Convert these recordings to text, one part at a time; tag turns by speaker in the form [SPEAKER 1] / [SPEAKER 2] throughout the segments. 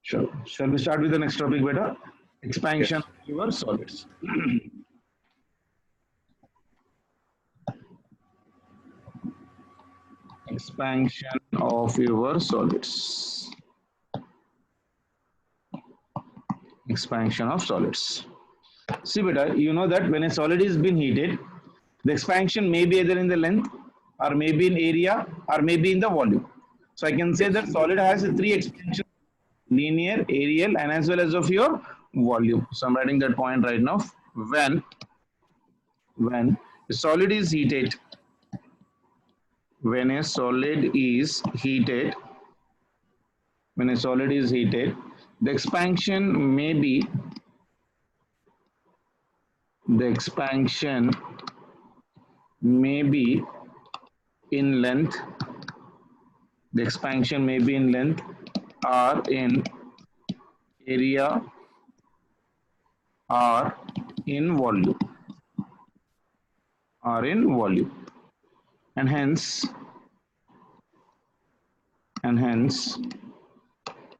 [SPEAKER 1] Sure. Shall we start with the next topic, beta? Expansion
[SPEAKER 2] Yes.
[SPEAKER 1] of your solids. Expansion of your solids. Expansion of solids. See, beta, you know that when a solid is been heated, the expansion may be either in the length, or maybe in area, or maybe in the volume. So I can say that
[SPEAKER 2] Yes.
[SPEAKER 1] solid has three expansions: linear, aerial, and as well as of your volume. So I'm writing that point right now. When a solid is heated, when a solid is heated, when a solid is heated, the expansion may be the expansion may be in length, the expansion may be in length or in area or in volume or in volume, and hence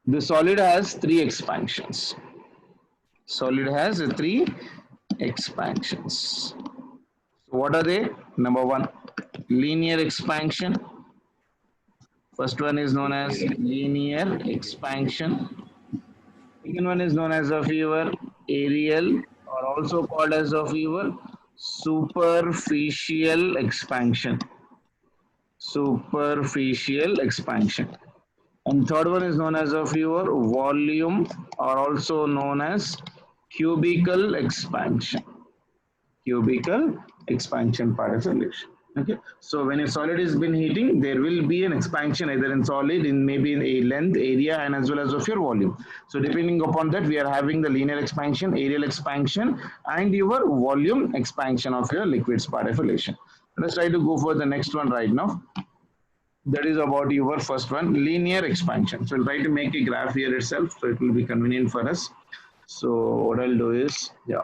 [SPEAKER 1] the solid has three expansions. Solid has three expansions. So what are they? Number one, linear expansion. First one is known as linear expansion. Second one is known as of your aerial, or also called as of your superficial expansion. Superficial expansion. And third one is known as of your volume, or also known as cubical expansion. Cubical expansion part of solution. Okay, so when a solid is been heating, there will be an expansion either in solid, in maybe in a length, area, and as well as of your volume. So depending upon that, we are having the linear expansion, aerial expansion, and your volume expansion of your liquids part of relation. Let's try to go for the next one right now. That is about your first one, linear expansion. So I'll try to make a graph here itself, so it will be convenient for us. So what I'll do is, yeah.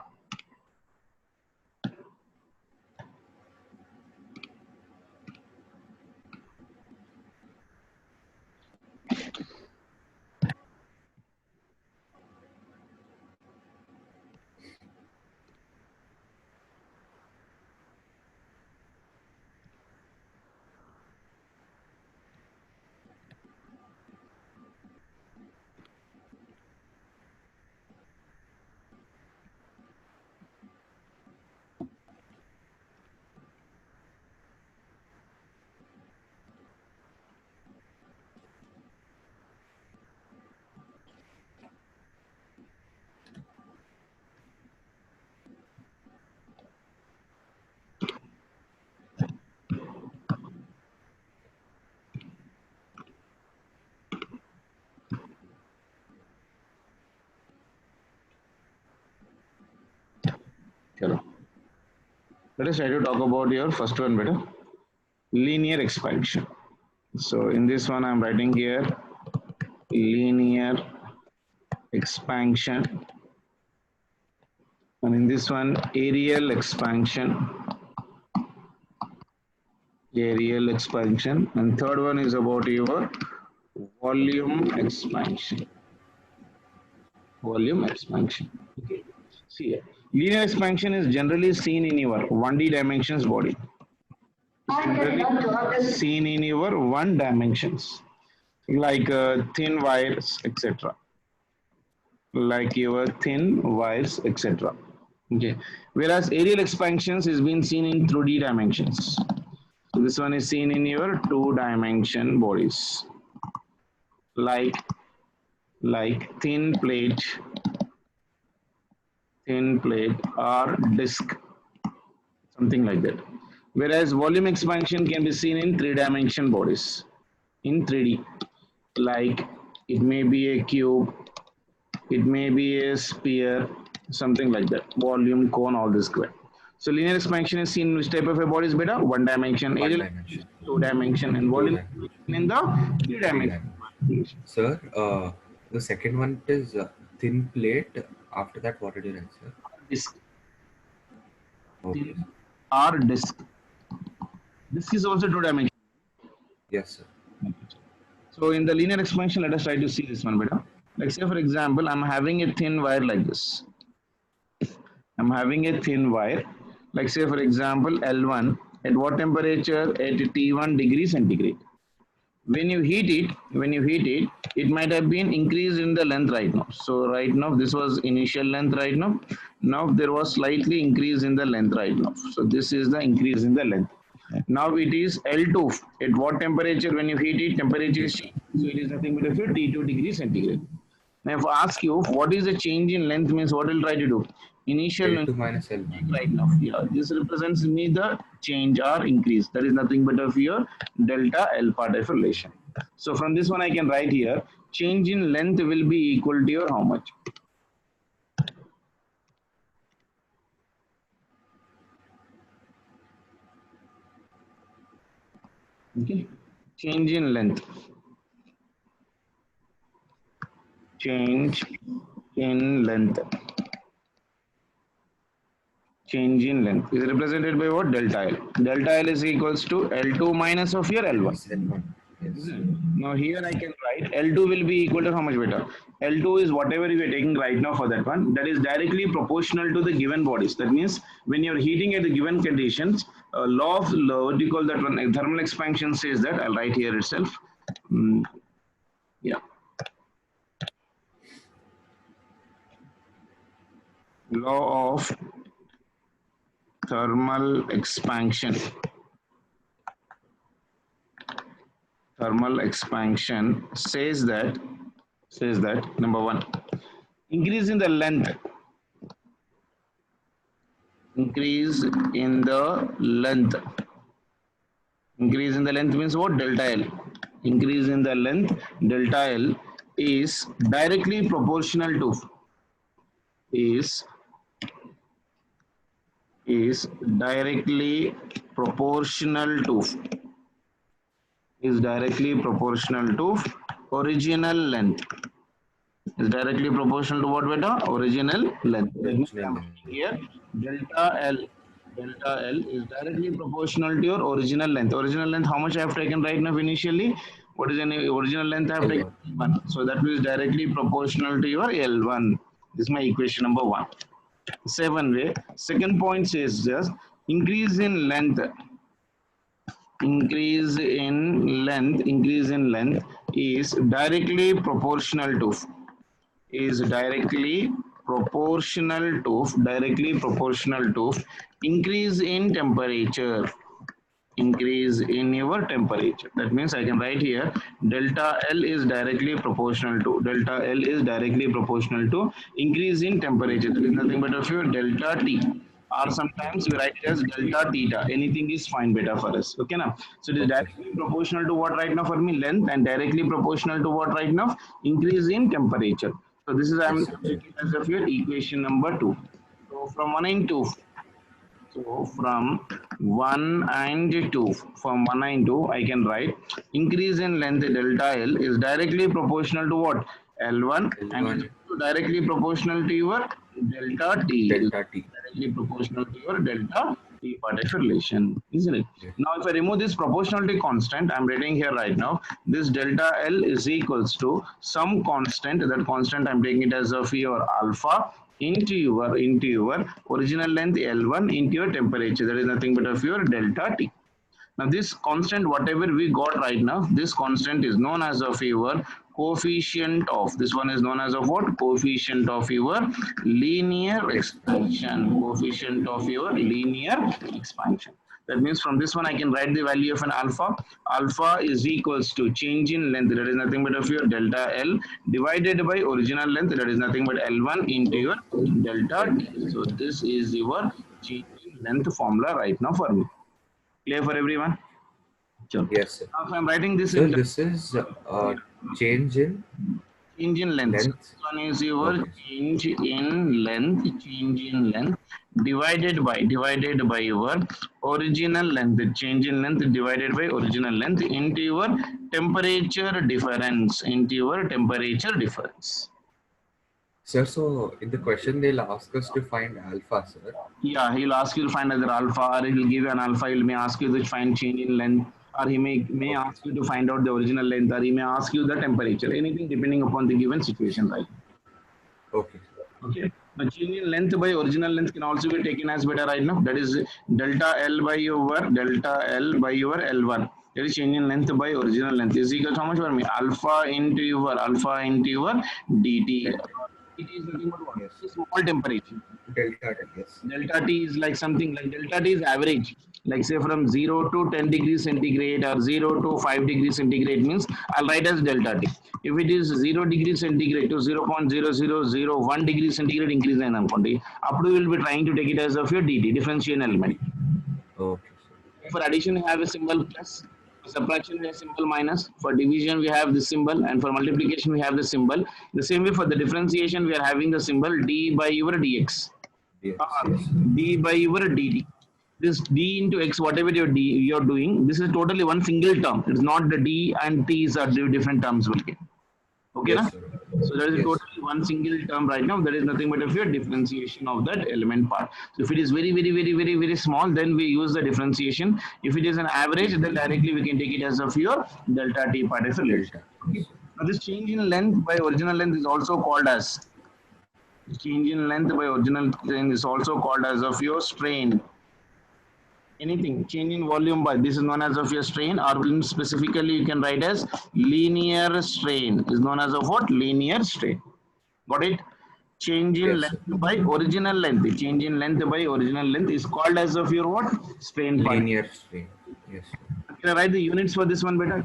[SPEAKER 1] Hello. Let us try to talk about your first one better. Linear expansion. So in this one, I'm writing here linear expansion. And in this one, aerial expansion. Aerial expansion. And third one is about your volume expansion. Volume expansion. Okay. See here. Linear expansion is generally seen in your 1D dimensions body. Generally seen in your one dimensions, like thin wires, etc. Like your thin wires, etc. Okay. Whereas aerial expansions is being seen in 2D dimensions. So this one is seen in your 2-dimension bodies, like thin plate or disc, something like that. Whereas volume expansion can be seen in 3-dimension bodies, in 3D, like it may be a cube, it may be a sphere, something like that, volume, cone, all this crap. So linear expansion is seen in which type of a body is better? 1 dimension,
[SPEAKER 2] One
[SPEAKER 1] aerial
[SPEAKER 2] dimension.
[SPEAKER 1] 2 dimension, and
[SPEAKER 2] Two
[SPEAKER 1] volume
[SPEAKER 2] dimension.
[SPEAKER 1] in the 3
[SPEAKER 2] Three
[SPEAKER 1] dimension.
[SPEAKER 2] dimension. Sir, the second one is thin plate. After that, what did you write, sir?
[SPEAKER 1] Disc,
[SPEAKER 2] Okay.
[SPEAKER 1] thin or disc. Disc is also 2 dimension.
[SPEAKER 2] Yes, sir.
[SPEAKER 1] So in the linear expansion, let us try to see this one better. Like say for example, I'm having a thin wire like this. I'm having a thin wire. Like say for example, L1 at what temperature? At T1 degree centigrade. When you heat it, it might have been increased in the length right now. So right now, this was initial length right now. Now there was slightly increase in the length right now. So this is the increase in the length. Now it is L2. At what temperature when you heat it? Temperature is changed. So it is nothing but a T2 degree centigrade. Now if I ask you what is the change in length means, what will try to do? Initial length
[SPEAKER 2] L2 minus L1.
[SPEAKER 1] right now. Yeah, this represents me the change or increase. That is nothing but of your delta L part of relation. So from this one I can write here, change in length will be equal to your how much? Okay, change in length. Change in length. Change in length is represented by what? Delta L. Delta L is equals to L2 minus of your L1.
[SPEAKER 2] Minus L1. Yes.
[SPEAKER 1] Now here I can write L2 will be equal to how much better? L2 is whatever we are taking right now for that one. That is directly proportional to the given bodies. That means when you're heating at the given conditions, what do you call that one? Thermal expansion says that. I'll write here itself. Yeah. Law of thermal expansion. Thermal expansion says that number one, increase in the length. Increase in the length. Increase in the length means what? Delta L. Increase in the length, delta L is directly proportional to is directly proportional to original length. Is directly proportional to what beta? Original length.
[SPEAKER 2] Original length.
[SPEAKER 1] Here delta L is directly proportional to your original length. Original length, how much I have taken right now initially? What is the original length I have taken? L1. So that is directly proportional to your L1. This is my equation number 1. Second point says just increase in length. Increase in length is directly proportional to increase in temperature. Increase in your temperature. That means I can write here delta L is directly proportional to increase in temperature. There is nothing but of your delta T, or sometimes we write it as delta theta. Anything is fine beta for us. Okay now. So it is directly proportional to what right now for me? Length, and directly proportional to what right now? Increase in temperature. So this is I'm as of your equation number 2. So from 1 and 2. So from 1 and 2, I can write increase in length delta L is directly proportional to what? L1, and directly proportional to your delta T. Directly proportional to your delta T part of relation, isn't it? Yeah. Now if I remove this proportionality constant, I'm writing here right now, this delta L is equals to some constant. That constant I'm taking it as of your alpha into your original length L1 into your temperature. That is nothing but of your delta T. Now this constant, whatever we got right now, this constant is known as of your coefficient of, this one is known as of what? Coefficient of your linear expansion. Coefficient of your linear expansion. That means from this one I can write the value of an alpha. Alpha is equals to change in length, that is nothing but of your delta L, divided by original length, that is nothing but L1 into your delta T. So this is your change in length formula right now for me. Clear for everyone? Sure.
[SPEAKER 2] Yes, sir.
[SPEAKER 1] Now if I'm writing this
[SPEAKER 2] so this is change in
[SPEAKER 1] length. This one is your change in length divided by your original length. Change in length divided by original length into your temperature difference.
[SPEAKER 2] Sir, so in the question they'll ask us to find alpha, sir.
[SPEAKER 1] Yeah, he'll ask you to find either alpha, or he'll give you an alpha. He may ask you to find change in length. or he may
[SPEAKER 2] Okay.
[SPEAKER 1] ask you to find out the original length, or he may ask you the temperature, anything depending upon the given situation, right?
[SPEAKER 2] Okay.
[SPEAKER 1] Okay. Now, change in length by original length can also be taken as beta right now. That is delta L by your delta L by your L1. That is change in length by original length is equal to how much for me? Alpha into your dt.
[SPEAKER 2] Delta.
[SPEAKER 1] It is nothing but what?
[SPEAKER 2] Yes,
[SPEAKER 1] A
[SPEAKER 2] sir.
[SPEAKER 1] small temperature.
[SPEAKER 2] Delta T. Yes.
[SPEAKER 1] Delta T is like something like delta T is average. Like say from 0 to 10 degrees centigrade or 0 to 5 degrees centigrade means I'll write as delta T. If it is 0 degree centigrade to 0.0001 degree centigrade increase in అనుకోండి అప్పుడు we will be trying to take it as of your dt differentiation element.
[SPEAKER 2] Okay, sir.
[SPEAKER 1] For addition we have a symbol plus, for subtraction we have symbol minus, for division we have this symbol, and for multiplication we have the symbol. The same way for the differentiation we are having the symbol d by your dx.
[SPEAKER 2] Yes. Yes, sir.
[SPEAKER 1] D by your dt. This d into x, whatever you're doing, this is totally one single term. It's not the d and t's are different terms. Will get. Okay, na?
[SPEAKER 2] Yes, sir.
[SPEAKER 1] So there is
[SPEAKER 2] Yes.
[SPEAKER 1] totally one single term right now. There is nothing but of your differentiation of that element part. So if it is very small, then we use the differentiation. If it is an average, then directly we can take it as of your delta t part as a relation.
[SPEAKER 2] Delta.
[SPEAKER 1] Now this change in length by original length is also called as change in length by original length is also called as of your strain. Anything change in volume by this is known as of your strain, or specifically you can write as linear strain is known as of what? Linear strain. Got it? Change in
[SPEAKER 2] Yes, sir.
[SPEAKER 1] length by original length. Change in length by original length is called as of your what? Strain part.
[SPEAKER 2] Linear strain. Yes, sir.
[SPEAKER 1] Can I write the units for this one better?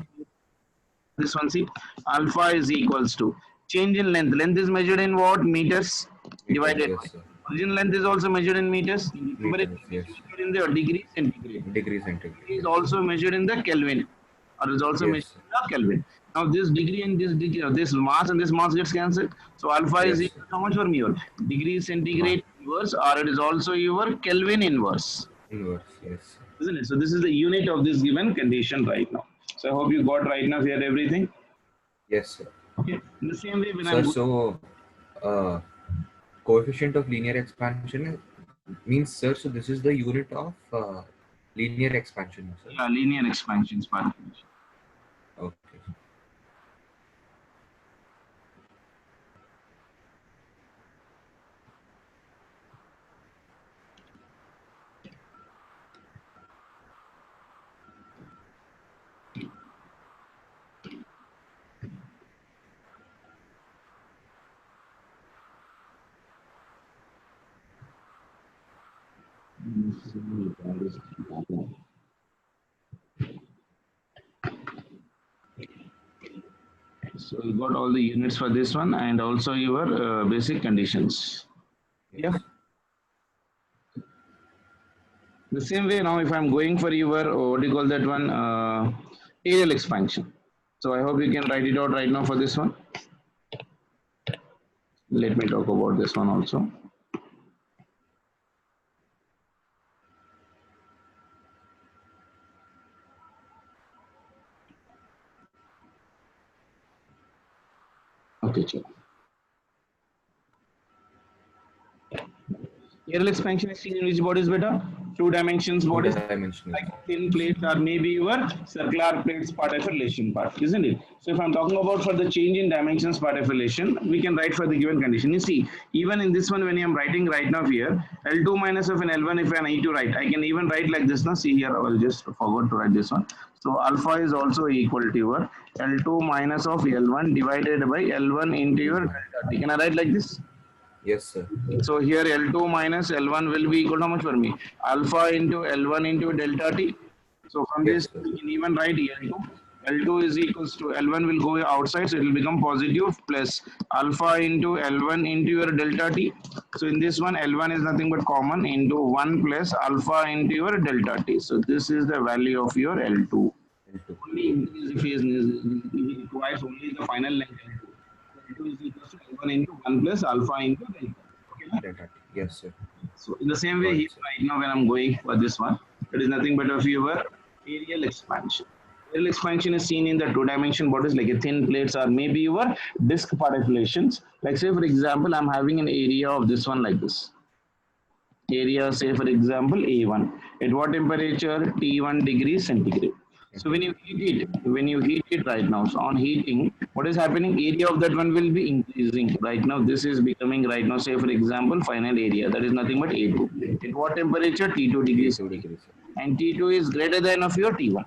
[SPEAKER 1] This one, see, alpha is equals to change in length. Length is measured in what? Meters divided.
[SPEAKER 2] Yes, sir.
[SPEAKER 1] Original length is also measured in meters.
[SPEAKER 2] Meters, yes.
[SPEAKER 1] Measured in the degree centigrade.
[SPEAKER 2] Degree centigrade.
[SPEAKER 1] Is also measured in the Kelvin, or is also
[SPEAKER 2] Yes,
[SPEAKER 1] measured in the Kelvin. Now this degree and this degree, this mass and this mass gets cancelled. So alpha is
[SPEAKER 2] Yes,
[SPEAKER 1] equal to how much for me? Your degree centigrade inverse, or it is also your Kelvin inverse,
[SPEAKER 2] Inverse. Yes, sir.
[SPEAKER 1] isn't it? So this is the unit of this given condition right now. So I hope you got right now here everything.
[SPEAKER 2] Yes, sir.
[SPEAKER 1] Okay. In the same way, when
[SPEAKER 2] Sir,
[SPEAKER 1] I'm
[SPEAKER 2] so coefficient of linear expansion means, sir, so this is the unit of linear expansion, sir.
[SPEAKER 1] yeah, linear expansions part.
[SPEAKER 2] Okay.
[SPEAKER 1] So you got all the units for this one and also your basic conditions.
[SPEAKER 2] Yes.
[SPEAKER 1] Yeah. The same way now, if I'm going for your what do you call that one, aerial expansion. So I hope you can write it out right now for this one. Let me talk about this one also. Okay, sure. Aerial expansion is seen in which bodies better? Two dimensions bodies.
[SPEAKER 2] Dimensional.
[SPEAKER 1] Like thin plates or maybe your circular plates part of relation part, isn't it? So if I'm talking about for the change in dimensions part of relation, we can write for the given condition. You see, even in this one, when I'm writing right now here, L2 minus of an L1, if I need to write, I can even write like this now. See here, I will just forgot to write this one. So alpha is also equal to your L2 minus of L1 divided by L1 into your delta T. Can I write like this?
[SPEAKER 2] Yes, sir.
[SPEAKER 1] So here L2 minus L1 will be equal to how much for me? Alpha into L1 into delta T. So from
[SPEAKER 2] Yes,
[SPEAKER 1] this,
[SPEAKER 2] sir.
[SPEAKER 1] we can even write L2. L2 is equals to L1 will go outside, so it will become positive plus alpha into L1 into your delta T. So in this one, L1 is nothing but common into 1 plus alpha into your delta T. So this is the value of your L2.
[SPEAKER 2] L2.
[SPEAKER 1] Only increase if it requires only the final length L2. L2 is equals to L1 into 1 plus alpha into delta. Okay,
[SPEAKER 2] Delta T. Yes, sir.
[SPEAKER 1] so in the same way,
[SPEAKER 2] Got it,
[SPEAKER 1] here
[SPEAKER 2] sir.
[SPEAKER 1] right now when I'm going for this one, it is nothing but of your aerial expansion. Aerial expansion is seen in the two-dimension bodies like a thin plates or maybe your disc particulations. Like say for example, I'm having an area of this one like this. Area say for example A1. At what temperature? T1 degrees centigrade. So when you heat it right now, so on heating, what is happening? Area of that one will be increasing. Right now, this is becoming right now, say for example, final area. That is nothing but A2. At what temperature? T2 degrees.
[SPEAKER 2] T2 degrees.
[SPEAKER 1] And T2 is greater than of your T1.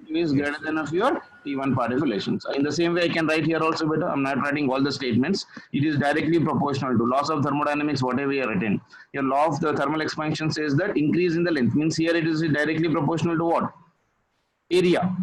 [SPEAKER 1] T2 is
[SPEAKER 2] Yes,
[SPEAKER 1] greater
[SPEAKER 2] sir.
[SPEAKER 1] than of your T1 particle relations. In the same way, I can write here also better. I'm not writing all the statements. It is directly proportional to laws of thermodynamics, whatever we are written. Your law of the thermal expansion says that increase in the length means here it is directly proportional to what? Area,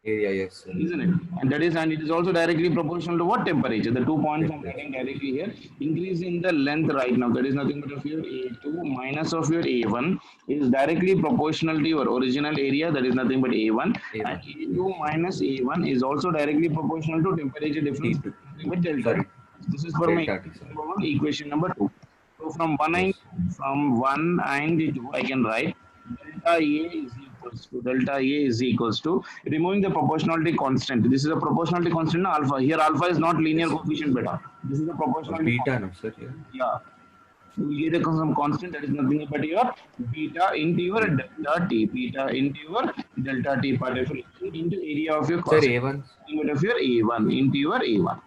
[SPEAKER 2] Area, yes, sir.
[SPEAKER 1] isn't it? And it is also directly proportional to what temperature? The 2 points I'm
[SPEAKER 2] Temperature.
[SPEAKER 1] writing directly here. Increase in the length right now. That is nothing but of your A2 minus of your A1 is directly proportional to your original area. That is nothing but A1. And
[SPEAKER 2] A1.
[SPEAKER 1] A2 minus A1 is also directly proportional to temperature difference
[SPEAKER 2] T2.
[SPEAKER 1] with delta T.
[SPEAKER 2] Sorry,
[SPEAKER 1] This is for my
[SPEAKER 2] delta T, sorry.
[SPEAKER 1] equation number 2. So
[SPEAKER 2] Yes.
[SPEAKER 1] from 1 and 2, I can write delta A is equals to removing the proportionality constant. This is a proportionality constant alpha. Here alpha is not linear
[SPEAKER 2] Yes, sir.
[SPEAKER 1] coefficient beta. This is a proportionality
[SPEAKER 2] Beta,
[SPEAKER 1] constant.
[SPEAKER 2] no, sir. Yeah.
[SPEAKER 1] Yeah. You will get some constant that is nothing but your beta into your delta T. Beta into your delta T particle into area of your
[SPEAKER 2] Sir,
[SPEAKER 1] cross.
[SPEAKER 2] A1.
[SPEAKER 1] Of your A1 into your A1.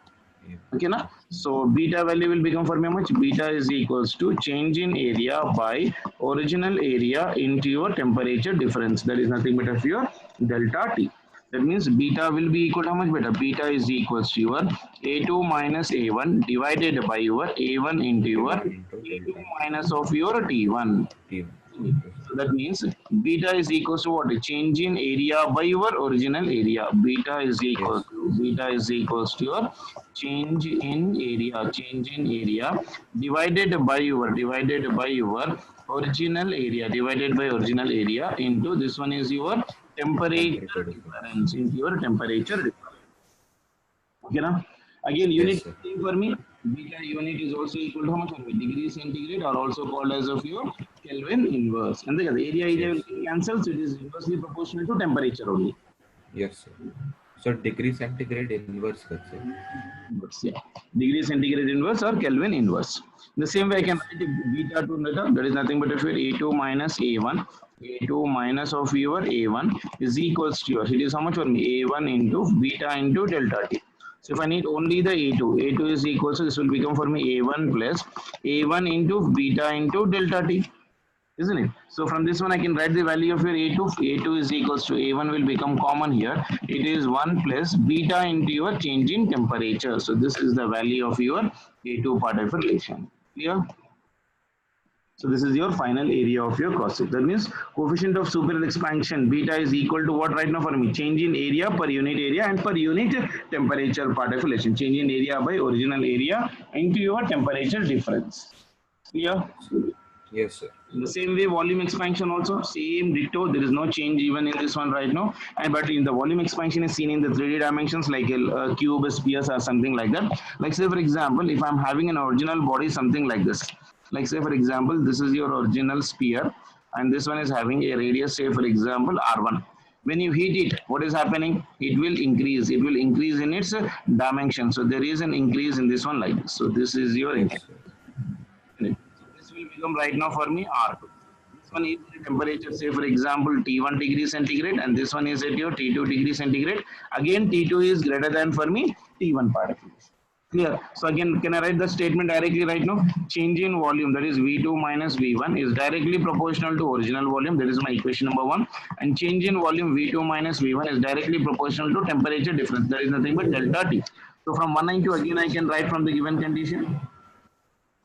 [SPEAKER 1] Okay, na? So beta value will become for me how much? Beta is equals to change in area by original area into your temperature difference. That is nothing but of your delta T. That means beta will be equal to how much beta? Beta is equals to your A2 minus A1 divided by your A1 into your
[SPEAKER 2] A1 into
[SPEAKER 1] T2
[SPEAKER 2] delta
[SPEAKER 1] minus of your T1.
[SPEAKER 2] T1.
[SPEAKER 1] So that means beta is equals to what? Change in area by your original area.
[SPEAKER 2] Yes.
[SPEAKER 1] Beta is equals to your change in area divided by your original area into this one is your temperature
[SPEAKER 2] Temperature difference.
[SPEAKER 1] difference into your temperature difference. Okay, now again
[SPEAKER 2] Yes,
[SPEAKER 1] unit
[SPEAKER 2] sir.
[SPEAKER 1] same for me. Beta unit is also equal to how much? Degree centigrade are also called as of your Kelvin inverse. And the area will
[SPEAKER 2] Yes.
[SPEAKER 1] cancel, so it is inversely proportional to temperature only.
[SPEAKER 2] Yes, sir. So degree centigrade inverse, let's say.
[SPEAKER 1] Inverse, yeah. Degree centigrade inverse or Kelvin inverse. The same way I can
[SPEAKER 2] Yes.
[SPEAKER 1] write beta to beta. That is nothing but if your A2 minus A1. A2 minus of your A1 is equals to your. It is how much for me? A1 into beta into delta T. So if I need only the A2 is equal to this will become for me A1 plus A1 into beta into delta T, isn't it? So from this one I can write the value of your A2. A2 is equals to A1 will become common here. It is 1 plus beta into your change in temperature. So this is the value of your A2 part of relation. Clear? So this is your final area of your cross section. That means coefficient of superior expansion beta is equal to what right now for me? Change in area per unit area and per unit temperature part of relation. Change in area by original area into your temperature difference. Clear?
[SPEAKER 2] Yes, sir.
[SPEAKER 1] In the same way, volume expansion also same ditto. There is no change even in this one right now. And but in the volume expansion is seen in the 3D dimensions like a cube, a sphere, or something like that. Like say for example, if I'm having an original body, something like this. Like say for example, this is your original sphere, and this one is having a radius. Say for example, R1. When you heat it, what is happening? It will increase. It will increase in its dimension. So there is an increase in this one like this. So this is your
[SPEAKER 2] Yes,
[SPEAKER 1] increase.
[SPEAKER 2] sir.
[SPEAKER 1] This will become right now for me R2. This one is the temperature, say for example T1 degree centigrade, and this one is at your T2 degree centigrade. Again T2 is greater than for me T1 particles. Clear? So again, can I write the statement directly right now? Change in volume, that is V2 minus V1 is directly proportional to original volume. That is my equation number 1. And change in volume V2 minus V1 is directly proportional to temperature difference. That is nothing but delta T. So from 192 again I can write from the given condition.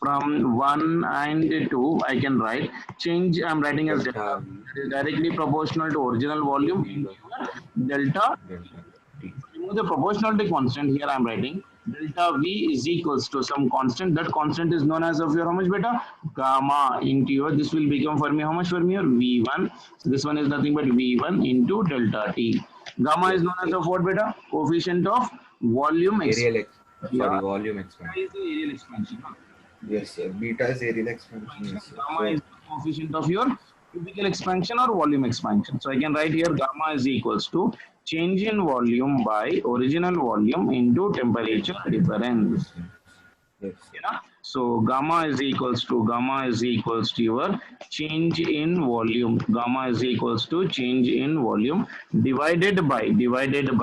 [SPEAKER 1] From 1 and 2 I can write change. I'm writing as delta
[SPEAKER 2] Delta
[SPEAKER 1] that is directly proportional to original volume into delta.
[SPEAKER 2] delta T.
[SPEAKER 1] Remove the proportionality constant. Here I'm writing delta V is equals to some constant. That constant is known as of your how much beta? Gamma into your, this will become for me how much for me? Your V1. So this one is nothing but V1 into delta T. Gamma is known as of what beta? Coefficient of volume expansion. Yeah,
[SPEAKER 2] Volume expansion.
[SPEAKER 1] is the areal expansion.
[SPEAKER 2] Yes, sir. Beta is areal expansion. Yes, sir.
[SPEAKER 1] Gamma is the coefficient of your cubical expansion or volume expansion. So I can write here gamma is equals to change in volume by original volume into temperature difference.
[SPEAKER 2] Yes.
[SPEAKER 1] Yeah. So gamma is equals to your change in volume. Gamma is equals to change in volume divided by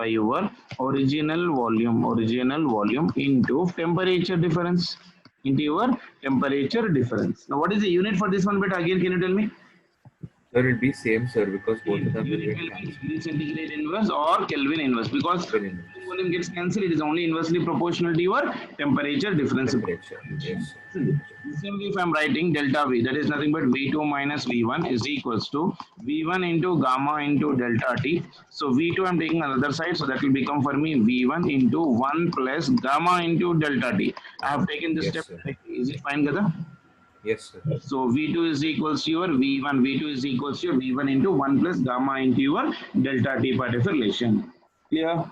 [SPEAKER 1] your original volume into temperature difference, into your temperature difference. Now what is the unit for this one? But again, can you tell me?
[SPEAKER 2] Sir, it'll be same, sir, because both of them will
[SPEAKER 1] Unit
[SPEAKER 2] get
[SPEAKER 1] will be
[SPEAKER 2] cancelled.
[SPEAKER 1] degree centigrade inverse or Kelvin inverse, because
[SPEAKER 2] Kelvin inverse.
[SPEAKER 1] volume gets cancelled. It is only inversely proportional to your temperature difference.
[SPEAKER 2] Temperature. Yes, sir.
[SPEAKER 1] Similarly, if I'm writing delta V, that is nothing but V2 minus V1 is equals to V1 into gamma into delta T. So V2 I'm taking another side, so that will become for me V1 into 1 plus gamma into delta T. I have taken this
[SPEAKER 2] Yes,
[SPEAKER 1] step.
[SPEAKER 2] sir.
[SPEAKER 1] Is it fine, Gada?
[SPEAKER 2] Yes, sir.
[SPEAKER 1] So V2 is equals to your V1. V2 is equals to your V1 into 1 plus gamma into your delta T part of relation. Clear?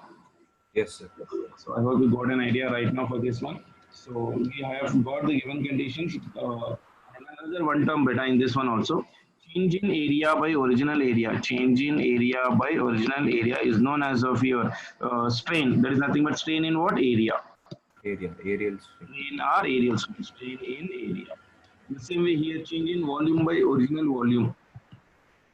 [SPEAKER 2] Yes, sir.
[SPEAKER 1] So I hope you got an idea right now for this one. So we have got the given conditions. And another one term beta in this one also. Change in area by original area. Change in area by original area is known as of your strain. There is nothing but strain in what area?
[SPEAKER 2] Area. Aerial string.
[SPEAKER 1] In our areal strain. Strain in area. The same way here, change in volume by original volume.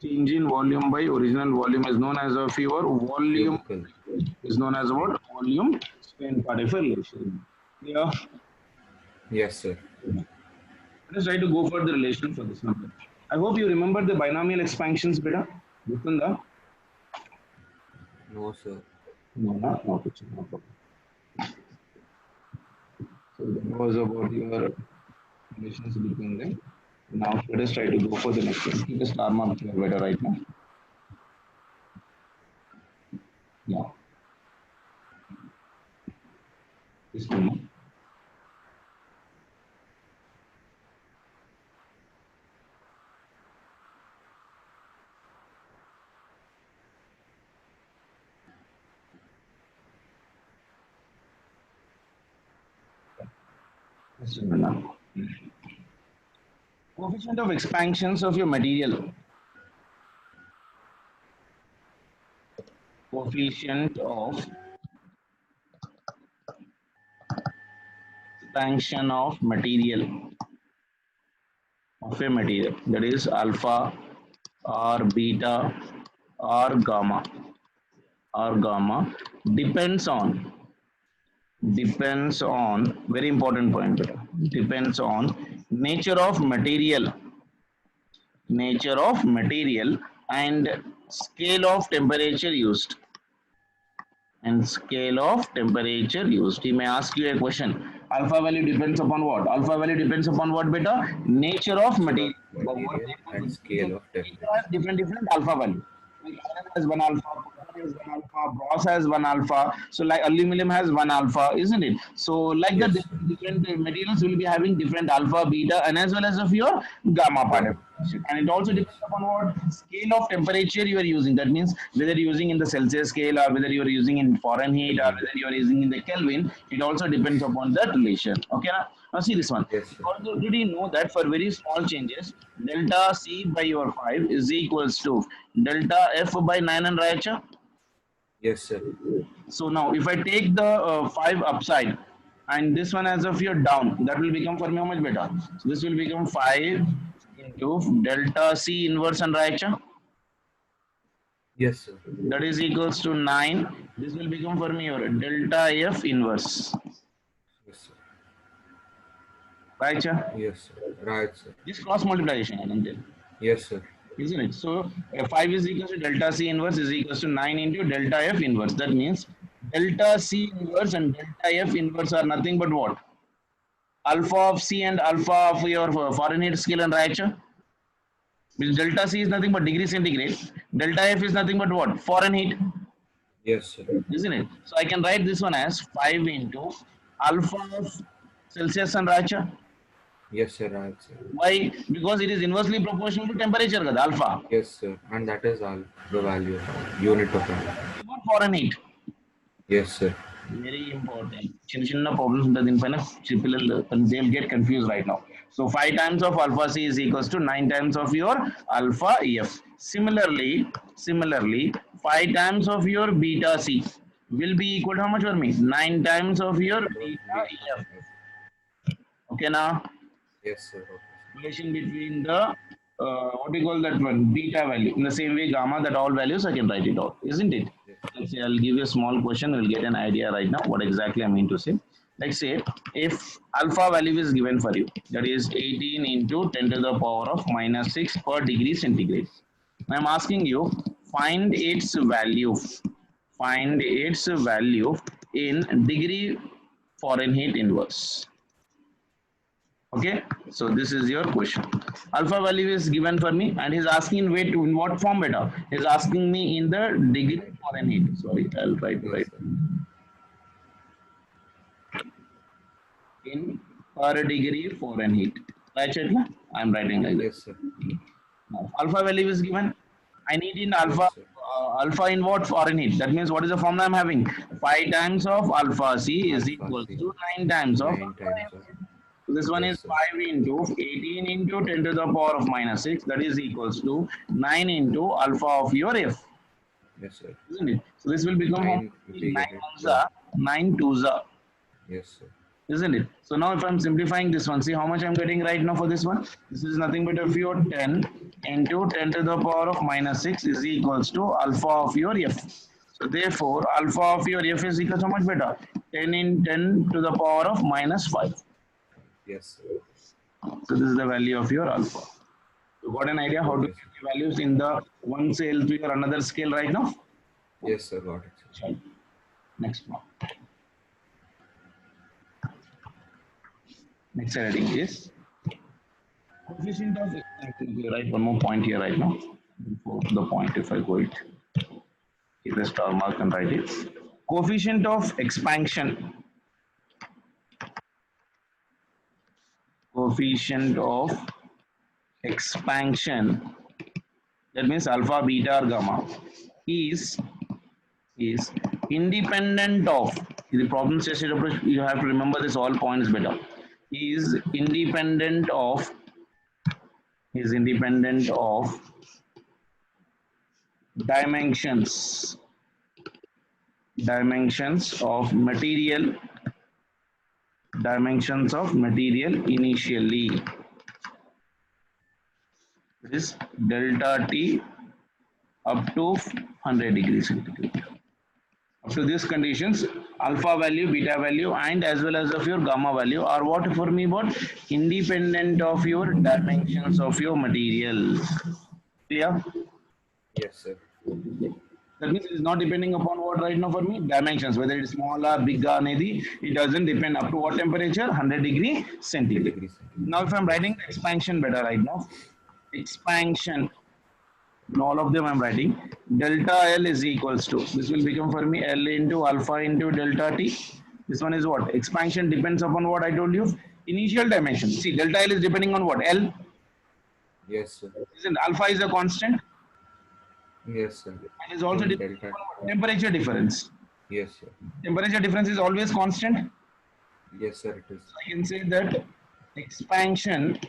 [SPEAKER 1] Change in volume by original volume is known as of your volume,
[SPEAKER 2] Cubical.
[SPEAKER 1] is known as what? Volume strain particle relation. Yeah.
[SPEAKER 2] Yes, sir.
[SPEAKER 1] Let us try to go for the relation for this number. I hope you remember the binomial expansions, beta. Gurtunda?
[SPEAKER 2] No, sir.
[SPEAKER 1] No, no problem. So that was about your relations between them. Now let us try to go for the next one. Keep the star mark here better right now. Yeah. This one. This one now. Coefficient of expansions of your material. Coefficient of expansion of material, of a material, that is alpha or beta or gamma depends on very important point, depends on nature of material and scale of temperature used, he may ask you a question. Alpha value depends upon what? Alpha value depends upon what, beta? Nature of
[SPEAKER 2] Nature of
[SPEAKER 1] material. But what
[SPEAKER 2] material
[SPEAKER 1] type of
[SPEAKER 2] and
[SPEAKER 1] material?
[SPEAKER 2] scale of
[SPEAKER 1] Nature has
[SPEAKER 2] temperature.
[SPEAKER 1] different alpha value. Like iron has one alpha, copper has one alpha, brass has one alpha. So like aluminum has one alpha, isn't it? So like the
[SPEAKER 2] Yes, sir.
[SPEAKER 1] different materials will be having different alpha, beta, and as well as of your gamma part.
[SPEAKER 2] Gamma.
[SPEAKER 1] And it also
[SPEAKER 2] Yes.
[SPEAKER 1] depends upon what scale of temperature you are using. That means whether you're using in the Celsius scale or whether you're using in Fahrenheit or
[SPEAKER 2] Kelvin.
[SPEAKER 1] whether you're using in the Kelvin. It also depends upon that relation. Okay, now see this one.
[SPEAKER 2] Yes, sir.
[SPEAKER 1] Also, did you know that for very small changes, delta C by your 5 is equals to delta F by 9 and Raicha?
[SPEAKER 2] Yes, sir.
[SPEAKER 1] So now if I take the 5 upside and this one as of your down, that will become for me how much better? So this will become 5 into delta C inverse and Raicha.
[SPEAKER 2] Yes, sir.
[SPEAKER 1] That is equals to 9. This will become for me your delta F inverse.
[SPEAKER 2] Yes, sir.
[SPEAKER 1] Raicha?
[SPEAKER 2] Yes, sir. Right, sir.
[SPEAKER 1] This cross multiplication, Anand.
[SPEAKER 2] Yes, sir.
[SPEAKER 1] Isn't it? So 5 is equals to delta C inverse is equals to 9 into delta F inverse. That means delta C inverse and delta F inverse are nothing but what? Alpha of C and alpha of your Fahrenheit scale and Raicha. Which delta C is nothing but degree centigrade. Delta F is nothing but what? Fahrenheit.
[SPEAKER 2] Yes, sir.
[SPEAKER 1] Isn't it? So I can write this one as 5 into alpha of Celsius and Raicha.
[SPEAKER 2] Yes, sir. Right, sir.
[SPEAKER 1] Why? Because it is inversely proportional to temperature, kada, alpha.
[SPEAKER 2] Yes, sir. And that is all the value, unit of value.
[SPEAKER 1] Not Fahrenheit.
[SPEAKER 2] Yes, sir.
[SPEAKER 1] Very important. చిన్న problems ఉంటుంది దీనిపైన పిల్లలు they'll get confused right now. So 5 times of alpha C is equals to 9 times of your alpha F. Similarly, 5 times of your beta C will be equal to how much for me? 9 times of your beta F. Okay, now
[SPEAKER 2] Yes, sir. Okay,
[SPEAKER 1] relation between the what we call that one beta value. In the same way, gamma, that all values I can write it out, isn't it?
[SPEAKER 2] sir. Yes.
[SPEAKER 1] Let's say I'll give you a small question, you'll get an idea right now what exactly I mean to say. Let's say if alpha value is given for you, that is 18 into 10 to the power of minus 6 per degree centigrade. I'm asking you, find its value. Find its value in degree Fahrenheit inverse. Okay, so this is your question. Alpha value is given for me and he's asking wait in what form beta? He's asking me in the degree
[SPEAKER 2] Right.
[SPEAKER 1] Fahrenheit. Sorry, I'll try to
[SPEAKER 2] Yes,
[SPEAKER 1] write
[SPEAKER 2] sir.
[SPEAKER 1] in per degree Fahrenheit. Right, Chetla? I'm writing like that.
[SPEAKER 2] Yes, sir.
[SPEAKER 1] Now, alpha value is given. I need in alpha
[SPEAKER 2] Yes, sir.
[SPEAKER 1] alpha in what Fahrenheit? That means what is the formula I'm having? 5 times of alpha C is
[SPEAKER 2] Alpha
[SPEAKER 1] equals
[SPEAKER 2] C.
[SPEAKER 1] to 9 times of
[SPEAKER 2] 9 times of.
[SPEAKER 1] so this one
[SPEAKER 2] Yes,
[SPEAKER 1] is
[SPEAKER 2] sir.
[SPEAKER 1] 5 into 18 into 10 to the power of minus 6, that is equals to 9 into alpha of your f,
[SPEAKER 2] Yes, sir.
[SPEAKER 1] isn't it? So this will become how
[SPEAKER 2] 9
[SPEAKER 1] many?
[SPEAKER 2] we
[SPEAKER 1] 9
[SPEAKER 2] get it.
[SPEAKER 1] ones are 9 twos are,
[SPEAKER 2] Yes, sir.
[SPEAKER 1] isn't it? So now if I'm simplifying this one, see how much I'm getting right now for this one? This is nothing but of your 10 into 10 to the power of minus 6 is equals to alpha of your f. So therefore, alpha of your f is equal to how much better? 10 in 10 to the power of minus 5.
[SPEAKER 2] Yes, sir.
[SPEAKER 1] So this is the value of your alpha. You got an idea how to
[SPEAKER 2] Okay,
[SPEAKER 1] get
[SPEAKER 2] sir.
[SPEAKER 1] the values in the one scale to your another scale right now?
[SPEAKER 2] Yes, sir. Got it, sir.
[SPEAKER 1] Sure. Next one. Next heading is coefficient of expansion. Write one more point here right now. Before the point, if I go it, hit the star mark and write it. Coefficient of expansion. Coefficient of expansion. That means alpha, beta, or gamma is is independent of the problem stated approach. You have to remember this all points better. Is independent of dimensions dimensions of material initially. This delta t up to 100 degrees centigrade. Up to these conditions, alpha value, beta value, and as well as of your gamma value are what for me? What independent of your dimensions of your material. Clear?
[SPEAKER 2] Yes, sir.
[SPEAKER 1] That means it is not depending upon what right now for me? Dimensions, whether it is smaller, bigger, nedi, it doesn't depend up to what temperature? 100 degree
[SPEAKER 2] 100
[SPEAKER 1] centigrade.
[SPEAKER 2] degrees.
[SPEAKER 1] Now if I'm
[SPEAKER 2] Yes,
[SPEAKER 1] writing the expansion better right now, expansion, in all of them I'm writing, delta L is equals to, this will become for me L into alpha into delta T. This one is what? Expansion depends upon what I told you? Initial dimension. See, delta L is depending on what? L.
[SPEAKER 2] yes, sir.
[SPEAKER 1] Isn't alpha is a constant
[SPEAKER 2] Yes, sir.
[SPEAKER 1] and is also
[SPEAKER 2] Then
[SPEAKER 1] depending
[SPEAKER 2] delta.
[SPEAKER 1] on what? Temperature difference.
[SPEAKER 2] Yes, sir.
[SPEAKER 1] Temperature difference is always constant.
[SPEAKER 2] Yes, sir. It is.
[SPEAKER 1] So I can say that expansion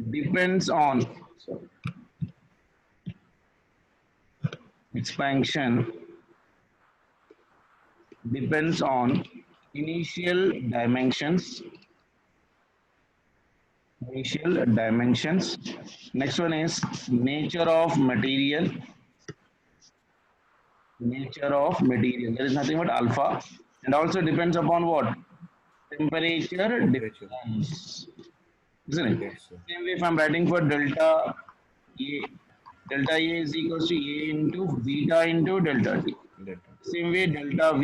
[SPEAKER 1] depends on expansion depends on initial dimensions. Next one is nature of material. There is nothing but alpha, and also depends upon what? Temperature
[SPEAKER 2] Temperature.
[SPEAKER 1] difference. Isn't it?
[SPEAKER 2] Yes, sir.
[SPEAKER 1] Same way if I'm writing for delta A, delta A is equals to A into beta into delta T.
[SPEAKER 2] Delta.
[SPEAKER 1] Same way delta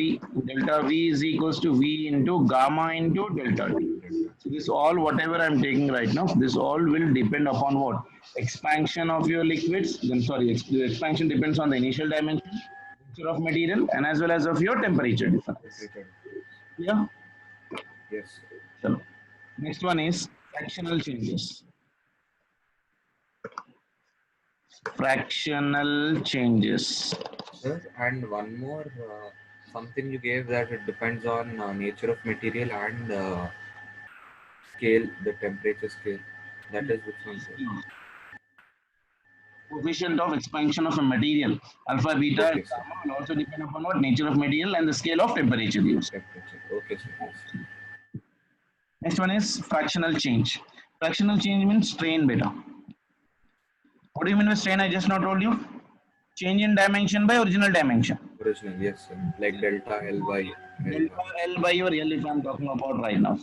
[SPEAKER 1] V is equals to V into gamma into delta T.
[SPEAKER 2] Delta.
[SPEAKER 1] So this all whatever I'm taking right now, this all will depend upon what? Expansion of your liquids, then sorry, the expansion depends on the initial dimension, nature of material and as well as of your temperature difference.
[SPEAKER 2] Temperature.
[SPEAKER 1] Yeah.
[SPEAKER 2] Yes, sir.
[SPEAKER 1] Chalo. Next one is fractional changes. Fractional changes.
[SPEAKER 2] Sir, and one more something you gave that it depends on nature of material and scale, the temperature scale. That is which one, sir?
[SPEAKER 1] Coefficient of expansion of a material, alpha, beta, and
[SPEAKER 2] Okay, sir.
[SPEAKER 1] gamma will also depend upon what nature of material and the scale of temperature used.
[SPEAKER 2] Temperature. Okay, sir. Yes.
[SPEAKER 1] Next one is fractional change. Fractional change means strain beta. What do you mean by strain? I just now told you. Change in dimension by original dimension.
[SPEAKER 2] Original, yes, sir. Like delta L by L.
[SPEAKER 1] Delta L by your L, if I'm talking about right now.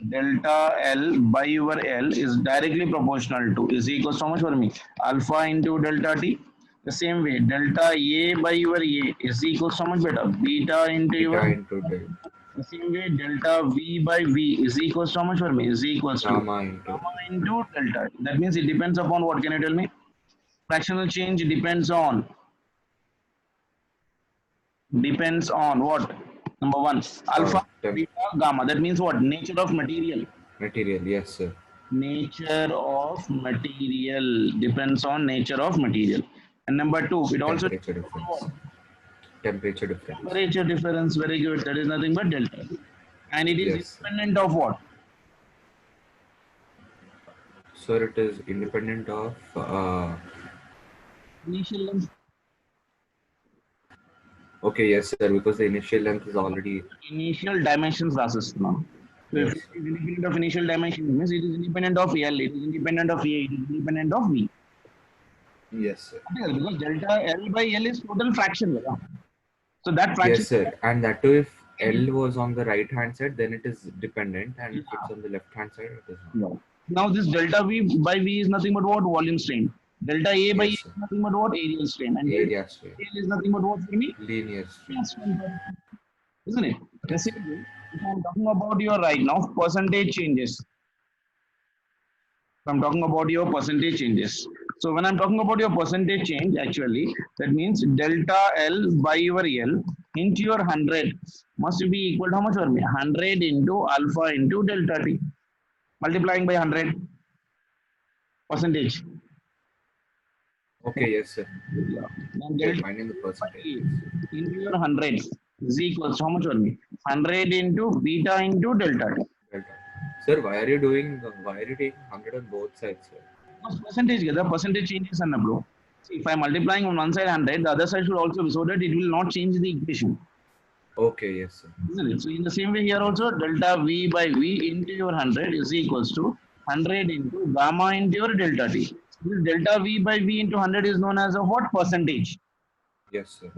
[SPEAKER 1] Delta L by your L is directly proportional to, is equals to how much for me? Alpha into delta T. The same way, delta A by your A is equals to how much beta? Beta into
[SPEAKER 2] Beta
[SPEAKER 1] your.
[SPEAKER 2] into delta.
[SPEAKER 1] The same way, delta V by V is equals to how much for me? Is equals to
[SPEAKER 2] Gamma into.
[SPEAKER 1] gamma into delta. That means it depends upon what? Can you tell me? Fractional change depends on what? Number one, alpha, beta, gamma. That means what? Nature of material.
[SPEAKER 2] Material, yes, sir.
[SPEAKER 1] Nature of material depends on nature of material. And number two, it also
[SPEAKER 2] Temperature difference. Temperature difference.
[SPEAKER 1] temperature difference. Very good. That is nothing but delta. And it is
[SPEAKER 2] Yes.
[SPEAKER 1] independent of what?
[SPEAKER 2] Sir, it is independent of
[SPEAKER 1] Initial length.
[SPEAKER 2] okay, yes, sir, because the initial length is already
[SPEAKER 1] Initial dimensions process now. So if
[SPEAKER 2] yes.
[SPEAKER 1] it is independent of initial dimensions, means it is independent of L, it is independent of A, it is independent of V.
[SPEAKER 2] Yes, sir.
[SPEAKER 1] Because delta L by L is total fraction. So that fraction.
[SPEAKER 2] Yes, sir. And that too, if L was on the right hand side, then it is dependent, and if it's on the left hand side, it is not.
[SPEAKER 1] No. Now this delta V by V is nothing but what? Volume strain. Delta A by A
[SPEAKER 2] Yes,
[SPEAKER 1] is
[SPEAKER 2] sir.
[SPEAKER 1] nothing but what? Areal strain. And delta
[SPEAKER 2] Area strain,
[SPEAKER 1] L is nothing but what for me?
[SPEAKER 2] linear strain.
[SPEAKER 1] Isn't it? The same way, if I'm talking about your right now, percentage changes. If I'm talking about your percentage changes. So when I'm talking about your percentage change, actually, that means delta L by your L into your 100 must be equal to how much for me? 100 into alpha into delta T. Multiplying by 100 percentage.
[SPEAKER 2] Okay, yes, sir.
[SPEAKER 1] And
[SPEAKER 2] Okay,
[SPEAKER 1] delta
[SPEAKER 2] finding the percentage.
[SPEAKER 1] into your 100 is equals to how much for me? 100 into beta into delta T.
[SPEAKER 2] Delta. Sir, why are you taking 100 on both sides, sir?
[SPEAKER 1] Because percentage changes and bro. See, if I'm multiplying on one side 100, the other side should also be, so that it will not change the equation.
[SPEAKER 2] Okay, yes, sir.
[SPEAKER 1] Isn't it? So in the same way here also, delta V by V into your 100 is equals to 100 into gamma into your delta T. This delta V by V into 100 is known as a what? Percentage.
[SPEAKER 2] Yes, sir.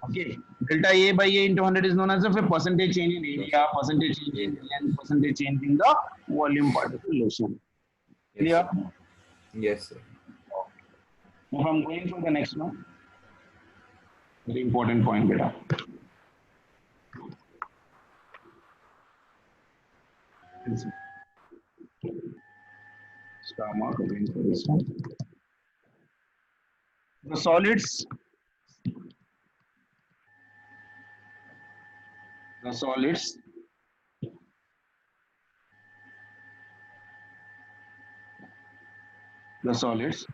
[SPEAKER 1] Okay. Delta A by A into 100 is known as a percentage change in area, percentage change in length, percentage change in the volume particle relation. Clear?
[SPEAKER 2] Yes, sir.
[SPEAKER 1] If I'm going for the next one, very important point, beta. Star mark again for this one. The solids, the solids the solids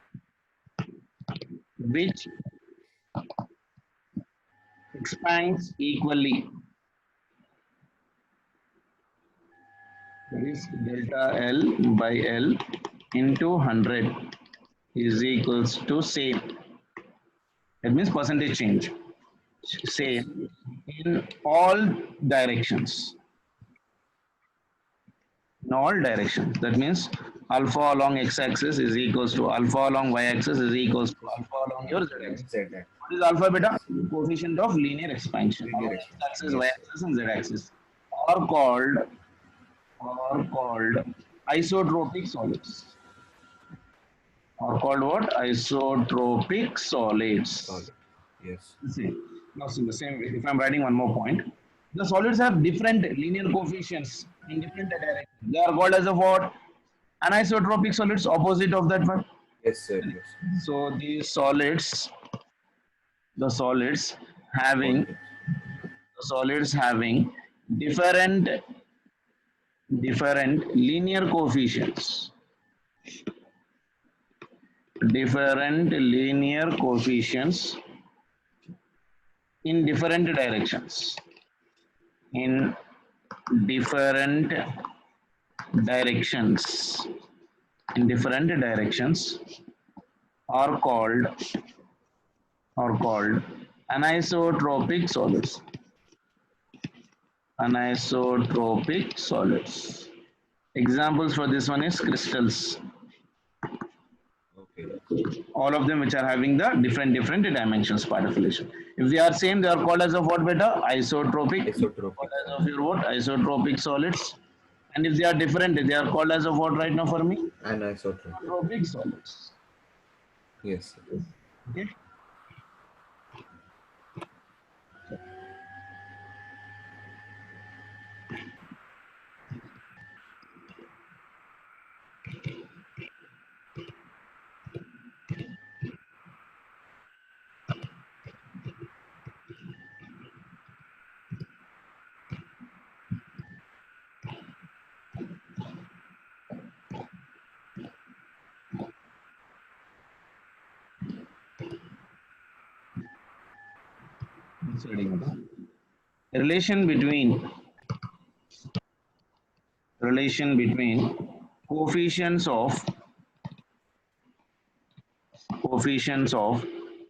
[SPEAKER 1] which expands equally, that is delta L by L into 100 is equals to same. That means percentage change. Same in all directions. In all directions. That means alpha along x-axis is equals to alpha along y-axis is equals to alpha along your z-axis. What is alpha beta? Coefficient of linear expansion. X-axis, y-axis, and z-axis are called isotropic solids. Are called what? Isotropic solids.
[SPEAKER 2] Solid. Yes.
[SPEAKER 1] See, now see the same way. If I'm writing one more point, the solids have different linear coefficients in different directions. They are called as a what? Anisotropic solids, opposite of that one.
[SPEAKER 2] Yes, sir. Yes.
[SPEAKER 1] So the solids having different linear coefficients. Different linear coefficients in different directions. In different directions. In different directions are called anisotropic solids. Anisotropic solids. Examples for this one is crystals.
[SPEAKER 2] Okay.
[SPEAKER 1] All of them which are having the different dimensions part affiliation. If they are same, they are called as of what beta? Isotropic.
[SPEAKER 2] Isotropic.
[SPEAKER 1] Called as of your what? Isotropic solids. And if they are different, they are called as of what right now for me?
[SPEAKER 2] Anisotropic.
[SPEAKER 1] Isotropic solids.
[SPEAKER 2] Yes.
[SPEAKER 1] Okay. Relation between coefficients of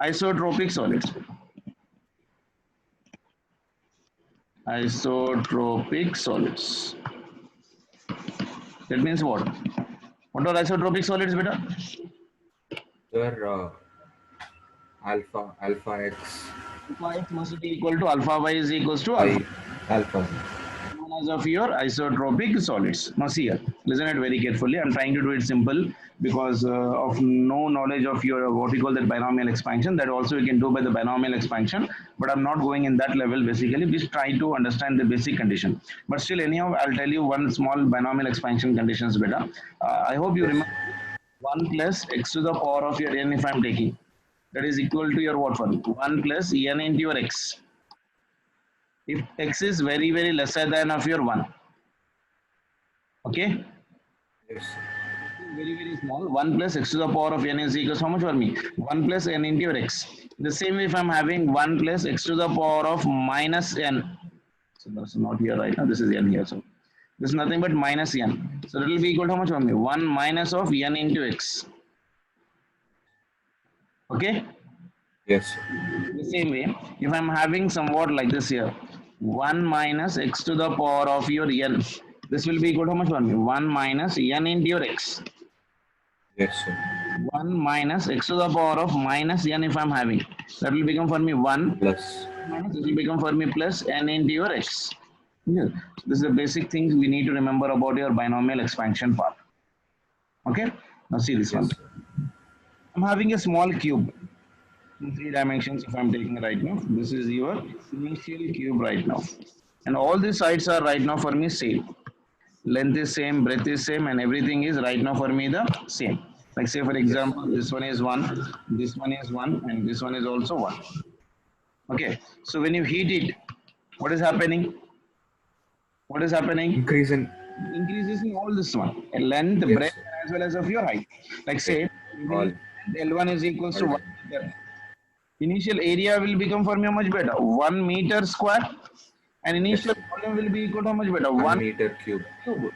[SPEAKER 1] isotropic solids. Isotropic solids. That means what? What are isotropic solids, beta?
[SPEAKER 2] There alpha x
[SPEAKER 1] Alpha x must be equal to alpha y is equals to alpha.
[SPEAKER 2] alpha.
[SPEAKER 1] Known as of your isotropic solids. Now see here, listen it very carefully. I'm trying to do it simple because of no knowledge of your what we call that binomial expansion. That also you can do by the binomial expansion, but I'm not going in that level. Basically, just try to understand the basic condition. But still, anyhow, I'll tell you one small binomial expansion conditions better. I hope you remember 1 plus x to the power of your n if I'm taking. That is equal to your what for 1 plus n into your x. If x is very lesser than of your 1, okay,
[SPEAKER 2] Yes.
[SPEAKER 1] very small, 1 plus x to the power of n is equals how much for me? 1 plus n into your x. The same way if I'm having 1 plus x to the power of minus n, so that's not here right now, this is n here, so this is nothing but minus n, so it will be equal to how much for me? 1 minus of n into x. Okay,
[SPEAKER 2] Yes.
[SPEAKER 1] the same way if I'm having somewhat like this here, 1 minus x to the power of your n, this will be equal to how much for me? 1 minus n into your x.
[SPEAKER 2] Yes, sir.
[SPEAKER 1] 1 minus x to the power of minus n if I'm having, that will become for me 1
[SPEAKER 2] Plus.
[SPEAKER 1] minus, this will become for me plus n into your x. Yeah. This is the basic things we need to remember about your binomial expansion part. Okay, now see this
[SPEAKER 2] Yes,
[SPEAKER 1] one.
[SPEAKER 2] sir.
[SPEAKER 1] I'm having a small cube in 3 dimensions if I'm taking right now. This is your initial cube right now. And all these sides are right now for me same. Length is same, breadth is same, and everything is right now for me the same. Like say for example, this one is 1, this one is 1, and this one is also 1. Okay, so when you heat it, what is happening? What is happening? Increases in all this one. Length,
[SPEAKER 2] Yes,
[SPEAKER 1] breadth,
[SPEAKER 2] sir.
[SPEAKER 1] as well as of your height. Like say,
[SPEAKER 2] All.
[SPEAKER 1] L1 is equals to
[SPEAKER 2] All
[SPEAKER 1] 1 meter. Initial area will become for me how much better? 1 meter square. And initial
[SPEAKER 2] Yes,
[SPEAKER 1] volume will be equal to how much better?
[SPEAKER 2] 1
[SPEAKER 1] 1
[SPEAKER 2] meter cube.
[SPEAKER 1] cube.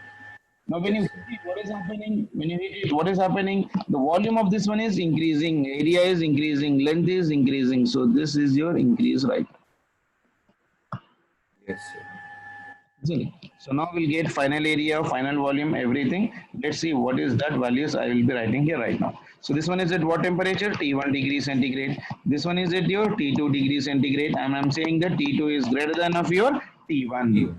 [SPEAKER 1] Now when you
[SPEAKER 2] Yes,
[SPEAKER 1] heat it, what is happening? When you heat it, what is happening? The volume of this one is increasing, area is increasing, length is increasing. So this is your increase, right?
[SPEAKER 2] Yes, sir.
[SPEAKER 1] Isn't it? So now we'll get final area, final volume, everything. Let's see what is that values I will be writing here right now. So this one is at what temperature? T1 degree centigrade. This one is at your T2 degree centigrade. And I'm saying that T2 is greater than of your T1.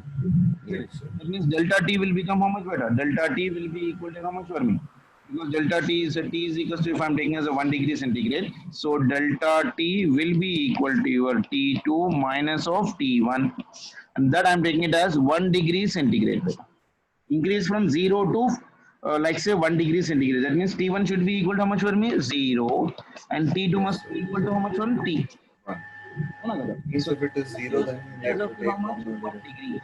[SPEAKER 2] Yes, sir.
[SPEAKER 1] That means delta T will become how much better? Delta T will be equal to how much for me? Because delta T is equals to if I'm taking as a 1 degree centigrade. So delta T will be equal to your T2 minus of T1. And that I'm taking it as 1 degree centigrade. Increase from 0 to like say 1 degree centigrade. That means T1 should be equal to how much for me? 0. And T2 must be equal to how much for T?
[SPEAKER 2] 1. So if it is 0, then we have to take
[SPEAKER 1] how much?
[SPEAKER 2] 1
[SPEAKER 1] 1 degree.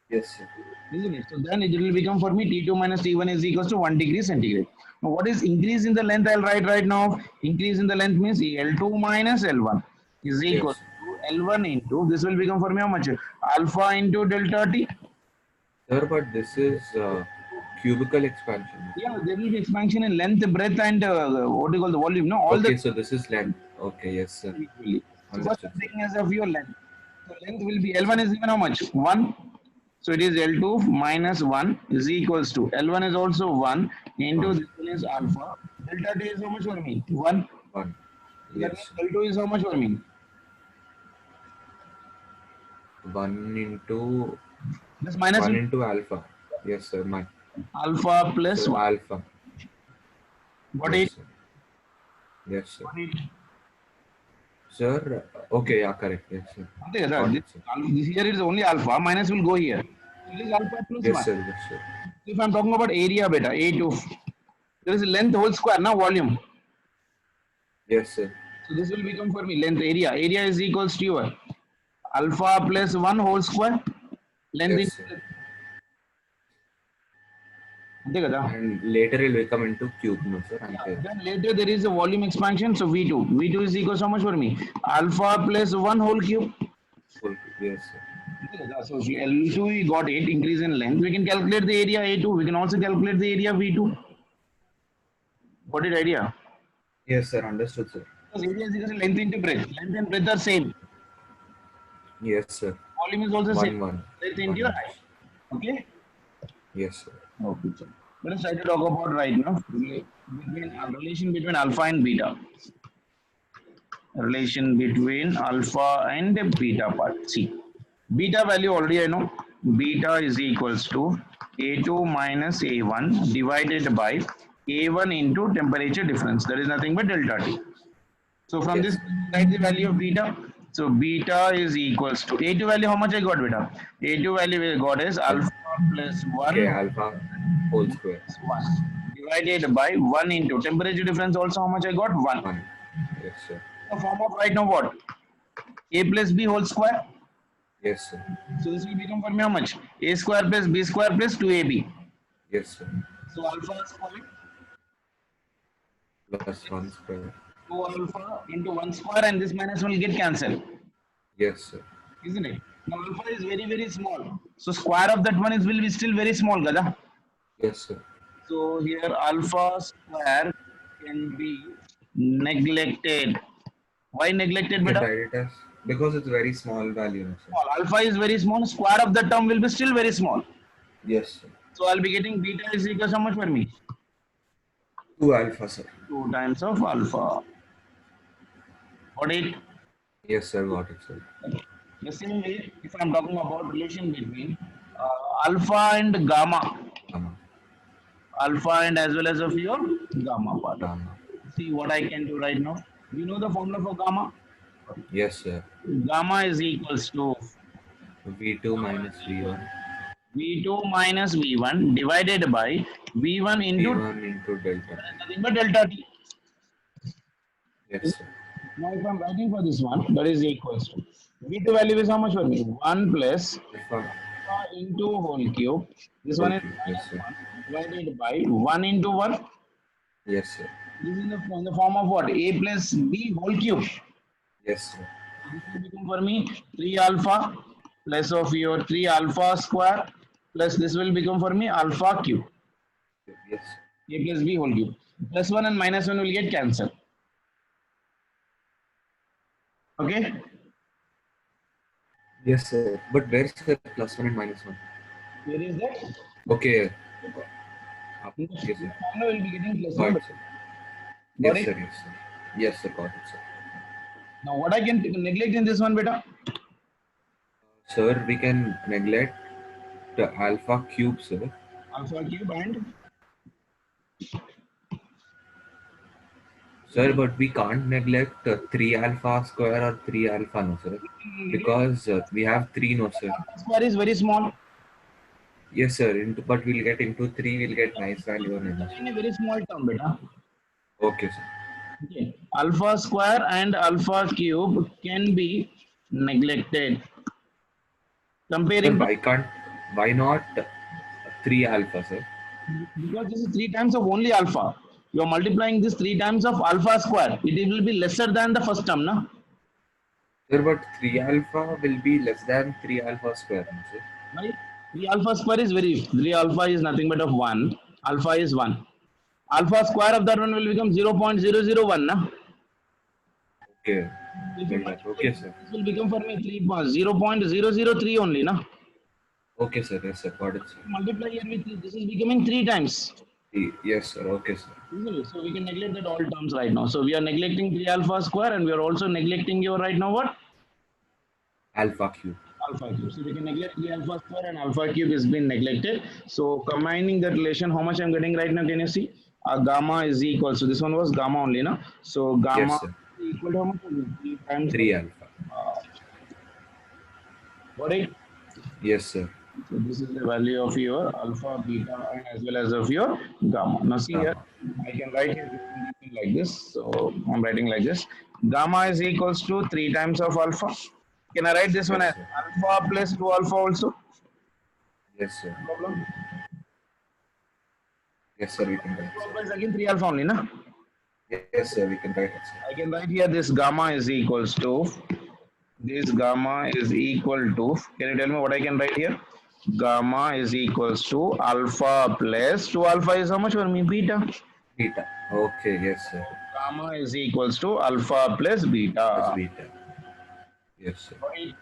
[SPEAKER 2] Yes, sir.
[SPEAKER 1] Isn't it? So then it will become for me T2 minus T1 is equals to 1 degree centigrade. Now what is increase in the length? I'll write right now. Increase in the length means L2 minus L1 is equal to L1 into, this will become for me how much? Alpha into delta T.
[SPEAKER 2] Sir, but this is cubical expansion.
[SPEAKER 1] Yeah, there will be expansion in length, breadth, and what do you call the volume? No, all
[SPEAKER 2] Okay, so this is length. Okay, yes, sir.
[SPEAKER 1] equally. So first
[SPEAKER 2] Understood,
[SPEAKER 1] I'm
[SPEAKER 2] sir.
[SPEAKER 1] taking as of your length. So length will be L1 is given how much? 1. So it is L2 minus 1 is equals to L1 is also 1 into
[SPEAKER 2] One.
[SPEAKER 1] this one is alpha. Delta T is how much for me? 1.
[SPEAKER 2] One.
[SPEAKER 1] So that
[SPEAKER 2] Yes.
[SPEAKER 1] means L2 is how much for me?
[SPEAKER 2] 1 into
[SPEAKER 1] This minus
[SPEAKER 2] 1 into alpha. Yes, sir. My
[SPEAKER 1] alpha plus
[SPEAKER 2] so
[SPEAKER 1] 1.
[SPEAKER 2] alpha.
[SPEAKER 1] What
[SPEAKER 2] Yes,
[SPEAKER 1] it?
[SPEAKER 2] sir. Yes, sir.
[SPEAKER 1] What it?
[SPEAKER 2] Sir, okay, yeah, correct. Yes, sir.
[SPEAKER 1] Okay, sir.
[SPEAKER 2] Got
[SPEAKER 1] This,
[SPEAKER 2] it, sir.
[SPEAKER 1] this here is only alpha. Minus will go here. So it is alpha plus
[SPEAKER 2] Yes,
[SPEAKER 1] 1.
[SPEAKER 2] sir. Yes, sir.
[SPEAKER 1] If I am talking about area beta, A2, there is length whole square, now volume.
[SPEAKER 2] Yes, sir.
[SPEAKER 1] So this will become for me length area. Area is equals to your alpha plus 1 whole square. Length
[SPEAKER 2] Yes,
[SPEAKER 1] into
[SPEAKER 2] sir.
[SPEAKER 1] అంతే కదా.
[SPEAKER 2] And later it will come into cube, no, sir. Okay.
[SPEAKER 1] Then later there is a volume expansion, so V2. V2 is equals to how much for me? Alpha plus 1 whole cube.
[SPEAKER 2] Full. Yes, sir.
[SPEAKER 1] అంతే కదా. So L2 we got it, increase in length. We can calculate the area A2. We can also calculate the area V2. Got it idea?
[SPEAKER 2] Yes, sir. Understood, sir.
[SPEAKER 1] Because area is equals to length into breadth. Length and breadth are same.
[SPEAKER 2] Yes, sir.
[SPEAKER 1] Volume is also same.
[SPEAKER 2] 1, 1.
[SPEAKER 1] Length into your height. Okay?
[SPEAKER 2] Yes, sir.
[SPEAKER 1] Okay, sir. Let us try to talk about right now relation between alpha and beta. Relation between alpha and beta part. See, beta value already I know. Beta is equals to A2 minus A1 divided by A1 into temperature difference. That is nothing but delta T. So from
[SPEAKER 2] Yes.
[SPEAKER 1] this, write the value of beta. So beta is equals to A2 value. How much I got, beta? A2 value we got is alpha plus 1
[SPEAKER 2] Okay, alpha whole square.
[SPEAKER 1] 1 divided by 1 into temperature difference. Also, how much I got? 1.
[SPEAKER 2] 1. Yes, sir.
[SPEAKER 1] The form of right now what? A plus B whole square.
[SPEAKER 2] Yes, sir.
[SPEAKER 1] So this will become for me how much? A square plus B square plus 2AB.
[SPEAKER 2] Yes, sir.
[SPEAKER 1] So alpha square
[SPEAKER 2] Plus 1 square.
[SPEAKER 1] 2 alpha into 1 square, and this minus will get cancelled.
[SPEAKER 2] Yes, sir.
[SPEAKER 1] Isn't it? Now alpha is very, very small. So square of that one is will be still very small, Gada.
[SPEAKER 2] Yes, sir.
[SPEAKER 1] So here alpha square can be neglected. Why neglected,
[SPEAKER 2] You can
[SPEAKER 1] beta?
[SPEAKER 2] write it as because it's very small value, no, sir.
[SPEAKER 1] Small. Alpha is very small. Square of the term will be still very small.
[SPEAKER 2] Yes, sir.
[SPEAKER 1] So I'll be getting beta is equal to how much for me?
[SPEAKER 2] 2 alpha, sir.
[SPEAKER 1] 2 times of alpha. Got it?
[SPEAKER 2] Yes, sir. Got it, sir.
[SPEAKER 1] The same way, if I'm talking about relation between alpha and gamma,
[SPEAKER 2] Gamma.
[SPEAKER 1] alpha and as well as of your gamma part.
[SPEAKER 2] Gamma.
[SPEAKER 1] See what I can do right now. You know the formula for gamma?
[SPEAKER 2] Yes, sir.
[SPEAKER 1] Gamma is equals to
[SPEAKER 2] V2 minus V1.
[SPEAKER 1] V2 minus V1 divided by V1 into
[SPEAKER 2] V1 into delta.
[SPEAKER 1] nothing but delta T.
[SPEAKER 2] Yes, sir.
[SPEAKER 1] Now if I'm writing for this one, that is equals to V2 value is how much for me? 1 plus
[SPEAKER 2] Alpha.
[SPEAKER 1] alpha into whole cube. This one is
[SPEAKER 2] Yes, sir.
[SPEAKER 1] divided by 1 into 1.
[SPEAKER 2] Yes, sir.
[SPEAKER 1] This is in the form of what? A plus B whole cube.
[SPEAKER 2] Yes, sir.
[SPEAKER 1] This will become for me 3 alpha plus of your 3 alpha square plus this will become for me alpha cube.
[SPEAKER 2] Yes.
[SPEAKER 1] A plus B whole cube. Plus 1 and minus 1 will get cancelled. Okay?
[SPEAKER 2] Yes, sir. But where's the plus 1 and minus 1?
[SPEAKER 1] Where is that?
[SPEAKER 2] Okay.
[SPEAKER 1] In the
[SPEAKER 2] Yes, sir.
[SPEAKER 1] formula will be getting plus
[SPEAKER 2] Got
[SPEAKER 1] 1.
[SPEAKER 2] it, sir.
[SPEAKER 1] Got
[SPEAKER 2] Yes,
[SPEAKER 1] it?
[SPEAKER 2] sir. Yes, sir. Yes, sir. Got it, sir.
[SPEAKER 1] Now what I can neglect in this one, beta?
[SPEAKER 2] Sir, we can neglect the alpha cube, sir.
[SPEAKER 1] Alpha cube and
[SPEAKER 2] Sir, but we can't neglect 3 alpha square or 3 alpha, no, sir. Because we have 3, no, sir.
[SPEAKER 1] alpha square is very small.
[SPEAKER 2] Yes, sir. But we'll get into 3, we'll get nice value on it.
[SPEAKER 1] In a very small term, beta.
[SPEAKER 2] Okay, sir.
[SPEAKER 1] Okay. Alpha square and alpha cube can be neglected.
[SPEAKER 2] Sir,
[SPEAKER 1] Comparing
[SPEAKER 2] why not 3 alpha, sir?
[SPEAKER 1] because this is 3 times of only alpha. You are multiplying this 3 times of alpha square. It will be lesser than the first term, na?
[SPEAKER 2] Sir, but 3 alpha will be less than 3 alpha square, no, sir.
[SPEAKER 1] Right? 3 alpha square is 3 alpha is nothing but of 1. Alpha is 1. Alpha square of that one will become 0.001, na?
[SPEAKER 2] Okay.
[SPEAKER 1] If you
[SPEAKER 2] Okay, sir.
[SPEAKER 1] this will become for me 0.003 only, na?
[SPEAKER 2] Okay, sir. Yes, sir. Got it, sir.
[SPEAKER 1] Multiply here with 3. This is becoming 3 times.
[SPEAKER 2] Yes, sir. Okay, sir.
[SPEAKER 1] Isn't it? So we can neglect that all terms right now. So we are neglecting 3 alpha square and we are also neglecting your right now what?
[SPEAKER 2] Alpha cube.
[SPEAKER 1] Alpha cube. So we can neglect 3 alpha square and alpha cube is being neglected. So combining that relation, how much I'm getting right now? Can you see? Gamma is equal. So this one was gamma only, no? So
[SPEAKER 2] Yes,
[SPEAKER 1] gamma
[SPEAKER 2] sir.
[SPEAKER 1] is equal to how much? 3 times.
[SPEAKER 2] 3 alpha.
[SPEAKER 1] Uh, got it?
[SPEAKER 2] Yes, sir.
[SPEAKER 1] So this is the value of your alpha, beta, and as well as of your gamma. Now see here,
[SPEAKER 2] Gamma.
[SPEAKER 1] I can write here like this. So I'm writing like this. Gamma is equals to 3 times of alpha. Can I write this one
[SPEAKER 2] Yes,
[SPEAKER 1] as
[SPEAKER 2] sir.
[SPEAKER 1] alpha plus 2 alpha also?
[SPEAKER 2] Yes, sir.
[SPEAKER 1] Problem.
[SPEAKER 2] Yes, sir. We can write,
[SPEAKER 1] Alpha
[SPEAKER 2] sir.
[SPEAKER 1] plus again 3 alpha only, na?
[SPEAKER 2] Yes, sir. We can write it, sir.
[SPEAKER 1] I can write here this gamma is equals to, this gamma is equal to, can you tell me what I can write here? Gamma is equals to alpha plus 2 alpha is how much for me? Beta.
[SPEAKER 2] Beta. Okay. Yes, sir.
[SPEAKER 1] Gamma is equals to alpha plus
[SPEAKER 2] That's
[SPEAKER 1] beta.
[SPEAKER 2] beta. Yes, sir.
[SPEAKER 1] Right.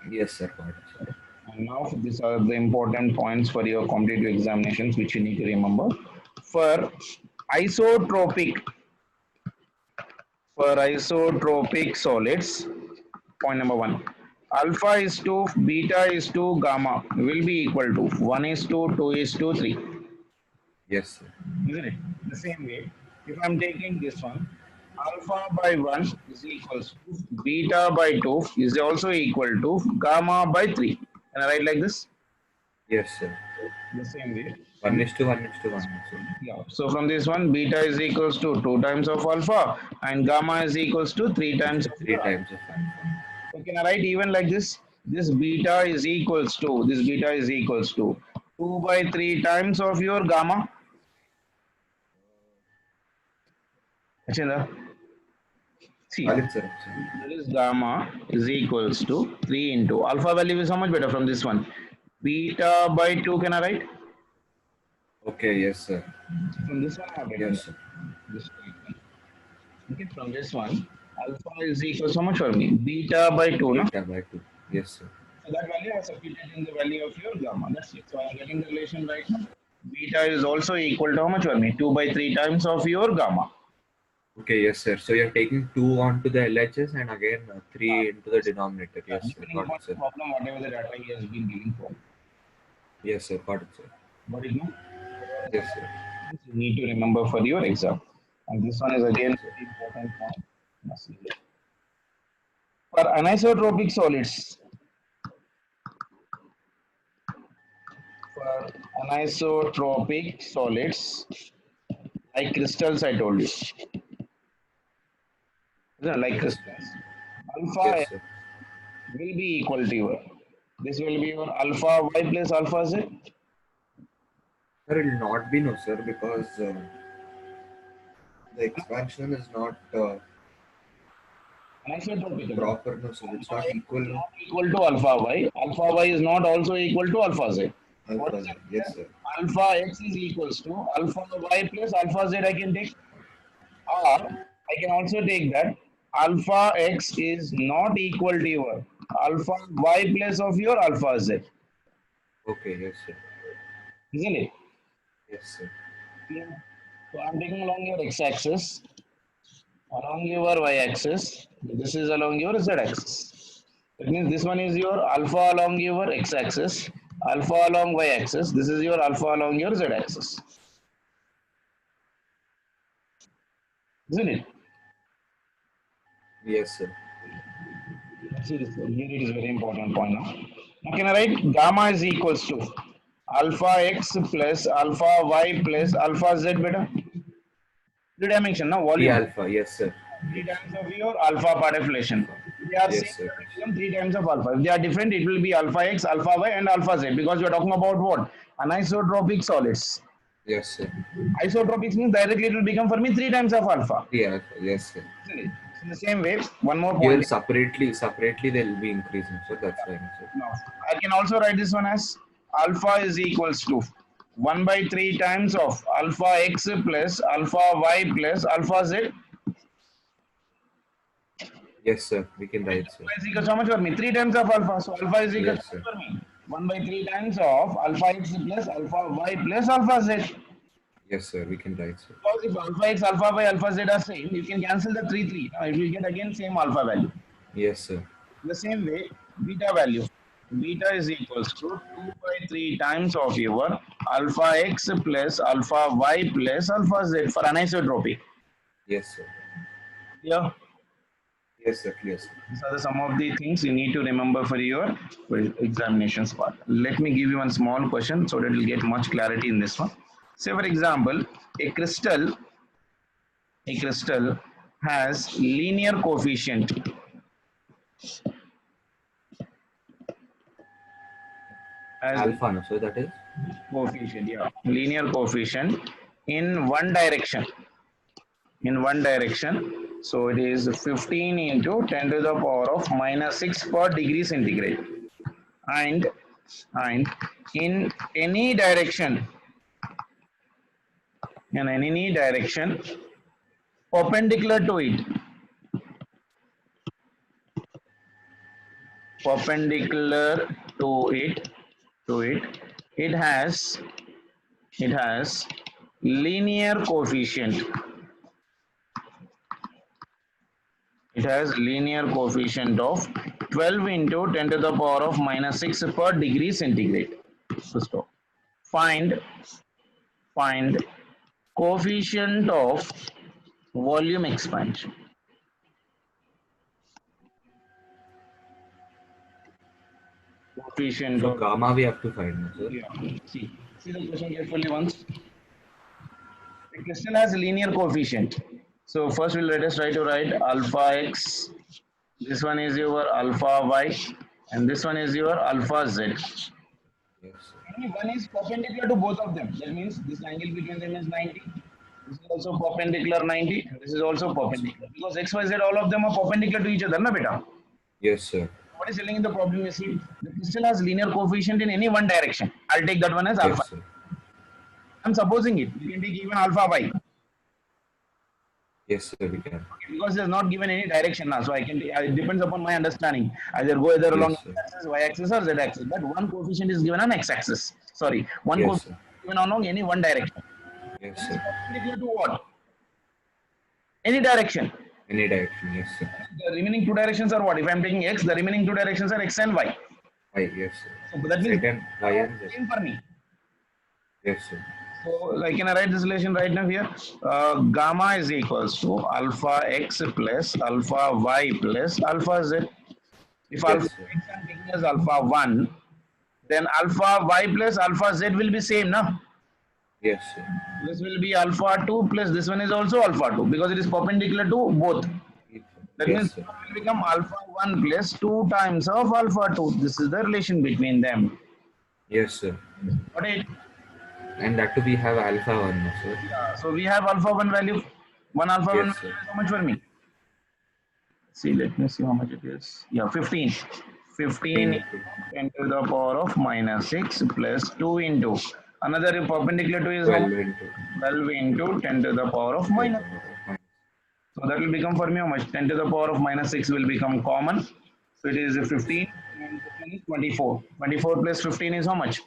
[SPEAKER 2] Yes, sir. Got it, sir.
[SPEAKER 1] And now these are the important points for your competitive examinations which you need to remember. For isotropic, solids, point number 1. Alpha is to, beta is to, gamma will be equal to 1 is to, 2 is to, 3.
[SPEAKER 2] Yes, sir.
[SPEAKER 1] Isn't it? The same way, if I'm taking this one, alpha by 1 is equals to beta by 2 is also equal to gamma by 3. Can I write like this?
[SPEAKER 2] Yes, sir.
[SPEAKER 1] The same way.
[SPEAKER 2] 1:1:1.
[SPEAKER 1] Yeah. So from this one, beta is equals to 2 times of alpha and gamma is equals to 3 times of
[SPEAKER 2] 3
[SPEAKER 1] alpha.
[SPEAKER 2] times of alpha.
[SPEAKER 1] So can I write even like this? This beta is equals to, 2 by 3 times of your gamma. Achindra? See,
[SPEAKER 2] Valid, sir.
[SPEAKER 1] there is gamma is equals to 3 into alpha value is how much better from this one? Beta by 2, can I write?
[SPEAKER 2] Okay. Yes, sir.
[SPEAKER 1] From this one, I have written
[SPEAKER 2] Yes, sir.
[SPEAKER 1] this one. Okay, from this one, alpha is equals to how much for me? Beta by 2, no?
[SPEAKER 2] Beta by 2. Yes, sir.
[SPEAKER 1] So that value I substituted in the value of your gamma. That's it. So I'm getting the relation right now. Beta is also equal to how much for me? 2 by 3 times of your gamma.
[SPEAKER 2] Okay. Yes, sir. So you're taking 2 onto the LHS and again 3 into the denominator. Yes, sir.
[SPEAKER 1] Depending
[SPEAKER 2] Got
[SPEAKER 1] upon
[SPEAKER 2] it,
[SPEAKER 1] the
[SPEAKER 2] sir.
[SPEAKER 1] problem, whatever the data he has been giving for.
[SPEAKER 2] Yes, sir. Got it, sir.
[SPEAKER 1] What is no?
[SPEAKER 2] Yes, sir.
[SPEAKER 1] You need to remember for your exam. And this one is again very important point. Must be there. For anisotropic solids, like crystals, I told you. Like crystals. Alpha
[SPEAKER 2] Yes, sir.
[SPEAKER 1] will be equal to your. This will be your alpha y plus alpha z.
[SPEAKER 2] Sir, it will not be no, sir, because the expansion is not
[SPEAKER 1] Anisotropic.
[SPEAKER 2] proper, no, sir. It's not equal.
[SPEAKER 1] Not equal to alpha y. Alpha y is not also equal to alpha z. What
[SPEAKER 2] Alpha
[SPEAKER 1] is
[SPEAKER 2] Z.
[SPEAKER 1] it?
[SPEAKER 2] Yes, sir.
[SPEAKER 1] Alpha x is equals to alpha y plus alpha z I can take. Or I can also take that alpha x is not equal to your alpha y plus of your alpha z.
[SPEAKER 2] Okay. Yes, sir.
[SPEAKER 1] Isn't it?
[SPEAKER 2] Yes, sir.
[SPEAKER 1] So I'm taking along your x-axis, along your y-axis. This is along your z-axis. That means this one is your alpha along your x-axis, alpha along y-axis. This is your alpha along your z-axis. Isn't it?
[SPEAKER 2] Yes, sir.
[SPEAKER 1] See this, here it is very important point now. Now can I write gamma is equals to alpha x plus alpha y plus alpha z beta? Three dimension, now
[SPEAKER 2] 3
[SPEAKER 1] volume.
[SPEAKER 2] alpha. Yes, sir.
[SPEAKER 1] 3 times of your alpha part relation. They are
[SPEAKER 2] Yes,
[SPEAKER 1] same,
[SPEAKER 2] sir.
[SPEAKER 1] become 3 times of alpha. If they are different, it will be alpha x, alpha y, and alpha z because we are talking about what? Anisotropic solids.
[SPEAKER 2] Yes, sir.
[SPEAKER 1] Isotropics means directly it will become for me 3 times of alpha.
[SPEAKER 2] 3 alpha. Yes, sir.
[SPEAKER 1] Isn't it? In the same way, one more
[SPEAKER 2] Here
[SPEAKER 1] point.
[SPEAKER 2] separately they'll be increasing, sir. That's why, sir.
[SPEAKER 1] Now, I can also write this one as alpha is equals to 1 by 3 times of alpha x plus alpha y plus alpha z.
[SPEAKER 2] Yes, sir. We can write, sir.
[SPEAKER 1] Alpha is equals to how much for me? 3 times of alpha. So alpha is equals
[SPEAKER 2] Yes,
[SPEAKER 1] to
[SPEAKER 2] sir.
[SPEAKER 1] for me 1 by 3 times of alpha x plus alpha y plus alpha z.
[SPEAKER 2] Yes, sir. We can write, sir.
[SPEAKER 1] Because if alpha x, alpha y, alpha z are same, you can cancel the 3, 3. Now, it will get again same alpha value.
[SPEAKER 2] Yes, sir.
[SPEAKER 1] The same way, beta value. Beta is equals to 2 by 3 times of your alpha x plus alpha y plus alpha z for anisotropy.
[SPEAKER 2] Yes, sir.
[SPEAKER 1] Yeah.
[SPEAKER 2] Yes, sir. Clear, sir.
[SPEAKER 1] These are some of the things you need to remember for your examinations part. Let me give you one small question so that you'll get much clarity in this one. Say for example, a crystal has linear coefficient as
[SPEAKER 2] Alpha, no, sir. That is.
[SPEAKER 1] linear coefficient in one direction. So it is 15 into 10 to the power of minus 6 per degree centigrade. And in any direction, perpendicular to it, it has linear coefficient. It has linear coefficient of 12 into 10 to the power of minus 6 per degree centigrade. So stop. Find coefficient of volume expansion. Coefficient
[SPEAKER 2] So
[SPEAKER 1] of,
[SPEAKER 2] gamma we have to find, no, sir.
[SPEAKER 1] yeah. See the question carefully once. The crystal has linear coefficient. So first let us try to write alpha x. This one is your alpha y, and this one is your alpha z.
[SPEAKER 2] Yes, sir.
[SPEAKER 1] Only one is perpendicular to both of them. That means this angle between them is 90. This is also perpendicular 90. This is also perpendicular. Because x, y, z, all of them are perpendicular to each other, na beta?
[SPEAKER 2] Yes, sir.
[SPEAKER 1] What is telling in the problem is the crystal has linear coefficient in any one direction. I'll take that one as alpha.
[SPEAKER 2] Yes, sir.
[SPEAKER 1] I'm supposing it. You can take even alpha y.
[SPEAKER 2] Yes, sir. We can.
[SPEAKER 1] Because there's not given any direction now, so I can. It depends upon my understanding. Either go either along
[SPEAKER 2] Yes, sir.
[SPEAKER 1] x-axis, y-axis, or z-axis. But one coefficient is given on x-axis. Sorry, one
[SPEAKER 2] Yes,
[SPEAKER 1] coefficient
[SPEAKER 2] sir.
[SPEAKER 1] is given along any one direction.
[SPEAKER 2] Yes,
[SPEAKER 1] It is
[SPEAKER 2] sir.
[SPEAKER 1] perpendicular to what? Any direction.
[SPEAKER 2] Any direction. Yes, sir.
[SPEAKER 1] The remaining two directions are what? If I'm taking x, the remaining two directions are x and y.
[SPEAKER 2] Yes, sir.
[SPEAKER 1] So that means
[SPEAKER 2] Second, Y and Z.
[SPEAKER 1] same for me.
[SPEAKER 2] Yes, sir.
[SPEAKER 1] So, like, can I write this relation right now here? Gamma is equals to alpha x plus alpha y plus alpha z. If alpha
[SPEAKER 2] Yes, sir.
[SPEAKER 1] x I'm taking as alpha 1, then alpha y plus alpha z will be same, no?
[SPEAKER 2] Yes, sir.
[SPEAKER 1] This will be alpha 2 plus this one is also alpha 2 because it is perpendicular to both. That means
[SPEAKER 2] Yes, sir.
[SPEAKER 1] it will become alpha 1 plus 2 times of alpha 2. This is the relation between them.
[SPEAKER 2] Yes, sir.
[SPEAKER 1] Got it?
[SPEAKER 2] And that too we have alpha 1, no, sir.
[SPEAKER 1] Yeah, so we have alpha 1 value. One alpha 1
[SPEAKER 2] Yes,
[SPEAKER 1] value
[SPEAKER 2] sir.
[SPEAKER 1] is how much for me? See, let me see how much it is. Yeah, 15. 15 into 10 to the power of minus 6 plus 2 into another perpendicular to is how
[SPEAKER 2] 12
[SPEAKER 1] much?
[SPEAKER 2] into
[SPEAKER 1] 12 into 10 to the power of minus. So that will become for me how much? 10 to the power of minus 6 will become common. So it is 15 and this one is 24. 24 plus 15 is how much?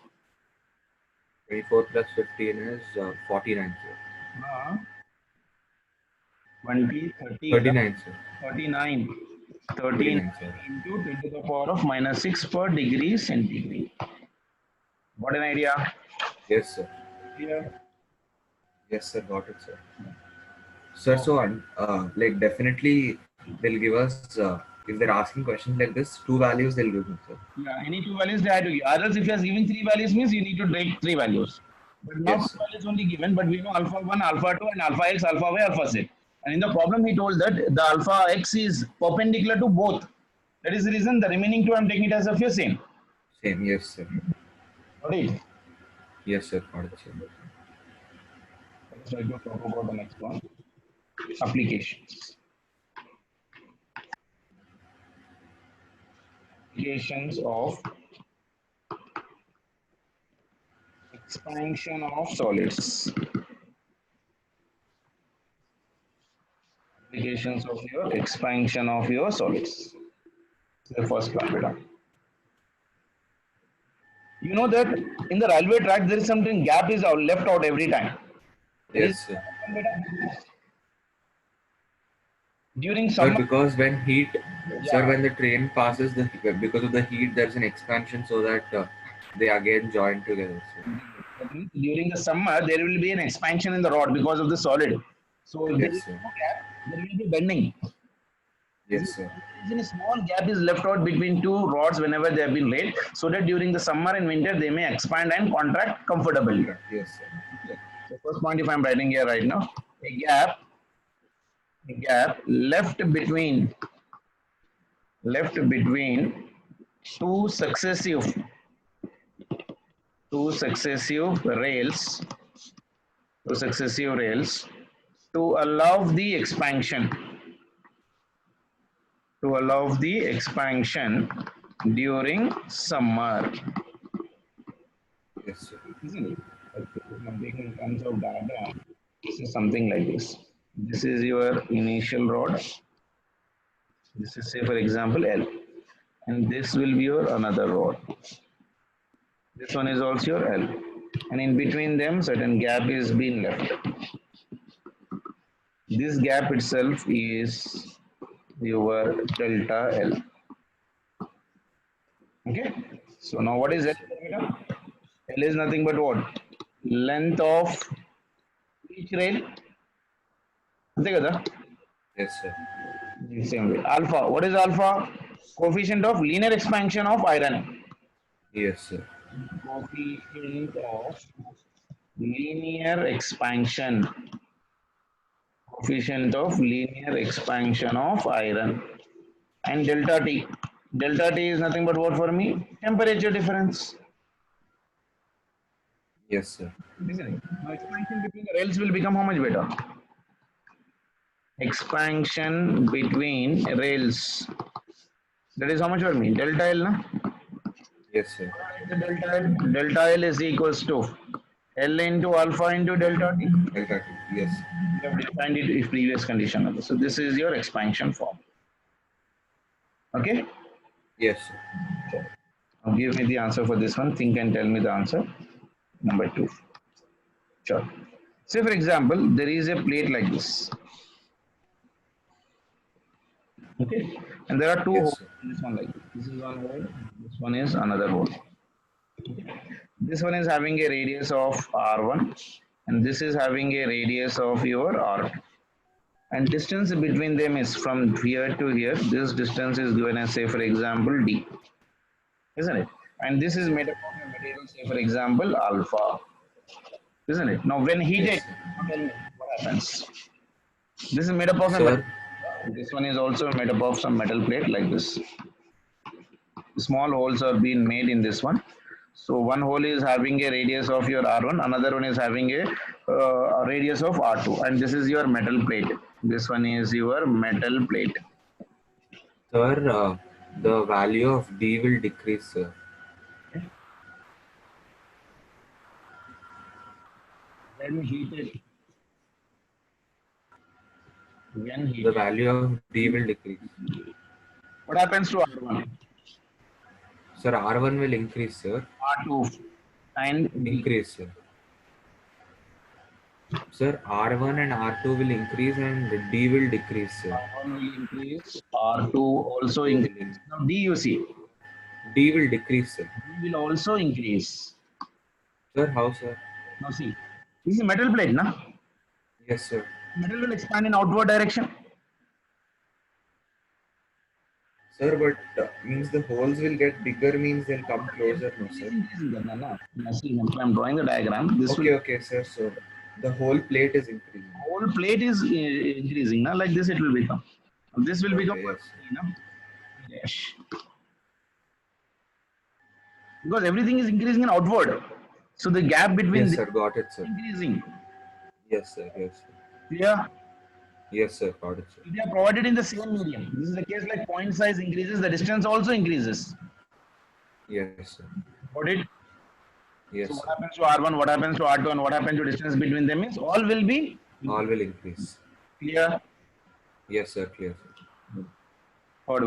[SPEAKER 2] 24 plus 15 is 49, sir.
[SPEAKER 1] 20, 30,
[SPEAKER 2] 39, sir.
[SPEAKER 1] 39.
[SPEAKER 2] 39, sir.
[SPEAKER 1] Into 10 to the power of minus 6 per degree centigrade. What an idea?
[SPEAKER 2] Yes, sir.
[SPEAKER 1] Yeah.
[SPEAKER 2] Yes, sir. Got it, sir. Sir, so like definitely they'll give us if they're asking questions like this, two values they'll give me, sir.
[SPEAKER 1] Yeah, any two values they have to give. Others, if you are giving three values, means you need to take three values. But now
[SPEAKER 2] Yes,
[SPEAKER 1] two
[SPEAKER 2] sir.
[SPEAKER 1] values only given, but we know alpha 1, alpha 2, and alpha x, alpha y, alpha z. And in the problem, he told that the alpha x is perpendicular to both. That is the reason the remaining two I'm taking it as a same.
[SPEAKER 2] Same. Yes, sir.
[SPEAKER 1] Got it?
[SPEAKER 2] Yes, sir. Got it, sir.
[SPEAKER 1] Let's try to talk about the next one. Applications. Applications of expansion of solids. Applications of your expansion of your solids. The first one, beta. You know that in the railway track there is something gap is out, left out every time. There is
[SPEAKER 2] Yes, sir.
[SPEAKER 1] during
[SPEAKER 2] Sir,
[SPEAKER 1] summer.
[SPEAKER 2] because when heat, sir,
[SPEAKER 1] Yeah.
[SPEAKER 2] when the train passes the because of the heat, there's an expansion so that they again join together. Sir.
[SPEAKER 1] That means during the summer there will be an expansion in the rod because of the solid. So if there
[SPEAKER 2] Yes,
[SPEAKER 1] is
[SPEAKER 2] sir.
[SPEAKER 1] no gap, there will be bending. This
[SPEAKER 2] Yes,
[SPEAKER 1] is
[SPEAKER 2] sir.
[SPEAKER 1] reason a small gap is left out between two rods whenever they have been laid, so that during the summer and winter they may expand and contract comfortably.
[SPEAKER 2] Contract. Yes, sir.
[SPEAKER 1] Okay. So first point, if I'm writing here right now, a gap left between two successive two successive rails two successive rails to allow the expansion during summer.
[SPEAKER 2] Yes, sir.
[SPEAKER 1] Isn't it? Okay, if I'm taking in terms of diagram, this is something like this. This is your initial rod. This is, say, for example, L. And this will be your another rod. This one is also your L. And in between them, certain gap is being left. This gap itself is your delta L. Okay. So now what is L?
[SPEAKER 2] Yes, sir.
[SPEAKER 1] L is nothing but what? Length of each rail. అంతే కదా?
[SPEAKER 2] Yes, sir.
[SPEAKER 1] Same way. Alpha. What is alpha? Coefficient of linear expansion of iron.
[SPEAKER 2] Yes, sir.
[SPEAKER 1] Coefficient of linear expansion. Coefficient of linear expansion of iron. And delta T. Delta T is nothing but what for me? Temperature difference.
[SPEAKER 2] Yes, sir.
[SPEAKER 1] Isn't it? Now expansion between the rails will become how much better? Expansion between rails. That is how much for me? Delta L, na?
[SPEAKER 2] Yes, sir.
[SPEAKER 1] The delta L is equals to L into alpha into delta T.
[SPEAKER 2] Exactly. Yes.
[SPEAKER 1] We have defined it in previous condition. So this is your expansion form. Okay?
[SPEAKER 2] Yes, sir.
[SPEAKER 1] Sure. Now give me the answer for this one. Think and tell me the answer. Number 2. Sure. Say for example, there is a plate like this. Okay? And there are two
[SPEAKER 2] Yes,
[SPEAKER 1] holes
[SPEAKER 2] sir.
[SPEAKER 1] in this one like this. This is one hole, this one is another hole. This one is having a radius of R1 and this is having a radius of your R2. And distance between them is from here to here. This distance is given as, say, for example, D. Isn't it? And this is made up of a material, say, for example, alpha. Isn't it? Now, when heated,
[SPEAKER 2] Yes, sir.
[SPEAKER 1] tell me what happens. This is made up of a metal.
[SPEAKER 2] Sir,
[SPEAKER 1] This one is also made up of some metal plate like this. Small holes are being made in this one. So one hole is having a radius of your R1, another one is having a radius of R2, and this is your metal plate. This one is your metal plate.
[SPEAKER 2] sir, the value of D will decrease, sir.
[SPEAKER 1] Let me heat it. When
[SPEAKER 2] The
[SPEAKER 1] heated,
[SPEAKER 2] value of D will decrease.
[SPEAKER 1] what happens to R1,
[SPEAKER 2] Sir, R1 will increase, sir.
[SPEAKER 1] R2, and D?
[SPEAKER 2] Increase, sir. Sir, R1 and R2 will increase and D will decrease, sir.
[SPEAKER 1] R1 will increase, R2 also increase. Now D you see,
[SPEAKER 2] D will decrease, sir.
[SPEAKER 1] D will also increase.
[SPEAKER 2] Sir, how, sir?
[SPEAKER 1] Now see, this is a metal plate, na?
[SPEAKER 2] Yes, sir.
[SPEAKER 1] Metal will expand in outward direction.
[SPEAKER 2] Sir, but means the holes will get bigger, means they'll come closer, no, sir?
[SPEAKER 1] Now see, if I'm drawing the diagram, this will
[SPEAKER 2] Okay, sir. So the whole plate is increasing.
[SPEAKER 1] whole plate is increasing. Na? Like this, it will become. This will become
[SPEAKER 2] Okay,
[SPEAKER 1] what?
[SPEAKER 2] yes.
[SPEAKER 1] Na? Yes. Because everything is increasing in outward. So the gap between
[SPEAKER 2] Yes,
[SPEAKER 1] this
[SPEAKER 2] sir. Got it,
[SPEAKER 1] is
[SPEAKER 2] sir.
[SPEAKER 1] increasing.
[SPEAKER 2] Yes, sir. Yes, sir.
[SPEAKER 1] Clear?
[SPEAKER 2] Yes, sir. Got it, sir.
[SPEAKER 1] If they are provided in the same medium, this is the case like point size increases, the distance also increases.
[SPEAKER 2] Yes, sir.
[SPEAKER 1] Got it?
[SPEAKER 2] Yes,
[SPEAKER 1] So
[SPEAKER 2] sir.
[SPEAKER 1] what happens to R1, what happens to R2, and what happens to distance between them is all will be
[SPEAKER 2] All will increase.
[SPEAKER 1] clear.
[SPEAKER 2] Yes, sir. Clear, sir.
[SPEAKER 1] Third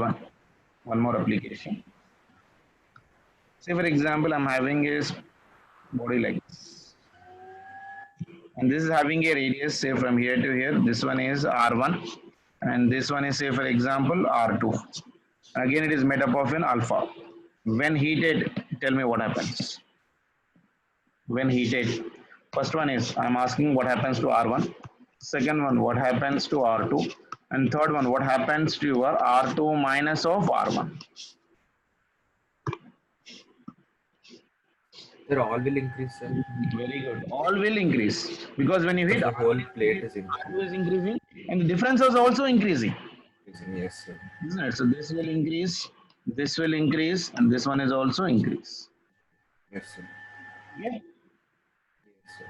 [SPEAKER 1] one more application. Say for example, I'm having a body like this, and this is having a radius say from here to here. This one is R1, and this one is say for example R2. Again, it is made up of an alpha. When heated, tell me what happens. When heated, first one is I'm asking what happens to R1. Second one, what happens to R2, and third one, what happens to your R2 minus of R1.
[SPEAKER 2] Sir, all will increase, sir.
[SPEAKER 1] Very good. All will increase because when you hit,
[SPEAKER 2] The whole plate is
[SPEAKER 1] R2 is increasing, and the difference is also increasing.
[SPEAKER 2] increasing. Yes, sir.
[SPEAKER 1] Isn't it? So this will increase, and this one is also increase.
[SPEAKER 2] Yes, sir.
[SPEAKER 1] Yeah.
[SPEAKER 2] Yes, sir.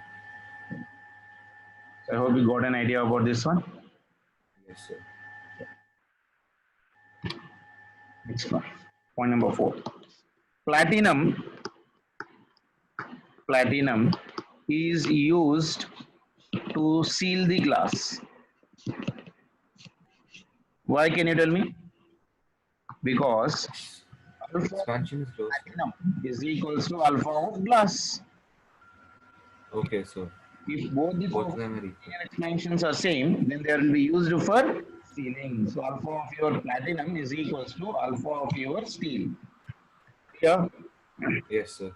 [SPEAKER 1] I hope you got an idea about this one.
[SPEAKER 2] Yes, sir.
[SPEAKER 1] Next one. Point number 4. Platinum is used to seal the glass. Why, can you tell me? Because alpha
[SPEAKER 2] Expansion is low, sir.
[SPEAKER 1] platinum is equals to alpha of glass.
[SPEAKER 2] Okay, so
[SPEAKER 1] If both the
[SPEAKER 2] both of them are equal.
[SPEAKER 1] expansions are same, then they will be used for sealing. So alpha of your platinum is equals to alpha of your steel. Yeah.
[SPEAKER 2] Yes, sir.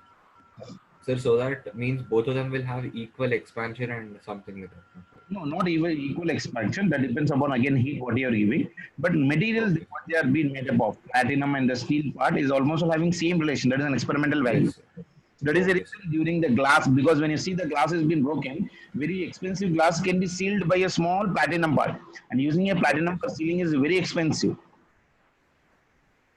[SPEAKER 2] Sir, so that means both of them will have equal expansion and something like that.
[SPEAKER 1] No, not even equal expansion. That depends upon again heat what you are giving. But materials
[SPEAKER 2] Okay.
[SPEAKER 1] what they are being made up of, platinum and the steel part is almost having same relation. That is an experimental value.
[SPEAKER 2] Yes, sir.
[SPEAKER 1] That is the
[SPEAKER 2] Okay,
[SPEAKER 1] reason during the glass, because when you see the glass has been broken, very expensive glass can be sealed by a small platinum part. And using a platinum for sealing is very expensive.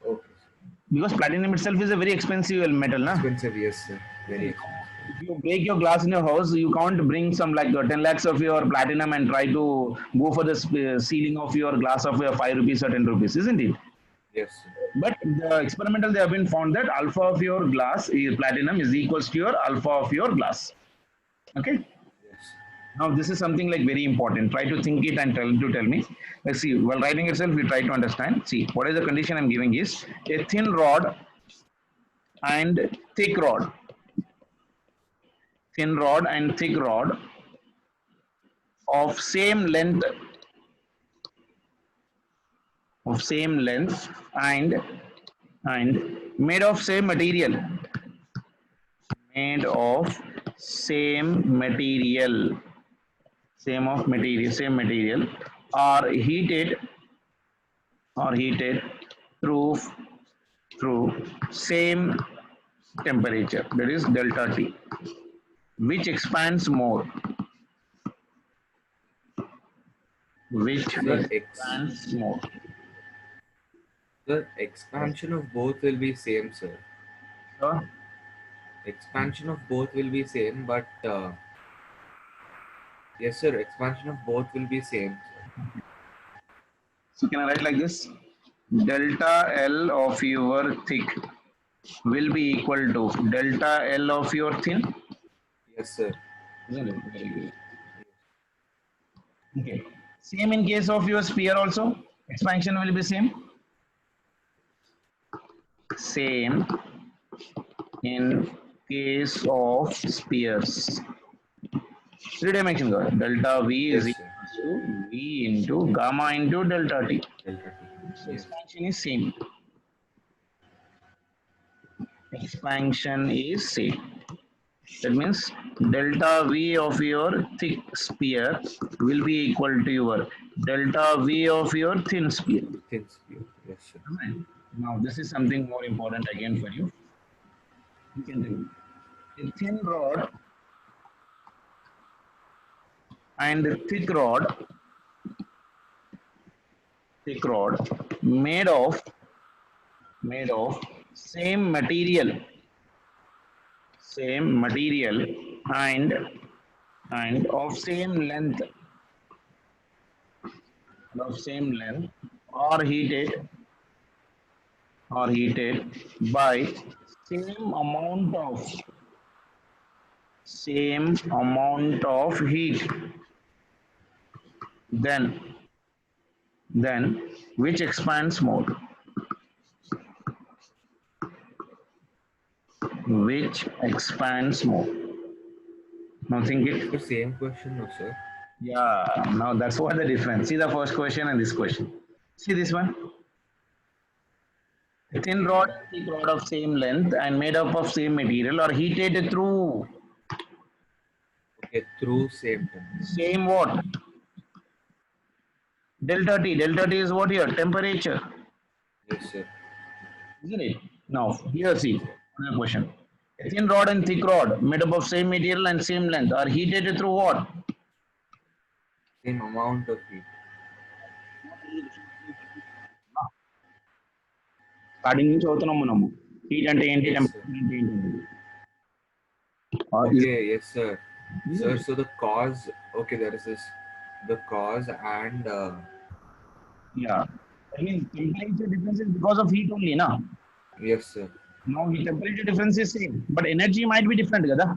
[SPEAKER 2] Okay, sir.
[SPEAKER 1] Because platinum itself is a very expensive metal. Na?
[SPEAKER 2] Expensive, yes, sir. Very expensive.
[SPEAKER 1] If you break your glass in your house, you can't bring some like 10 lakhs of your platinum and try to go for the sealing of your glass of 5 rupees or 10 rupees, isn't it?
[SPEAKER 2] Yes, sir.
[SPEAKER 1] But the experimental they have been found that alpha of your glass platinum is equals to your alpha of your glass. Okay.
[SPEAKER 2] Yes.
[SPEAKER 1] Now this is something like very important. Try to think it and tell me. Let's see. While writing itself, we try to understand. See, what is the condition I'm giving is a thin rod and thick rod. Thin rod and thick rod of same length and made of same material same material are heated through same temperature, that is delta T. Which expands more? Which expands more?
[SPEAKER 2] The expansion of both will be same, sir.
[SPEAKER 1] So,
[SPEAKER 2] Expansion of both will be same, but yes, sir. Expansion of both will be same, sir.
[SPEAKER 1] so can I write like this? Delta L of your thick will be equal to delta L of your thin.
[SPEAKER 2] Yes, sir.
[SPEAKER 1] Isn't it? Very good. Okay. Same in case of your sphere also. Expansion will be same. Same in case of spheres. Three dimension delta V is
[SPEAKER 2] Yes,
[SPEAKER 1] equal
[SPEAKER 2] sir.
[SPEAKER 1] to V into gamma into delta T.
[SPEAKER 2] Delta T.
[SPEAKER 1] So
[SPEAKER 2] Yes.
[SPEAKER 1] expansion is same. Expansion is same. That means delta V of your thick sphere will be equal to your delta V of your thin sphere.
[SPEAKER 2] Thin sphere. Yes, sir.
[SPEAKER 1] Right. Now this is something more important again for you. You can do a thin rod and a thick rod made of same material and of same length are heated by same amount of heat. Then which expands more? Which expands more? Now think it.
[SPEAKER 2] The same question, no, sir.
[SPEAKER 1] Yeah, now that's what the difference. See the first question and this question. See this one. A thin rod
[SPEAKER 2] Okay.
[SPEAKER 1] and thick rod of same length and made up of same material are heated through
[SPEAKER 2] Okay, through same temperature.
[SPEAKER 1] same what? Delta T. Delta T is what here? Temperature.
[SPEAKER 2] Yes, sir.
[SPEAKER 1] Isn't it? Now, here see, another question. A thin rod and thick rod made up of same material and same length are heated through what?
[SPEAKER 2] Same amount of heat.
[SPEAKER 1] Starting నుంచి అవుతున్నాం మనము heat అంటే ఏంటి
[SPEAKER 2] Yes, sir.
[SPEAKER 1] Temperature అంటే ఏంటి
[SPEAKER 2] Okay, yes, sir.
[SPEAKER 1] Isn't
[SPEAKER 2] Sir,
[SPEAKER 1] it?
[SPEAKER 2] so the cause, okay, there is this, the cause and,
[SPEAKER 1] Yeah. I mean temperature difference is because of heat only, na?
[SPEAKER 2] yes, sir.
[SPEAKER 1] Now the temperature difference is same, but energy might be different, kada?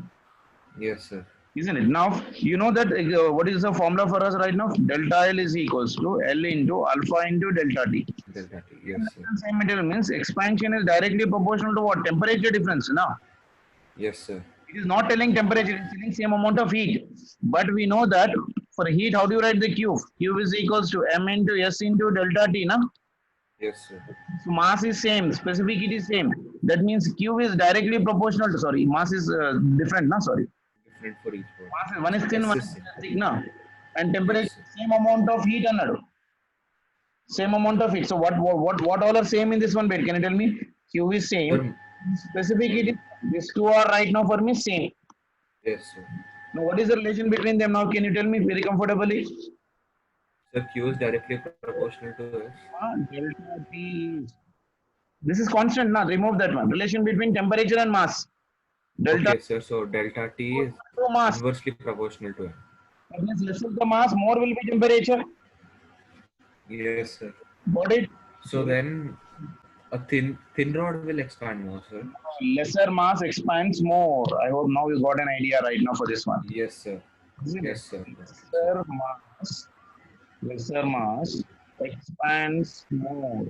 [SPEAKER 2] Yes, sir.
[SPEAKER 1] Isn't it? Now you know that what is the formula for us right now? Delta L is equals to L into alpha into delta T.
[SPEAKER 2] Delta T. Yes, sir.
[SPEAKER 1] Same material means expansion is directly proportional to what? Temperature difference, na?
[SPEAKER 2] Yes, sir.
[SPEAKER 1] It is not telling temperature, it is telling same amount of heat. But we know that for heat, how do you write the Q? Q is equals to M into S into delta T, na?
[SPEAKER 2] Yes, sir.
[SPEAKER 1] So mass is same, specific heat is same. That means Q is directly proportional to, sorry, mass is different, na? Sorry.
[SPEAKER 2] Different for each one.
[SPEAKER 1] Mass is, one is thin,
[SPEAKER 2] S
[SPEAKER 1] one
[SPEAKER 2] is
[SPEAKER 1] is
[SPEAKER 2] same.
[SPEAKER 1] thick, na? And temperature,
[SPEAKER 2] Yes, sir.
[SPEAKER 1] same amount of heat, another. Same amount of heat. So what all are same in this one bed? Can you tell me? Q is same.
[SPEAKER 2] Sir,
[SPEAKER 1] Specific heat is, these two are right now for me same.
[SPEAKER 2] yes, sir.
[SPEAKER 1] Now, what is the relation between them now? Can you tell me very comfortably?
[SPEAKER 2] Sir, Q is directly proportional to S.
[SPEAKER 1] Delta T. This is constant now. Remove that one. Relation between temperature and mass. Delta
[SPEAKER 2] Okay, sir. So delta T is
[SPEAKER 1] to mass.
[SPEAKER 2] inversely proportional to M.
[SPEAKER 1] That means less is the mass, more will be temperature.
[SPEAKER 2] Yes, sir.
[SPEAKER 1] Got it?
[SPEAKER 2] So then a thin rod will expand more, sir.
[SPEAKER 1] Lesser mass expands more. I hope now you got an idea right now for this one.
[SPEAKER 2] Yes, sir.
[SPEAKER 1] Isn't it?
[SPEAKER 2] Yes, sir. Got it, sir.
[SPEAKER 1] Lesser mass expands more.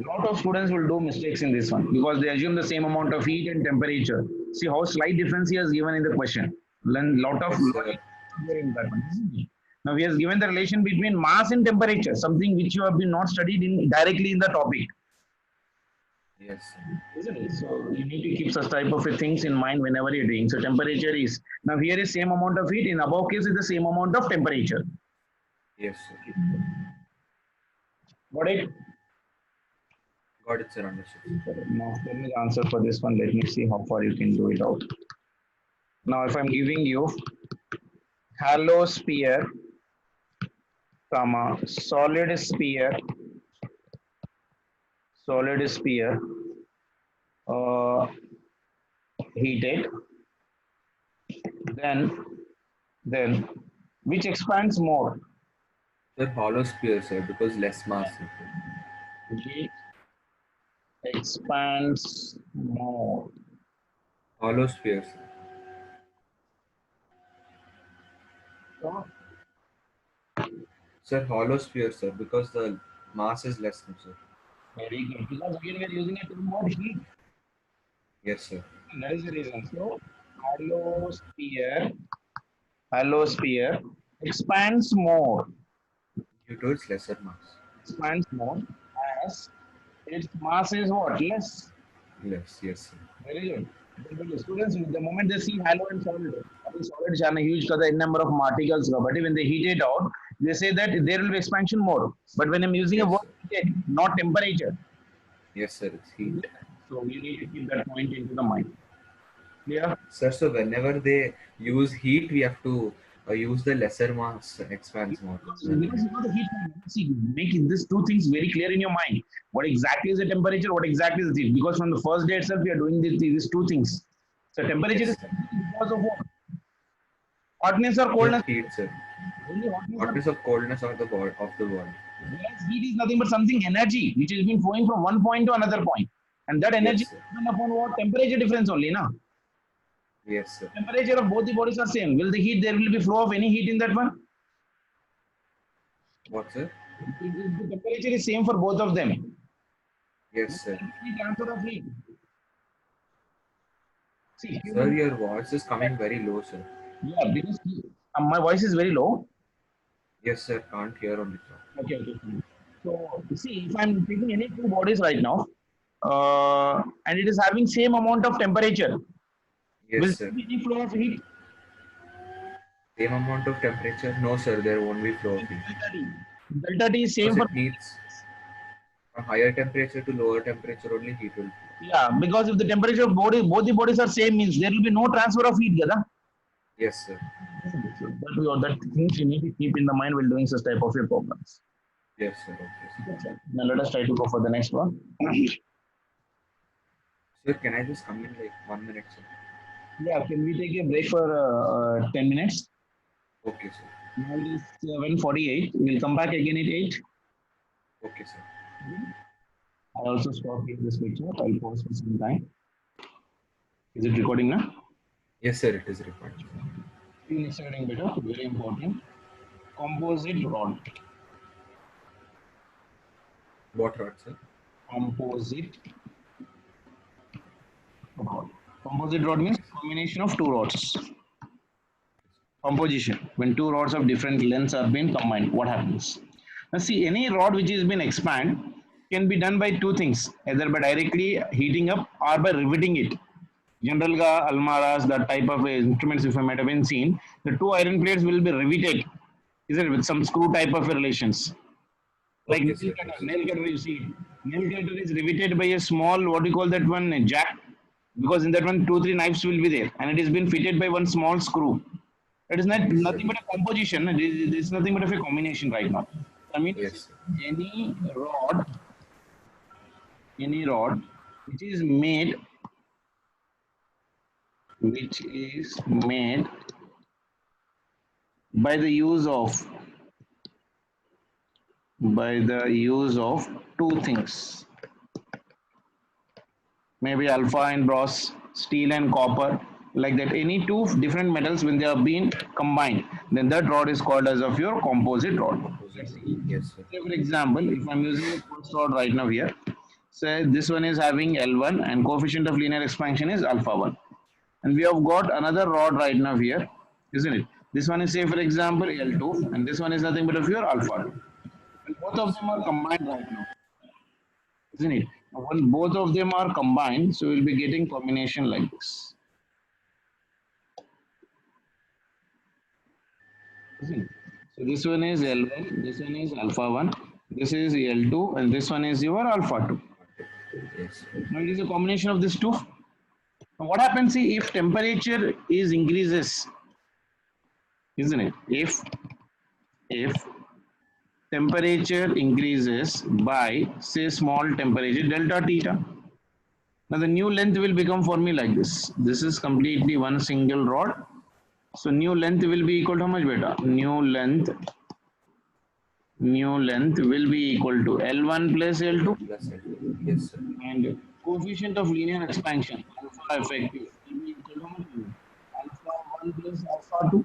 [SPEAKER 1] Lot of students will do mistakes in this one because they assume the same amount of heat and temperature. See how slight difference he has given in the question. Lot of
[SPEAKER 2] Yes, sir.
[SPEAKER 1] in that one, isn't it? Now he has given the relation between mass and temperature, something which you have been not studied in directly in the topic.
[SPEAKER 2] Yes, sir.
[SPEAKER 1] Isn't it? So you need to keep such type of things in mind whenever you're doing. So temperature is now here is same amount of heat. In above case is the same amount of temperature.
[SPEAKER 2] Yes, sir.
[SPEAKER 1] Got it?
[SPEAKER 2] Got it, sir. Understood.
[SPEAKER 1] Now tell me the answer for this one. Let me see how far you can do it out. Now if I'm giving you hollow sphere, comma, solid sphere, uh, heated, then which expands more?
[SPEAKER 2] Sir, hollow sphere, sir, because less mass.
[SPEAKER 1] Which expands more?
[SPEAKER 2] Hollow sphere, sir.
[SPEAKER 1] So,
[SPEAKER 2] Sir, hollow sphere, sir, because the mass is less, sir.
[SPEAKER 1] very good. Because again we are using a term called heat.
[SPEAKER 2] Yes, sir.
[SPEAKER 1] That is the reason. So hollow sphere expands more.
[SPEAKER 2] Due to its lesser mass.
[SPEAKER 1] Expands more as its mass is what? Less.
[SPEAKER 2] Yes, yes, sir.
[SPEAKER 1] Very good. Very good. Students, the moment they see hollow and solid, I think solid is a huge number of particles, but when they heat it out, they say that there will be expansion more. But when I'm using a
[SPEAKER 2] Yes,
[SPEAKER 1] word,
[SPEAKER 2] sir.
[SPEAKER 1] heated, not temperature.
[SPEAKER 2] Yes, sir. It's heat.
[SPEAKER 1] So we need to keep that point into the mind. Clear?
[SPEAKER 2] Sir, so whenever they use heat, we have to use the lesser mass expands more.
[SPEAKER 1] Because you know the heat, see, make these two things very clear in your mind. What exactly is the temperature? What exactly is the heat? Because from the first day itself, we are doing these two things. So temperature
[SPEAKER 2] Yes,
[SPEAKER 1] is
[SPEAKER 2] sir.
[SPEAKER 1] because of what? Hotness or
[SPEAKER 2] Because
[SPEAKER 1] coldness?
[SPEAKER 2] of heat, sir.
[SPEAKER 1] Only hotness or
[SPEAKER 2] Hotness of coldness of the body.
[SPEAKER 1] whereas heat is nothing but something energy which has been flowing from one point to another point. And that energy
[SPEAKER 2] Yes,
[SPEAKER 1] is
[SPEAKER 2] sir.
[SPEAKER 1] depend upon what? Temperature difference only, na?
[SPEAKER 2] Yes, sir.
[SPEAKER 1] Temperature of both the bodies are same. Will the heat, there will be flow of any heat in that one?
[SPEAKER 2] What, sir?
[SPEAKER 1] If the temperature is same for both of them.
[SPEAKER 2] Yes, sir.
[SPEAKER 1] Transfer of heat. See,
[SPEAKER 2] Sir, your voice is coming very low, sir.
[SPEAKER 1] yeah, because my voice is very low.
[SPEAKER 2] Yes, sir. Can't hear on the call.
[SPEAKER 1] Okay, okay, fine. So, see, if I'm taking any two bodies right now, and it is having same amount of temperature,
[SPEAKER 2] Yes,
[SPEAKER 1] will
[SPEAKER 2] sir.
[SPEAKER 1] there be any flow of heat?
[SPEAKER 2] Same amount of temperature? No, sir. There won't be flow of heat.
[SPEAKER 1] Delta T. Delta T is same
[SPEAKER 2] Because
[SPEAKER 1] for
[SPEAKER 2] it needs from higher temperature to lower temperature only heat will flow.
[SPEAKER 1] yeah, because if the temperature of body both the bodies are same means there will be no transfer of heat, Gada.
[SPEAKER 2] Yes, sir.
[SPEAKER 1] So that things you need to keep in the mind while doing such type of your problems.
[SPEAKER 2] Yes, sir. Okay, sir.
[SPEAKER 1] Okay. Now let us try to go for the next one.
[SPEAKER 2] Sir, can I just come in like 1 minute, sir?
[SPEAKER 1] Yeah, can we take a break for 10 minutes?
[SPEAKER 2] Okay, sir.
[SPEAKER 1] Now it is 7:48. We'll come back again at 8.
[SPEAKER 2] Okay, sir.
[SPEAKER 1] I also stop here this picture. I'll pause for some time. Is it recording now?
[SPEAKER 2] Yes, sir. It is required.
[SPEAKER 1] Screen is getting better. Very important. Composite rod.
[SPEAKER 2] What rod, sir?
[SPEAKER 1] Composite rod. Composite rod means
[SPEAKER 2] Okay, sir.
[SPEAKER 1] combination of two rods. Composition. When two rods of different lengths are being combined, what happens? Now see, any rod which has been expanded can be done by two things, either by directly heating up or by riveting it. General ga almaras, that type of instruments, if I might have been seen, the two iron plates will be riveted, is it, with some screw type of relations. Like
[SPEAKER 2] Okay,
[SPEAKER 1] nail
[SPEAKER 2] sir.
[SPEAKER 1] cutter,
[SPEAKER 2] Yes.
[SPEAKER 1] nail cutter, you see, nail cutter is riveted by a small, what do you call that one, a jack, because in that one, two, three knives will be there, and it has been fitted by one small screw. It is not
[SPEAKER 2] Yes, sir.
[SPEAKER 1] nothing but a composition. It is nothing but of a combination right now. I mean to say,
[SPEAKER 2] Yes, sir.
[SPEAKER 1] any rod, any rod which is made by the use of two things, maybe alpha and brass, steel and copper, like that. Any two different metals when they are being combined, then that rod is called as of your composite rod.
[SPEAKER 2] Composite
[SPEAKER 1] Let's
[SPEAKER 2] rod.
[SPEAKER 1] see.
[SPEAKER 2] Yes, sir.
[SPEAKER 1] Say for example, if I'm using the first rod right now here, say this one is having L1 and coefficient of linear expansion is alpha 1. And we have got another rod right now here, isn't it? This one is say for example L2 and this one is nothing but of your alpha 2. And both of
[SPEAKER 2] Yes,
[SPEAKER 1] them are combined right now, isn't it? Now, when both of them are combined, so we'll be getting combination like this, isn't it? So this one is L1, this one is alpha 1, this is L2, and this one is your alpha 2.
[SPEAKER 2] sir. Yes, sir.
[SPEAKER 1] Now it is a combination of these two. Now what happens if temperature is increases, isn't it? If temperature increases by say small temperature delta theta, now the new length will become for me like this. This is completely one single rod. So new length will be equal to how much beta? New length will be equal to L1 plus L2,
[SPEAKER 2] 1 plus L2. Yes, sir.
[SPEAKER 1] and coefficient of linear expansion alpha effective will be equal to how much? Alpha 1 plus alpha 2,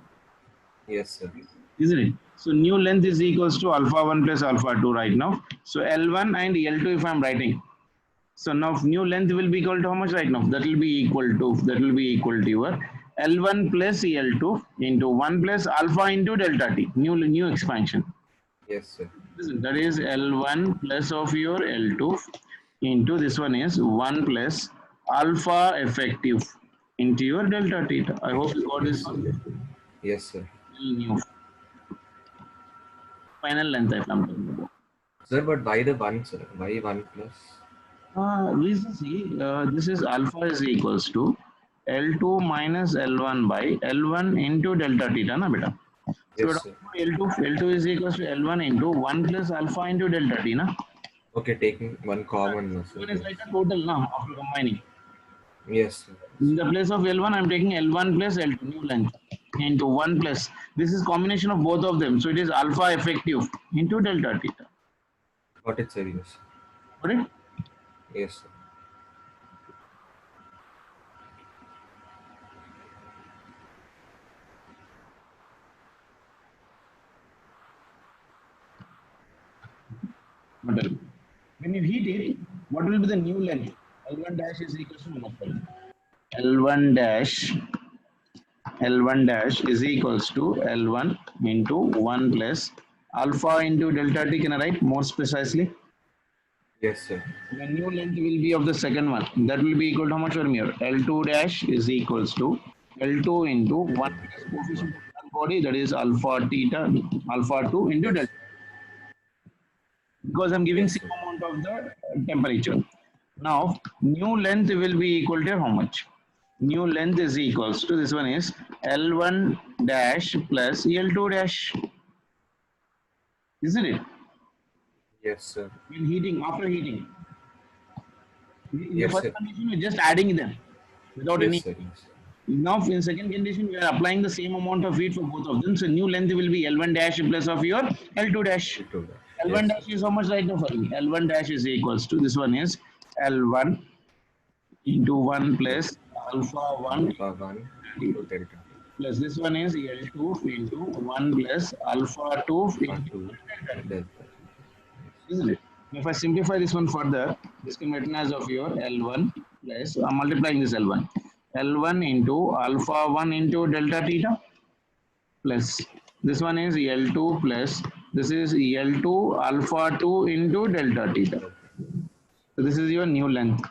[SPEAKER 2] Yes, sir.
[SPEAKER 1] isn't it? So new length is equals to alpha 1 plus alpha 2 right now. So L1 and L2 if I'm writing. So now new length will be equal to how much right now? That will be equal to your L1 plus L2 into 1 plus alpha into delta T, new expansion.
[SPEAKER 2] Yes, sir.
[SPEAKER 1] That is L1 plus of your L2 into this one is 1 plus alpha effective into your delta theta. I hope you got
[SPEAKER 2] Yes,
[SPEAKER 1] this
[SPEAKER 2] sir.
[SPEAKER 1] one.
[SPEAKER 2] Yes, sir.
[SPEAKER 1] New final length that I'm talking about.
[SPEAKER 2] Sir, but why the 1, sir? Why 1 plus?
[SPEAKER 1] Reason see, this is alpha is equals to L2 minus L1 by L1 into delta theta, na beta. So
[SPEAKER 2] Yes, sir.
[SPEAKER 1] L2 is equals to L1 into 1 plus alpha into delta t, na.
[SPEAKER 2] Okay, taking one common, no, sir.
[SPEAKER 1] One is
[SPEAKER 2] Yes.
[SPEAKER 1] like a total, na, after combining.
[SPEAKER 2] Yes, sir.
[SPEAKER 1] In the place of L1, I'm taking L1 plus L2, new length, into 1 plus. This is combination of both of them. So it is alpha effective into delta theta.
[SPEAKER 2] Got it, sir. Yes.
[SPEAKER 1] Got it?
[SPEAKER 2] Yes, sir.
[SPEAKER 1] When you heat it, what will be the new length? L1 dash is equals to how much? L1 dash is equals to L1 into 1 plus alpha into delta t. Can I write more precisely?
[SPEAKER 2] Yes, sir.
[SPEAKER 1] The new length will be of the second one. That will be equal to how much from here? L2 dash is equals to L2 into 1 plus
[SPEAKER 2] One.
[SPEAKER 1] coefficient of that body, that is alpha theta, alpha 2 into
[SPEAKER 2] Yes.
[SPEAKER 1] delta. Because I'm giving
[SPEAKER 2] Yes,
[SPEAKER 1] same
[SPEAKER 2] sir.
[SPEAKER 1] amount of the temperature. Now, new length will be equal to how much? New length is equals to, this one is L1 dash plus L2 dash, isn't it?
[SPEAKER 2] Yes, sir.
[SPEAKER 1] When heating, after heating. In the
[SPEAKER 2] Yes,
[SPEAKER 1] first
[SPEAKER 2] sir.
[SPEAKER 1] condition, we're just adding them without
[SPEAKER 2] Yes,
[SPEAKER 1] any.
[SPEAKER 2] sir. Yes, sir.
[SPEAKER 1] Now, in second condition, we are applying the same amount of heat for both of them. So, new length will be L1 dash plus of your L2 dash.
[SPEAKER 2] You told us.
[SPEAKER 1] L1
[SPEAKER 2] Yes, sir.
[SPEAKER 1] dash is how much right now for me? L1 dash is equals to, this one is L1 into 1
[SPEAKER 2] Yes.
[SPEAKER 1] plus alpha 1
[SPEAKER 2] Alpha 1 into delta.
[SPEAKER 1] plus this one is L2 into 1 plus alpha 2
[SPEAKER 2] Alpha
[SPEAKER 1] into
[SPEAKER 2] 2 delta.
[SPEAKER 1] isn't it? If I simplify this one further, this can be written as of your L1 plus, I'm multiplying this L1. L1 into alpha 1 into delta theta plus this one is L2 plus this is L2 alpha 2 into delta theta. So this is your new length.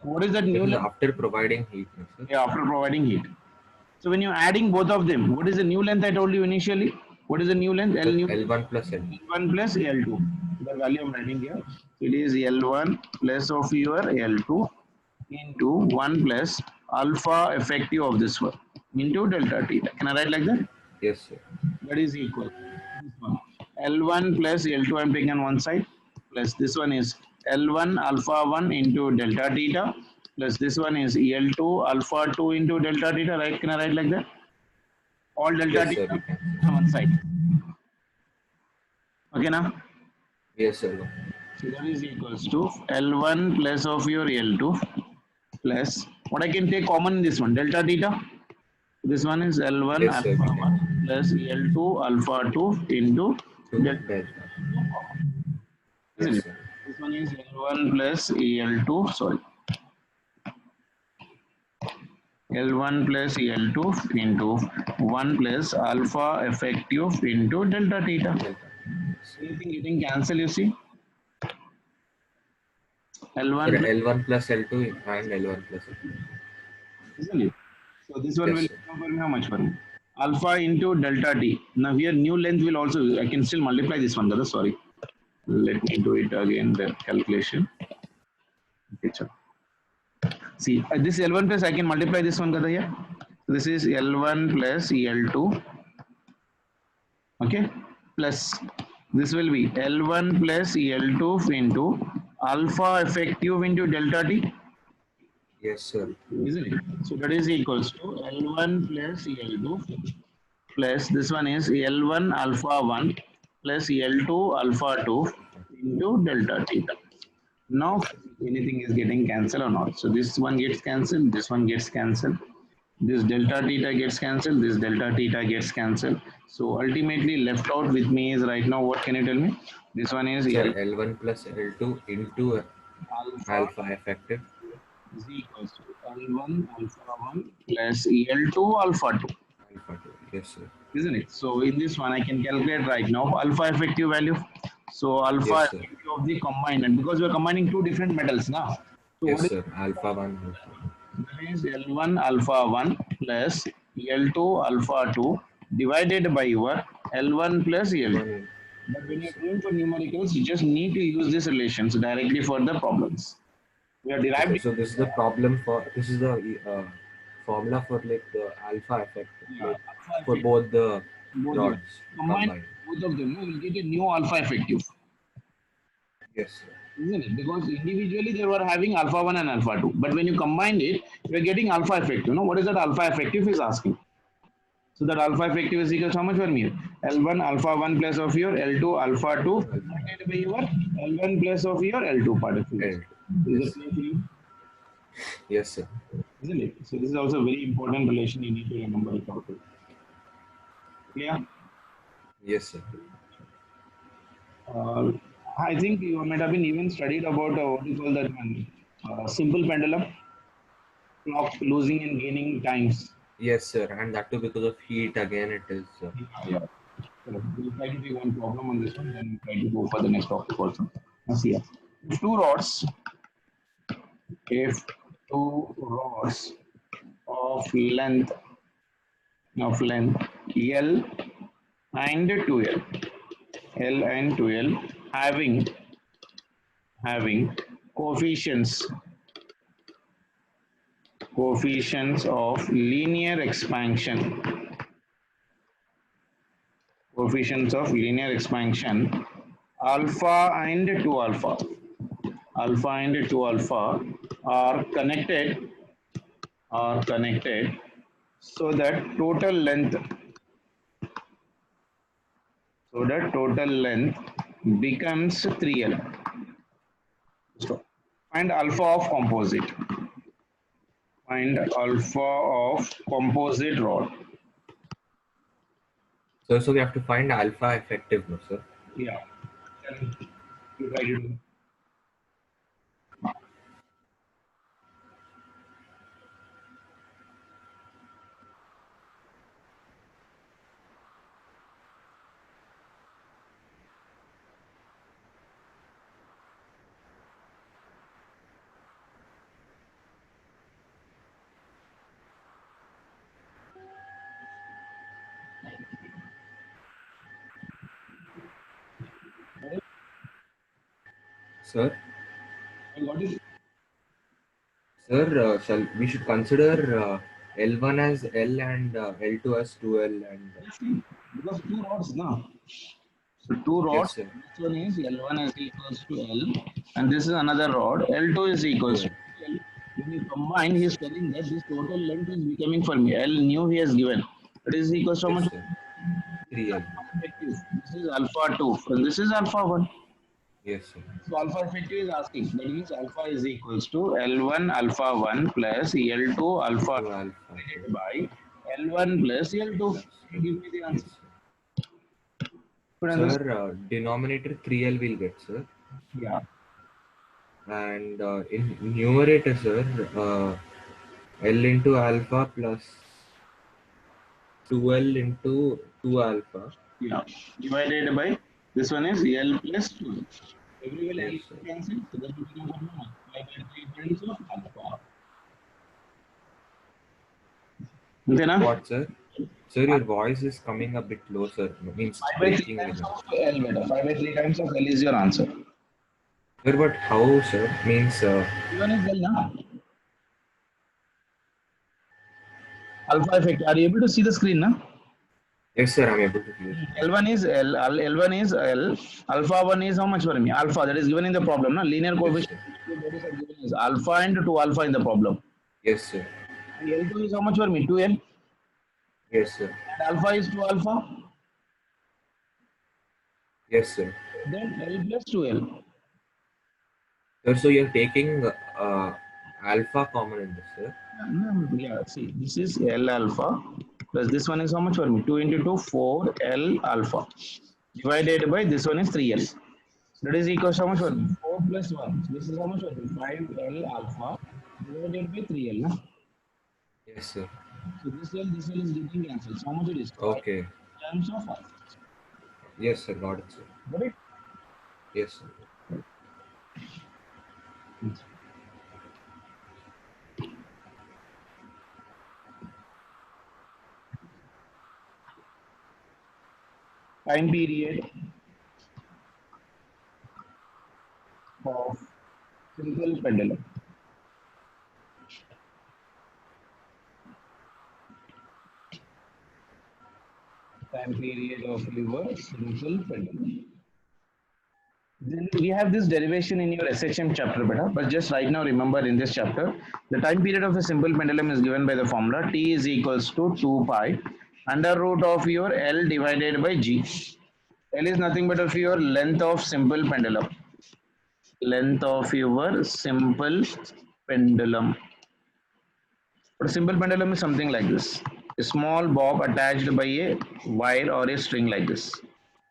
[SPEAKER 1] What is that
[SPEAKER 2] This
[SPEAKER 1] new
[SPEAKER 2] is
[SPEAKER 1] length?
[SPEAKER 2] after providing heat, no, sir.
[SPEAKER 1] Yeah, after providing heat. So when you're adding both of them, what is the new length I told you initially? What is the new length? L new
[SPEAKER 2] L1 plus L.
[SPEAKER 1] L1 plus L2. The value I'm writing here. It is L1 plus of your L2 into 1 plus alpha effective of this one into delta theta. Can I write like that?
[SPEAKER 2] Yes, sir.
[SPEAKER 1] That is equal. This one. L1 plus L2 I'm taking on one side plus this one is L1 alpha 1 into delta theta plus this one is L2 alpha 2 into delta theta. Right? Can I write like that? All delta
[SPEAKER 2] Yes, sir.
[SPEAKER 1] theta
[SPEAKER 2] You can.
[SPEAKER 1] on one side. Okay now?
[SPEAKER 2] Yes, sir.
[SPEAKER 1] So that is equals to L1 plus of your L2 plus what I can take common in this one delta theta. This one is L1
[SPEAKER 2] Yes, sir.
[SPEAKER 1] alpha
[SPEAKER 2] We
[SPEAKER 1] 1
[SPEAKER 2] can.
[SPEAKER 1] plus L2 alpha 2 into
[SPEAKER 2] To
[SPEAKER 1] delta.
[SPEAKER 2] delta.
[SPEAKER 1] Isn't
[SPEAKER 2] Yes,
[SPEAKER 1] it?
[SPEAKER 2] sir.
[SPEAKER 1] This one is L1 plus L2, sorry, L1 plus L2 into 1 plus alpha effective into delta theta.
[SPEAKER 2] Delta. Yes, sir.
[SPEAKER 1] Anything getting cancelled, you see? L1
[SPEAKER 2] Sir,
[SPEAKER 1] plus,
[SPEAKER 2] L1 plus L2 and L1 plus L2.
[SPEAKER 1] isn't it? So this one
[SPEAKER 2] Yes,
[SPEAKER 1] will
[SPEAKER 2] sir.
[SPEAKER 1] come for me how much for me? Alpha into delta t. Now here new length will also, I can still multiply this one, brother, sorry. Let me do it again, the calculation. Okay, sure. See, this L1 plus I can multiply this one, Gada here. This is L1 plus L2, okay, plus this will be L1 plus L2 into alpha effective into delta t,
[SPEAKER 2] Yes, sir.
[SPEAKER 1] isn't it? So that is equals to L1 plus L2 plus this one is L1 alpha 1 plus L2 alpha 2 into delta theta. Now anything is getting cancelled or not. So this one gets cancelled, this one gets cancelled. This delta theta gets cancelled, this delta theta gets cancelled. So ultimately left out with me is right now, what can you tell me? This one is
[SPEAKER 2] Sir,
[SPEAKER 1] L
[SPEAKER 2] L1 plus L2 into
[SPEAKER 1] alpha
[SPEAKER 2] alpha effective.
[SPEAKER 1] is equals to L1 alpha 1 plus L2 alpha 2,
[SPEAKER 2] Alpha 2. Yes, sir.
[SPEAKER 1] isn't it? So in this one I can calculate right now alpha effective value. So alpha
[SPEAKER 2] Yes, sir.
[SPEAKER 1] effective of the combined, and because we are combining two different metals now. So
[SPEAKER 2] Yes,
[SPEAKER 1] what is
[SPEAKER 2] sir. Alpha 1 also.
[SPEAKER 1] that is L1 alpha 1 plus L2 alpha 2 divided by your L1 plus L2.
[SPEAKER 2] 1.
[SPEAKER 1] But when
[SPEAKER 2] Yes,
[SPEAKER 1] you're
[SPEAKER 2] sir.
[SPEAKER 1] doing for numericals, you just need to use these relations directly for the problems. We are
[SPEAKER 2] Okay,
[SPEAKER 1] derived
[SPEAKER 2] so this is the problem for this is the formula for like the alpha effect, like
[SPEAKER 1] alpha
[SPEAKER 2] for
[SPEAKER 1] effective,
[SPEAKER 2] both the
[SPEAKER 1] both the
[SPEAKER 2] rods
[SPEAKER 1] combine
[SPEAKER 2] combined.
[SPEAKER 1] both of them, we will get a new alpha effective,
[SPEAKER 2] Yes, sir.
[SPEAKER 1] isn't it? Because individually they were having alpha 1 and alpha 2, but when you combine it, you are getting alpha effective. What is that alpha effective is asking? So that alpha effective is equal to how much for me? L1 alpha 1 plus of your L2 alpha 2
[SPEAKER 2] Alpha
[SPEAKER 1] divided by your L1 plus of your L2 particles.
[SPEAKER 2] L2.
[SPEAKER 1] Is
[SPEAKER 2] Yes,
[SPEAKER 1] it
[SPEAKER 2] sir.
[SPEAKER 1] clear to you?
[SPEAKER 2] Yes, sir.
[SPEAKER 1] Isn't it? So this is also a very important relation you need to remember it out. Clear?
[SPEAKER 2] Yes, sir.
[SPEAKER 1] Uh, I think you might have been even studied about what you call that one. Simple pendulum, clock losing and gaining times.
[SPEAKER 2] Yes, sir. And that too because of heat. Again, it is.
[SPEAKER 1] Yeah. So we'll try to take one problem on this one, then we'll try to go for the next topic also. Now see here. If two rods, if two rods of length L and 2L, L and 2L having coefficients of linear expansion, alpha and 2 alpha, are connected so that total length becomes 3L. So find alpha of composite. Find alpha of composite rod.
[SPEAKER 2] So we have to find alpha effective, no, sir?
[SPEAKER 1] Yeah. Then you try to do.
[SPEAKER 2] Sir?
[SPEAKER 1] What is
[SPEAKER 2] Sir, we should consider L1 as L and L2 as 2L and
[SPEAKER 1] because two rods now. So two
[SPEAKER 2] yes,
[SPEAKER 1] rods.
[SPEAKER 2] sir.
[SPEAKER 1] This one is L1 is equals to L, and this is another rod. L2 is equals to
[SPEAKER 2] 2L.
[SPEAKER 1] L. When you combine, he is telling that this total length is becoming for me. L new he has given. It is equals to how
[SPEAKER 2] Yes,
[SPEAKER 1] much?
[SPEAKER 2] sir. 3L.
[SPEAKER 1] Effective. This is alpha 2, and this is alpha 1.
[SPEAKER 2] Yes, sir.
[SPEAKER 1] So alpha effective is asking. That means alpha is equals to L1 alpha 1 plus L2 alpha
[SPEAKER 2] 2 alpha 2
[SPEAKER 1] divided by L1 plus L2.
[SPEAKER 2] plus
[SPEAKER 1] Give me the
[SPEAKER 2] yes,
[SPEAKER 1] answer.
[SPEAKER 2] sir.
[SPEAKER 1] Put on this.
[SPEAKER 2] Sir, denominator 3L will get, sir.
[SPEAKER 1] Yeah.
[SPEAKER 2] And in numerator, sir, L into alpha plus 2L into 2 alpha.
[SPEAKER 1] Yeah. Divided by this one is L plus 2. Everywhere L
[SPEAKER 2] Yes, sir.
[SPEAKER 1] cancel. So that will become 5 by 3 times of alpha. Okay, na?
[SPEAKER 2] What, sir? Sir, your voice is coming a bit low, sir. Means
[SPEAKER 1] 5 by 3
[SPEAKER 2] breaking
[SPEAKER 1] times
[SPEAKER 2] in.
[SPEAKER 1] of L better. 5 by 3 times of L is your answer.
[SPEAKER 2] Sir, but how, sir? Means
[SPEAKER 1] Even is L na? Alpha effect. Are you able to see the screen na?
[SPEAKER 2] yes, sir, I'm able to hear.
[SPEAKER 1] L1 is L1 is L, alpha 1 is how much for me? Alpha, that is given in the problem, na? Linear
[SPEAKER 2] Yes,
[SPEAKER 1] coefficient
[SPEAKER 2] sir.
[SPEAKER 1] that is given is alpha and 2 alpha in the problem.
[SPEAKER 2] Yes, sir.
[SPEAKER 1] And L2 is how much for me? 2L.
[SPEAKER 2] Yes, sir.
[SPEAKER 1] And alpha is 2 alpha.
[SPEAKER 2] Yes, sir.
[SPEAKER 1] Then L plus 2L.
[SPEAKER 2] Sir, so you're taking alpha common in this, sir.
[SPEAKER 1] Yeah, see, this is L alpha plus this one is how much for me? 2 into 2, 4 L alpha divided by this one is 3L. That is equal to how much for me? 4 plus 1. So this is how much for me? 5L alpha divided by 3L. Na?
[SPEAKER 2] Yes, sir.
[SPEAKER 1] So this L is getting cancelled. So how much it is? 5
[SPEAKER 2] Okay.
[SPEAKER 1] times of alpha.
[SPEAKER 2] Yes, sir. Got it, sir.
[SPEAKER 1] Got it?
[SPEAKER 2] Yes, sir.
[SPEAKER 1] Time period of simple pendulum. Time period of your simple pendulum. Then we have this derivation in your SHM chapter, beta. But just right now, remember in this chapter, the time period of a simple pendulum is given by the formula T is equals to 2 pi under root of your L divided by G. L is nothing but of your length of simple pendulum. Length of your simple pendulum. But a simple pendulum is something like this. A small bob attached by a wire or a string like this.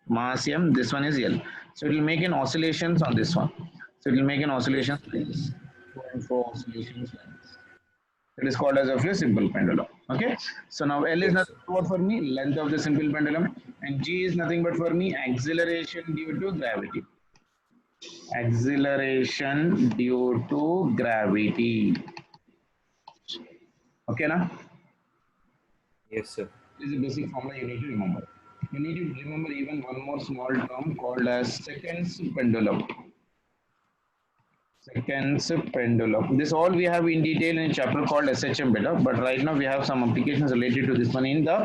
[SPEAKER 1] Mass M, this one is L. So it will make an oscillations on this one. So it will make an oscillation like this. and 4 oscillations length. It is called as of a simple pendulum. Okay. So now L is
[SPEAKER 2] Yes,
[SPEAKER 1] nothing
[SPEAKER 2] sir.
[SPEAKER 1] but for me length of the simple pendulum, and G is nothing but for me acceleration due to gravity. Acceleration due to gravity. Okay, now
[SPEAKER 2] Yes, sir.
[SPEAKER 1] this is a basic formula you need to remember. You need to remember even one more small term called as seconds pendulum. Seconds pendulum. This all we have in detail in a chapter called SHM beta, but right now we have some applications related to this one in the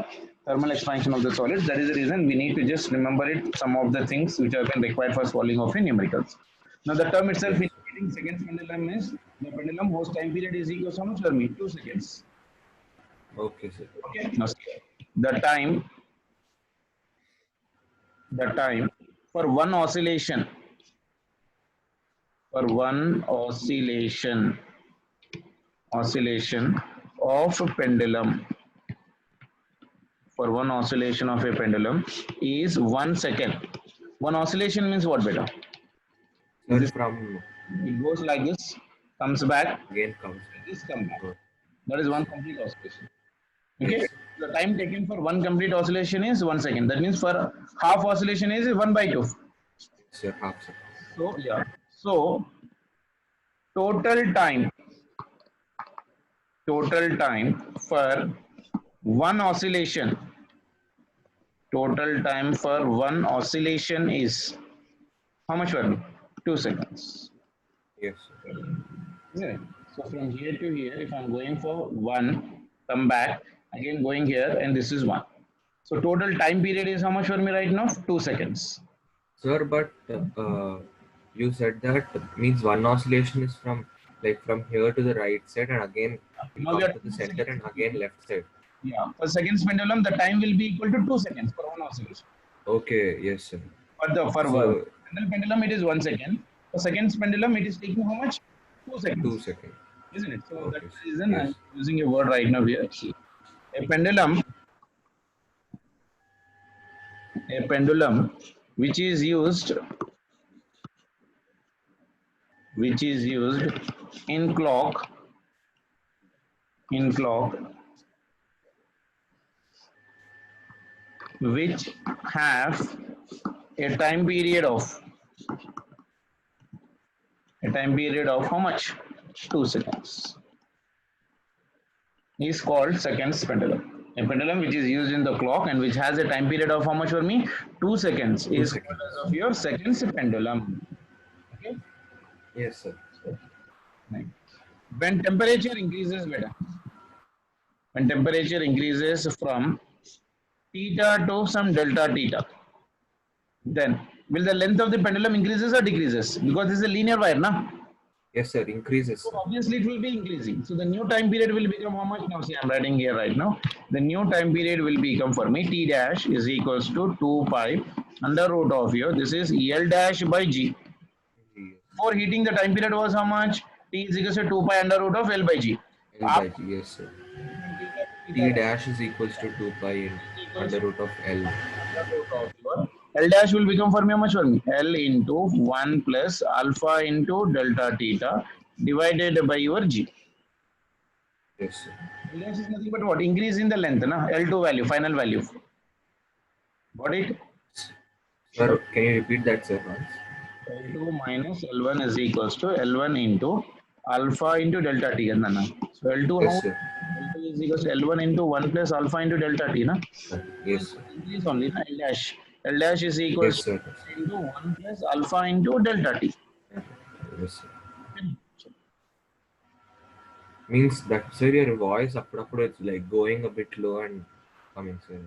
[SPEAKER 1] thermal expansion of the solids. That is the reason we need to just remember it, some of the things which have been required for solving of a numericals. Now the term itself
[SPEAKER 2] Yes.
[SPEAKER 1] indicating seconds pendulum is the pendulum whose time period is equal to how much for me? 2 seconds.
[SPEAKER 2] Okay, sir.
[SPEAKER 1] Okay. Now the time for one oscillation oscillation of a pendulum of a pendulum is 1 second. One oscillation means what, beta?
[SPEAKER 2] Sir,
[SPEAKER 1] This
[SPEAKER 2] from
[SPEAKER 1] it goes like this, comes back,
[SPEAKER 2] again comes.
[SPEAKER 1] this come back.
[SPEAKER 2] Oh,
[SPEAKER 1] That is one complete oscillation.
[SPEAKER 2] yes,
[SPEAKER 1] Okay.
[SPEAKER 2] sir.
[SPEAKER 1] The time taken for one complete oscillation is 1 second. That means for half oscillation is 1/2.
[SPEAKER 2] Sir, half, sir.
[SPEAKER 1] So yeah. So total time for one oscillation is how much for me? 2 seconds.
[SPEAKER 2] Yes, sir.
[SPEAKER 1] Yeah. So from here to here, if I'm going for one, come back, again going here, and this is one. So total time period is how much for me right now? 2 seconds.
[SPEAKER 2] Sir, but you said that means one oscillation is from like from here to the right side and again you
[SPEAKER 1] Now we
[SPEAKER 2] come
[SPEAKER 1] are
[SPEAKER 2] to the
[SPEAKER 1] talking
[SPEAKER 2] center
[SPEAKER 1] seconds.
[SPEAKER 2] and again left side.
[SPEAKER 1] Yeah. For seconds pendulum, the time will be equal to 2 seconds for one oscillation.
[SPEAKER 2] Okay, yes, sir.
[SPEAKER 1] For
[SPEAKER 2] So
[SPEAKER 1] general pendulum, it is 1 second. For seconds pendulum, it is taking how much? 2
[SPEAKER 2] 2
[SPEAKER 1] seconds,
[SPEAKER 2] seconds.
[SPEAKER 1] isn't it? So that's
[SPEAKER 2] Okay,
[SPEAKER 1] the reason
[SPEAKER 2] yes.
[SPEAKER 1] I'm using a word right now here. A pendulum, a pendulum, which is used in clock which have a time period of how much? 2 seconds is called seconds pendulum. A pendulum which is used in the clock and which has a time period of how much for me? 2 seconds
[SPEAKER 2] 2
[SPEAKER 1] is called as
[SPEAKER 2] seconds.
[SPEAKER 1] of your seconds pendulum. Okay.
[SPEAKER 2] Yes, sir.
[SPEAKER 1] When temperature increases, beta, when temperature increases from theta to some delta theta, then will the length of the pendulum increases or decreases? Because this is a linear wire, na?
[SPEAKER 2] Yes, sir. Increases,
[SPEAKER 1] So
[SPEAKER 2] sir.
[SPEAKER 1] obviously it will be increasing. So the new time period will become how much now? See, I'm writing here right now. The new time period will become for me T dash is equals to 2 pi under root of here. This is L dash by G.
[SPEAKER 2] Yes.
[SPEAKER 1] For heating, the time period was how much? T is equals to 2 pi under root of L by G.
[SPEAKER 2] L by G, yes, sir.
[SPEAKER 1] From theta to theta
[SPEAKER 2] T
[SPEAKER 1] dash
[SPEAKER 2] dash is equals to 2 pi in
[SPEAKER 1] equals
[SPEAKER 2] under root of L.
[SPEAKER 1] under root of your L dash will become for me how much for me? L into 1 plus alpha into delta theta divided by your G.
[SPEAKER 2] Yes, sir.
[SPEAKER 1] L dash is nothing but what? Increase in the length, na? L2 value, final value. Got it?
[SPEAKER 2] Sir, can you repeat that, sir, once?
[SPEAKER 1] L2 minus L1 is equals to L1 into alpha into delta T. Na? So L2 how?
[SPEAKER 2] Yes, sir.
[SPEAKER 1] L2 is equals to L1 into 1 plus alpha into delta T. Na?
[SPEAKER 2] Yes, sir.
[SPEAKER 1] Increase only, na? L dash. L dash is
[SPEAKER 2] Yes,
[SPEAKER 1] equals
[SPEAKER 2] sir.
[SPEAKER 1] to into 1 plus alpha into delta T.
[SPEAKER 2] Yes, sir. Means that, sir, your voice appudu it's like going a bit low and coming, sir.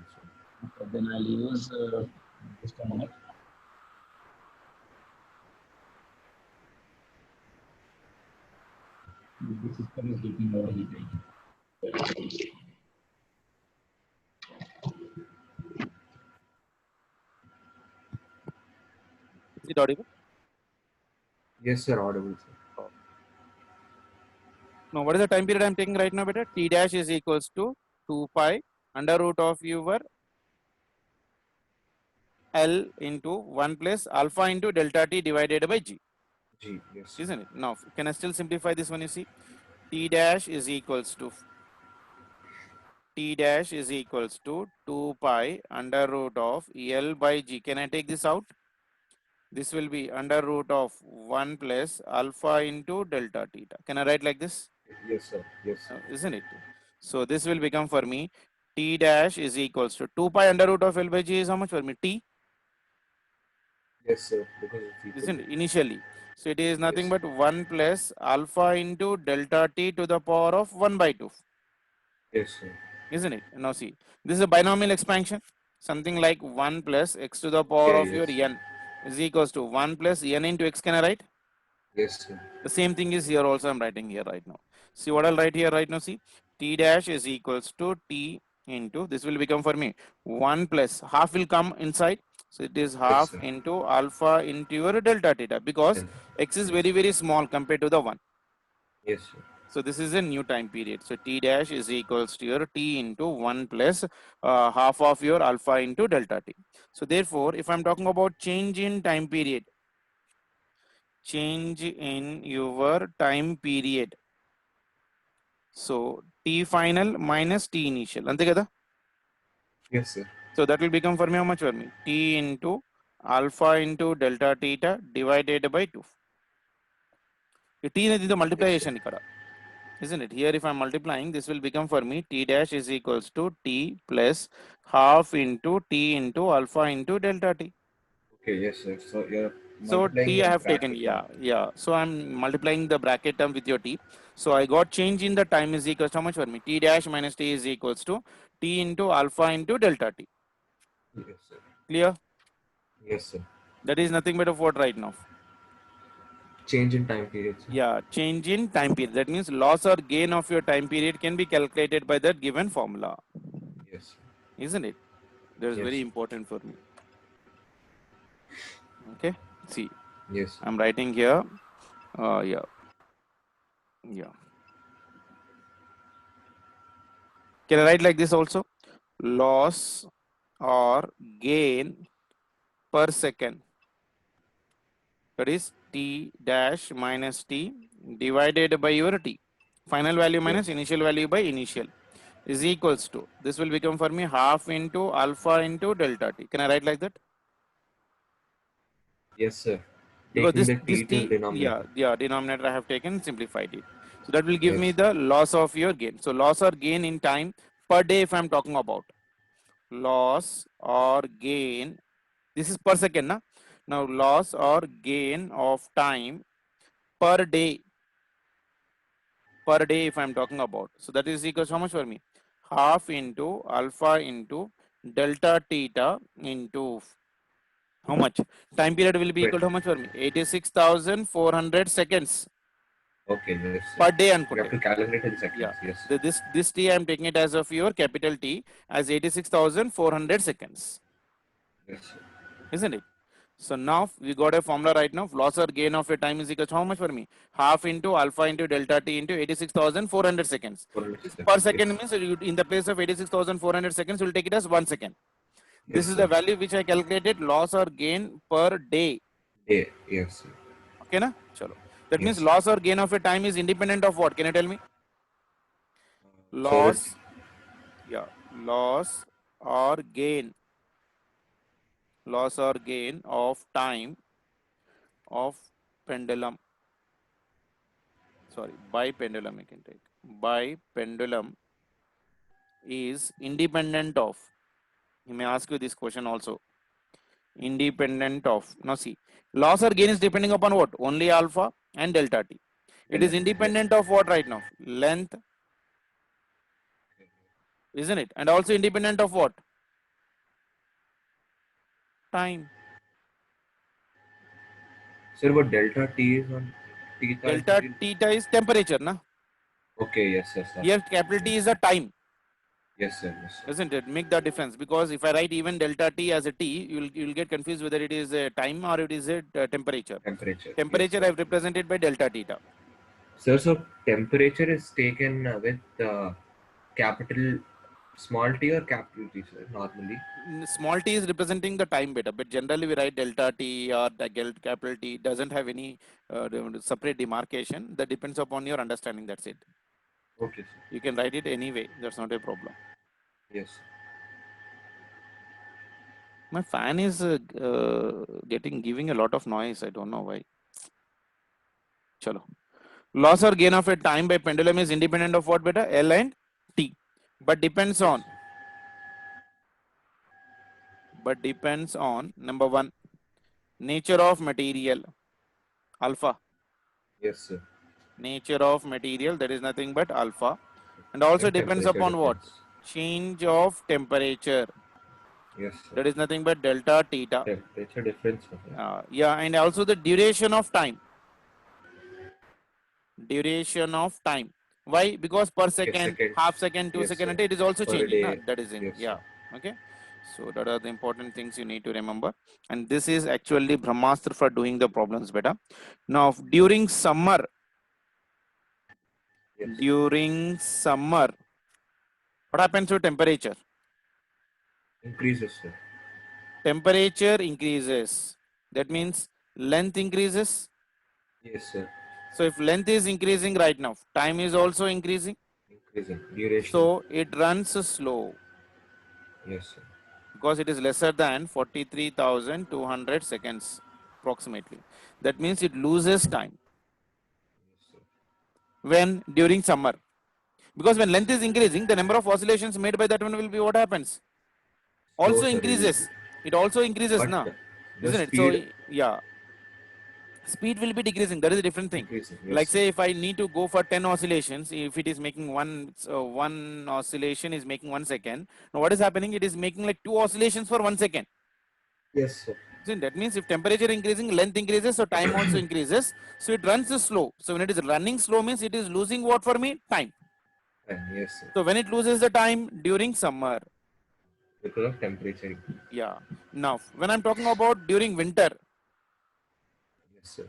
[SPEAKER 1] Then I'll use just a minute. The system is getting overheated.
[SPEAKER 3] Is it audible?
[SPEAKER 2] Yes, sir, audible, sir.
[SPEAKER 3] Now, what is the time period I'm taking right now, beta? T dash is equals to 2 pi under root of your L into 1 plus alpha into delta T divided by G.
[SPEAKER 2] G. Yes, sir.
[SPEAKER 3] isn't it? Now, can I still simplify this one? You see, T dash is equals to 2 pi under root of L by G. Can I take this out? This will be under root of 1 plus alpha into delta theta. Can I write like this?
[SPEAKER 2] Yes, sir. Yes, sir.
[SPEAKER 3] Isn't it? So this will become for me T dash is equals to 2 pi under root of L by G is how much for me? T,
[SPEAKER 2] Yes, sir. Because it's equal
[SPEAKER 3] isn't
[SPEAKER 2] to
[SPEAKER 3] it? Initially. So it is nothing
[SPEAKER 2] yes,
[SPEAKER 3] but 1 plus alpha into delta T to the power of 1 by 2.
[SPEAKER 2] yes, sir.
[SPEAKER 3] Isn't it? Now see, this is a binomial expansion. Something like 1 plus x to the power
[SPEAKER 2] Okay,
[SPEAKER 3] of
[SPEAKER 2] yes,
[SPEAKER 3] your
[SPEAKER 2] sir.
[SPEAKER 3] n is equals to 1 plus n into x. Can I write?
[SPEAKER 2] Yes, sir.
[SPEAKER 3] The same thing is here also I'm writing here right now. See what I'll write here right now. See, T dash is equals to T into, this will become for me 1 plus half will come inside. So it is
[SPEAKER 2] Yes,
[SPEAKER 3] half
[SPEAKER 2] sir.
[SPEAKER 3] into alpha into your delta theta because
[SPEAKER 2] And
[SPEAKER 3] x is
[SPEAKER 2] yes,
[SPEAKER 3] very, very small compared to the 1.
[SPEAKER 2] yes, sir.
[SPEAKER 3] So this is a new time period. So T dash is equals to your T into 1 plus half of your alpha into delta T. So therefore, if I'm talking about change in time period, change in your time period. So T final minus T initial. Ante kada?
[SPEAKER 2] Yes, sir.
[SPEAKER 3] So that will become for me how much for me? T into alpha into delta theta divided by 2. The T is the
[SPEAKER 2] Yes,
[SPEAKER 3] multiplication
[SPEAKER 2] sir.
[SPEAKER 3] ikkada. Isn't it? Here if I'm multiplying, this will become for me T dash is equals to T plus half into T into alpha into delta T.
[SPEAKER 2] Okay, yes, sir. So you're
[SPEAKER 3] So
[SPEAKER 2] multiplying
[SPEAKER 3] T
[SPEAKER 2] the
[SPEAKER 3] I have taken,
[SPEAKER 2] bracket term.
[SPEAKER 3] yeah. So I'm multiplying the bracket term with your T. So I got change in the time is equals to how much for me? T dash minus T is equals to T into alpha into delta T.
[SPEAKER 2] Yes, sir.
[SPEAKER 3] Clear?
[SPEAKER 2] Yes, sir.
[SPEAKER 3] That is nothing but of what right now?
[SPEAKER 2] Change in time period, sir.
[SPEAKER 3] Yeah, change in time period. That means loss or gain of your time period can be calculated by that given formula.
[SPEAKER 2] Yes, sir.
[SPEAKER 3] Isn't it? That is
[SPEAKER 2] Yes,
[SPEAKER 3] very
[SPEAKER 2] sir.
[SPEAKER 3] important for me. Okay. See,
[SPEAKER 2] Yes, sir.
[SPEAKER 3] I'm writing here. Yeah. Can I write like this also? Loss or gain per second. That is T dash minus T divided by your T. Final value minus
[SPEAKER 2] Yes.
[SPEAKER 3] initial value by initial is equals to, this will become for me half into alpha into delta T. Can I write like that?
[SPEAKER 2] Yes, sir.
[SPEAKER 3] Because
[SPEAKER 2] Taking
[SPEAKER 3] this
[SPEAKER 2] the
[SPEAKER 3] this
[SPEAKER 2] t to
[SPEAKER 3] T,
[SPEAKER 2] denominator.
[SPEAKER 3] denominator I have taken, simplified it. So that will give me
[SPEAKER 2] Yes.
[SPEAKER 3] the loss of your gain. So loss or gain in time per day if I'm talking about. Loss or gain, this is per second, na? Now loss or gain of time per day if I'm talking about. So that is equals to how much for me? Half into alpha into delta theta into how much? Time period will be equal to how much for me? 86,400 seconds
[SPEAKER 2] Okay, yes, sir.
[SPEAKER 3] per day
[SPEAKER 2] You have
[SPEAKER 3] ankunte.
[SPEAKER 2] to calculate in seconds.
[SPEAKER 3] Yeah.
[SPEAKER 2] Yes.
[SPEAKER 3] This T I'm taking it as of your capital T as 86,400 seconds.
[SPEAKER 2] Yes, sir.
[SPEAKER 3] Isn't it? So now we got a formula right now. Loss or gain of a time is equal to how much for me? Half into alpha into delta T into 86,400 seconds.
[SPEAKER 2] 400
[SPEAKER 3] This per
[SPEAKER 2] seconds.
[SPEAKER 3] second
[SPEAKER 2] Yes.
[SPEAKER 3] means you, in the place of 86,400 seconds, we'll take it as 1 second.
[SPEAKER 2] Yes,
[SPEAKER 3] This is the
[SPEAKER 2] sir.
[SPEAKER 3] value which I calculated loss or gain per day.
[SPEAKER 2] Day. Yes, sir.
[SPEAKER 3] Okay, na? Chalo. That means
[SPEAKER 2] Yes.
[SPEAKER 3] loss or gain of a time is independent of what? Can you tell me?
[SPEAKER 2] So that
[SPEAKER 3] Loss, yeah, loss or gain of time of pendulum, sorry, by pendulum I can take, by pendulum is independent of, he may ask you this question also, independent of, now see, loss or gain is depending upon what? Only alpha and delta T. It is
[SPEAKER 2] delta. Yes.
[SPEAKER 3] independent of what right now? Length, isn't it? And also independent of what? Time.
[SPEAKER 2] Sir, what delta t is on theta is
[SPEAKER 3] Delta theta is temperature, na?
[SPEAKER 2] okay, yes, yes, sir.
[SPEAKER 3] Here capital T is the time,
[SPEAKER 2] Yes, sir. Yes, sir.
[SPEAKER 3] isn't it? Make the difference, because if I write even delta T as a T, you'll get confused whether it is a time or it is a temperature.
[SPEAKER 2] Temperature. Yes,
[SPEAKER 3] Temperature
[SPEAKER 2] sir.
[SPEAKER 3] I've represented by delta theta.
[SPEAKER 2] Sir, so temperature is taken with capital Small t or capital T, sir, normally.
[SPEAKER 3] Small t is representing the time beta, but generally we write delta t or the capital T. Doesn't have any separate demarcation. That depends upon your understanding. That's it.
[SPEAKER 2] Okay, sir.
[SPEAKER 3] You can write it anyway. That's not a problem.
[SPEAKER 2] Yes.
[SPEAKER 3] My fan is giving a lot of noise. I don't know why. Chalo. Loss or gain of a time by pendulum is independent of what beta? L and T. But depends on number one, nature of material, alpha.
[SPEAKER 2] Yes, sir.
[SPEAKER 3] Nature of material, that is nothing but alpha. And also
[SPEAKER 2] And
[SPEAKER 3] depends
[SPEAKER 2] temperature
[SPEAKER 3] upon what?
[SPEAKER 2] difference.
[SPEAKER 3] Change of temperature.
[SPEAKER 2] Yes, sir.
[SPEAKER 3] That is nothing but delta theta.
[SPEAKER 2] Temperature difference.
[SPEAKER 3] Yeah, and also the duration of time. Duration of time. Why? Because per second,
[SPEAKER 2] Seconds.
[SPEAKER 3] half second, 2
[SPEAKER 2] Yes,
[SPEAKER 3] second,
[SPEAKER 2] sir.
[SPEAKER 3] and it is also
[SPEAKER 2] Per
[SPEAKER 3] changing.
[SPEAKER 2] day.
[SPEAKER 3] That is in,
[SPEAKER 2] Yes,
[SPEAKER 3] yeah.
[SPEAKER 2] sir.
[SPEAKER 3] Okay. So that are the important things you need to remember. And this is actually Brahmastra for doing the problems better. Now, during summer,
[SPEAKER 2] Yes.
[SPEAKER 3] what happens to temperature?
[SPEAKER 2] Increases, sir.
[SPEAKER 3] Temperature increases. That means length increases.
[SPEAKER 2] Yes, sir.
[SPEAKER 3] So if length is increasing right now, time is also increasing.
[SPEAKER 2] Increasing. Duration.
[SPEAKER 3] So it runs slow
[SPEAKER 2] Yes, sir.
[SPEAKER 3] because it is lesser than 43,200 seconds approximately. That means it loses time.
[SPEAKER 2] Yes, sir.
[SPEAKER 3] When? During summer. Because when length is increasing, the number of oscillations made by that one will be what happens?
[SPEAKER 2] Slow,
[SPEAKER 3] Also
[SPEAKER 2] sir.
[SPEAKER 3] increases. It also increases,
[SPEAKER 2] But
[SPEAKER 3] na?
[SPEAKER 2] the
[SPEAKER 3] Isn't it? So
[SPEAKER 2] speed
[SPEAKER 3] yeah, speed will be decreasing. That is a different thing.
[SPEAKER 2] decreasing. Yes,
[SPEAKER 3] Like
[SPEAKER 2] sir.
[SPEAKER 3] say if I need to go for 10 oscillations, if it is making one oscillation is making 1 second. Now what is happening? It is making like 2 oscillations for 1 second.
[SPEAKER 2] Yes, sir.
[SPEAKER 3] So that means if temperature increasing, length increases, so time also increases. So it runs slow. So when it is running slow means it is losing what for me? Time.
[SPEAKER 2] Yes, sir.
[SPEAKER 3] So when it loses the time? During summer.
[SPEAKER 2] Because of temperature.
[SPEAKER 3] Yeah. Now when I'm talking about during winter,
[SPEAKER 2] Yes, sir.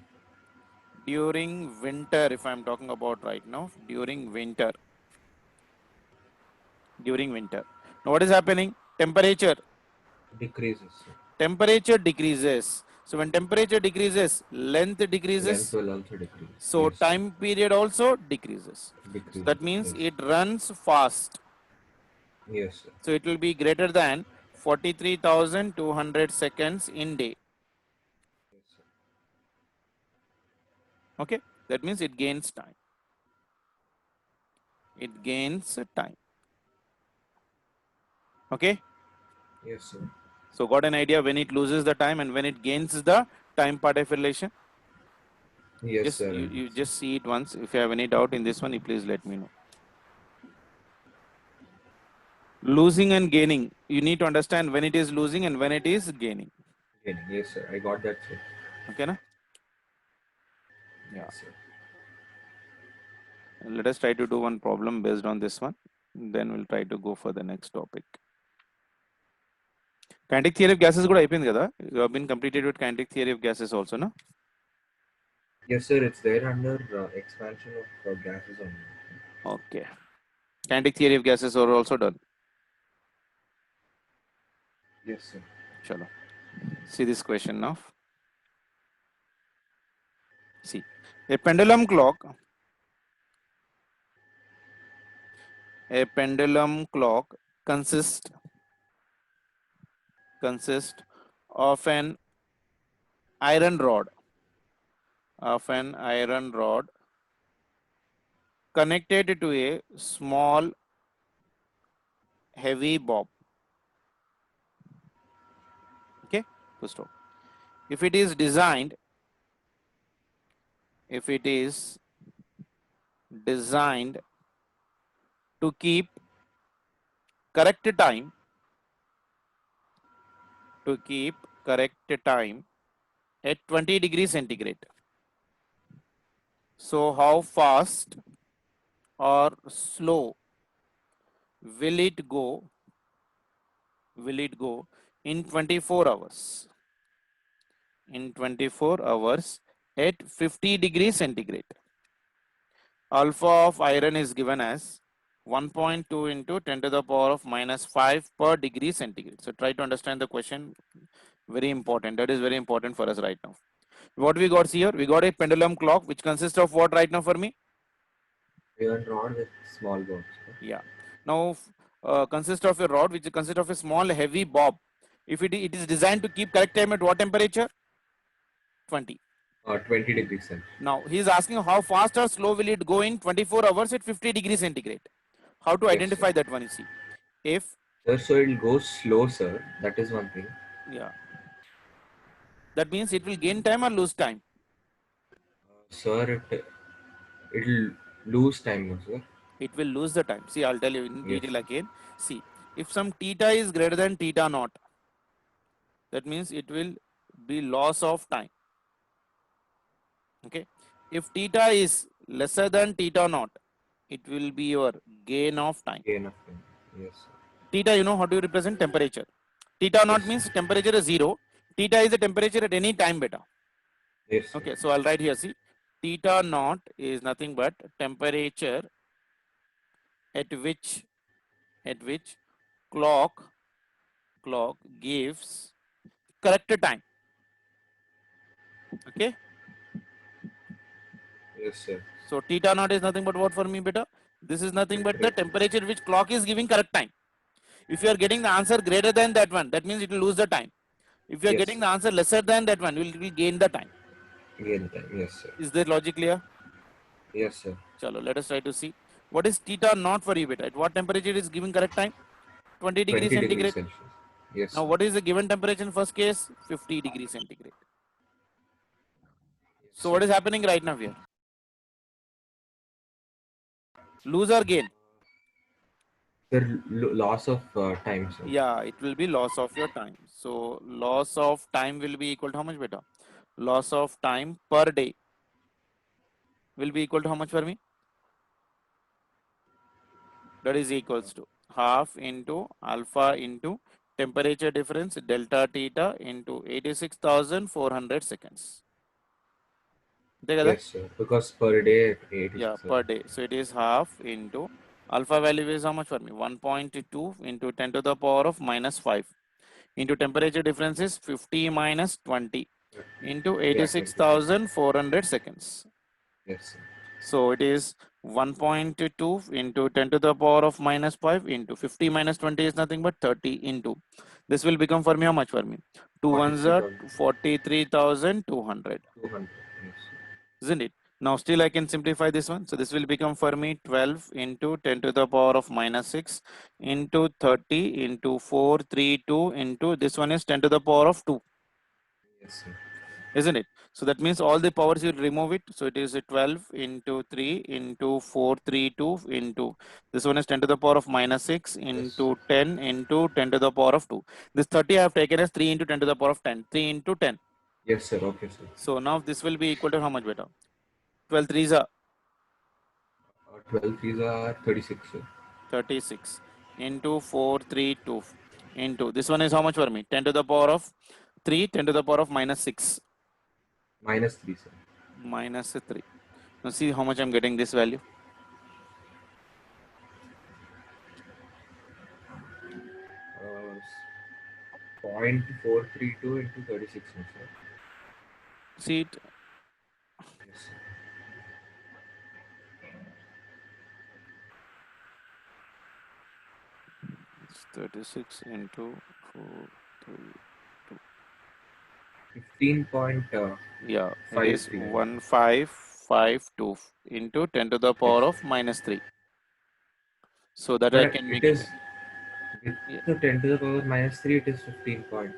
[SPEAKER 3] during winter, if I'm talking about right now, during winter. Now what is happening? Temperature
[SPEAKER 2] Decreases, sir.
[SPEAKER 3] decreases. So when temperature decreases, length
[SPEAKER 2] Length
[SPEAKER 3] decreases.
[SPEAKER 2] will also decrease.
[SPEAKER 3] So
[SPEAKER 2] Yes, sir.
[SPEAKER 3] time period also decreases. So
[SPEAKER 2] Decreases.
[SPEAKER 3] that means
[SPEAKER 2] Yes.
[SPEAKER 3] it runs fast.
[SPEAKER 2] Yes, sir.
[SPEAKER 3] So it will be greater than 43,200 seconds in day.
[SPEAKER 2] Yes, sir.
[SPEAKER 3] Okay. That means it gains time. It gains time. Okay.
[SPEAKER 2] Yes, sir.
[SPEAKER 3] So got an idea when it loses the time and when it gains the time part of relation?
[SPEAKER 2] Yes,
[SPEAKER 3] Just
[SPEAKER 2] sir.
[SPEAKER 3] you just see it once. If you have any doubt in this one, you please let me know. Losing and gaining. You need to understand when it is losing and when it is gaining.
[SPEAKER 2] Yes, sir. I got that, sir.
[SPEAKER 3] Okay, na? Yeah.
[SPEAKER 2] Yes, sir.
[SPEAKER 3] Let us try to do one problem based on this one. Then we'll try to go for the next topic. Kinetic theory of gases kuda ayipindi kada. You have been completed with kinetic theory of gases also, no?
[SPEAKER 2] Yes, sir. It's there under expansion of gases only.
[SPEAKER 3] Okay. Kinetic theory of gases are also done.
[SPEAKER 2] Yes, sir.
[SPEAKER 3] Chalo. See this question now. See, a pendulum clock consists of an iron rod connected to a small heavy bob. Okay, full stop. If it is designed to keep correct time at 20 degrees centigrade. So how fast or slow will it go in 24 hours? In 24 hours at 50 degrees centigrade. Alpha of iron is given as 1.2 into 10 to the power of minus 5 per degree centigrade. So try to understand the question. Very important. That is very important for us right now. What we got here? We got a pendulum clock which consists of what right now for me?
[SPEAKER 2] Iron rod with small box.
[SPEAKER 3] Yeah. Now consists of a rod which consists of a small heavy bob. If it is designed to keep correct time at what temperature? 20.
[SPEAKER 2] 20 degrees Celsius.
[SPEAKER 3] Now he is asking how fast or slow will it go in 24 hours at 50 degrees centigrade. How to
[SPEAKER 2] Yes,
[SPEAKER 3] identify
[SPEAKER 2] sir.
[SPEAKER 3] that one, you see. If,
[SPEAKER 2] Sir, so it'll go slow, sir. That is one thing.
[SPEAKER 3] yeah, that means it will gain time or lose time.
[SPEAKER 2] Sir, it'll lose time, no, sir.
[SPEAKER 3] It will lose the time. See, I'll tell you in
[SPEAKER 2] Yes.
[SPEAKER 3] detail again. See, if some theta is greater than theta naught, that means it will be loss of time. Okay. If theta is lesser than theta naught, it will be your gain of time.
[SPEAKER 2] Gain of time. Yes, sir.
[SPEAKER 3] Theta, you know how do you represent temperature? Theta naught
[SPEAKER 2] Yes,
[SPEAKER 3] means temperature is 0. Theta is the temperature at any time beta.
[SPEAKER 2] Yes, sir.
[SPEAKER 3] Okay, so I'll write here, see, theta naught is nothing but temperature at which clock gives correct time. Okay,
[SPEAKER 2] Yes, sir.
[SPEAKER 3] so theta naught is nothing but what for me, beta? This is nothing but the temperature at which clock is giving correct time. If you are getting the answer greater than that one, that means it will lose the time. If you are
[SPEAKER 2] Yes,
[SPEAKER 3] getting
[SPEAKER 2] sir.
[SPEAKER 3] the answer lesser than that one, it will gain the time.
[SPEAKER 2] Gain time. Yes, sir.
[SPEAKER 3] Is the logic clear?
[SPEAKER 2] Yes, sir.
[SPEAKER 3] Chalo, let us try to see. What is theta naught for you, beta? At what temperature it is giving correct time? 20 degrees
[SPEAKER 2] 20 degrees
[SPEAKER 3] centigrade.
[SPEAKER 2] Celsius. Yes,
[SPEAKER 3] Now,
[SPEAKER 2] sir.
[SPEAKER 3] what is the given temperature in first case? 50 degrees centigrade. So, what is happening right now here? Lose or gain?
[SPEAKER 2] Sir, loss of time, sir.
[SPEAKER 3] Yeah, it will be loss of your time. So, loss of time will be equal to how much, beta? Loss of time per day will be equal to how much for me? That is equals to half into alpha into temperature difference delta theta into 86,400 seconds.
[SPEAKER 2] Yes, sir. Because per day, 86.
[SPEAKER 3] Yeah, per day. So it is half into alpha value is how much for me? 1.2 into 10 to the power of minus 5 into temperature difference is 50 minus 20 into
[SPEAKER 2] Yeah, 20.
[SPEAKER 3] 86,400 seconds.
[SPEAKER 2] Yes, sir.
[SPEAKER 3] So it is 1.2 into 10 to the power of minus 5 into 50 minus 20 is nothing but 30 into. This will become for me how much for me? 2 ones are 43,200.
[SPEAKER 2] 200. Yes, sir.
[SPEAKER 3] Isn't it? Now still I can simplify this one. So this will become for me 12 into 10 to the power of minus 6 into 30 into 432 into this one is 10 to the power of 2.
[SPEAKER 2] Yes, sir.
[SPEAKER 3] Isn't it? So that means all the powers you remove it. So it is a 12 into 3 into 432 into this one is 10 to the power of minus 6 into 10 into 10 to the power of 2. This 30 I have taken as 3 into 10 to the power of 10. 3 into 10.
[SPEAKER 2] Yes, sir. Okay, sir.
[SPEAKER 3] So now this will be equal to how much better? 12 threes are
[SPEAKER 2] 12 threes are 36, sir.
[SPEAKER 3] 36 into 432 into this one is how much for me? 10 to the power of 3, 10 to the power of minus 6.
[SPEAKER 2] Minus 3, sir.
[SPEAKER 3] Minus 3. Now see how much I'm getting this value.
[SPEAKER 2] Uh, 0.432 into 36, no, sir.
[SPEAKER 3] See it.
[SPEAKER 2] Yes, sir.
[SPEAKER 3] It's 36 into 4, 3, 2.
[SPEAKER 2] 15 point,
[SPEAKER 3] Yeah, it
[SPEAKER 2] five
[SPEAKER 3] is
[SPEAKER 2] three.
[SPEAKER 3] 1552 into 10 to the power of minus 3. So that I
[SPEAKER 2] But
[SPEAKER 3] can
[SPEAKER 2] it
[SPEAKER 3] make it.
[SPEAKER 2] is, with
[SPEAKER 3] Yeah.
[SPEAKER 2] the 10 to the power minus 3, it is 15.5.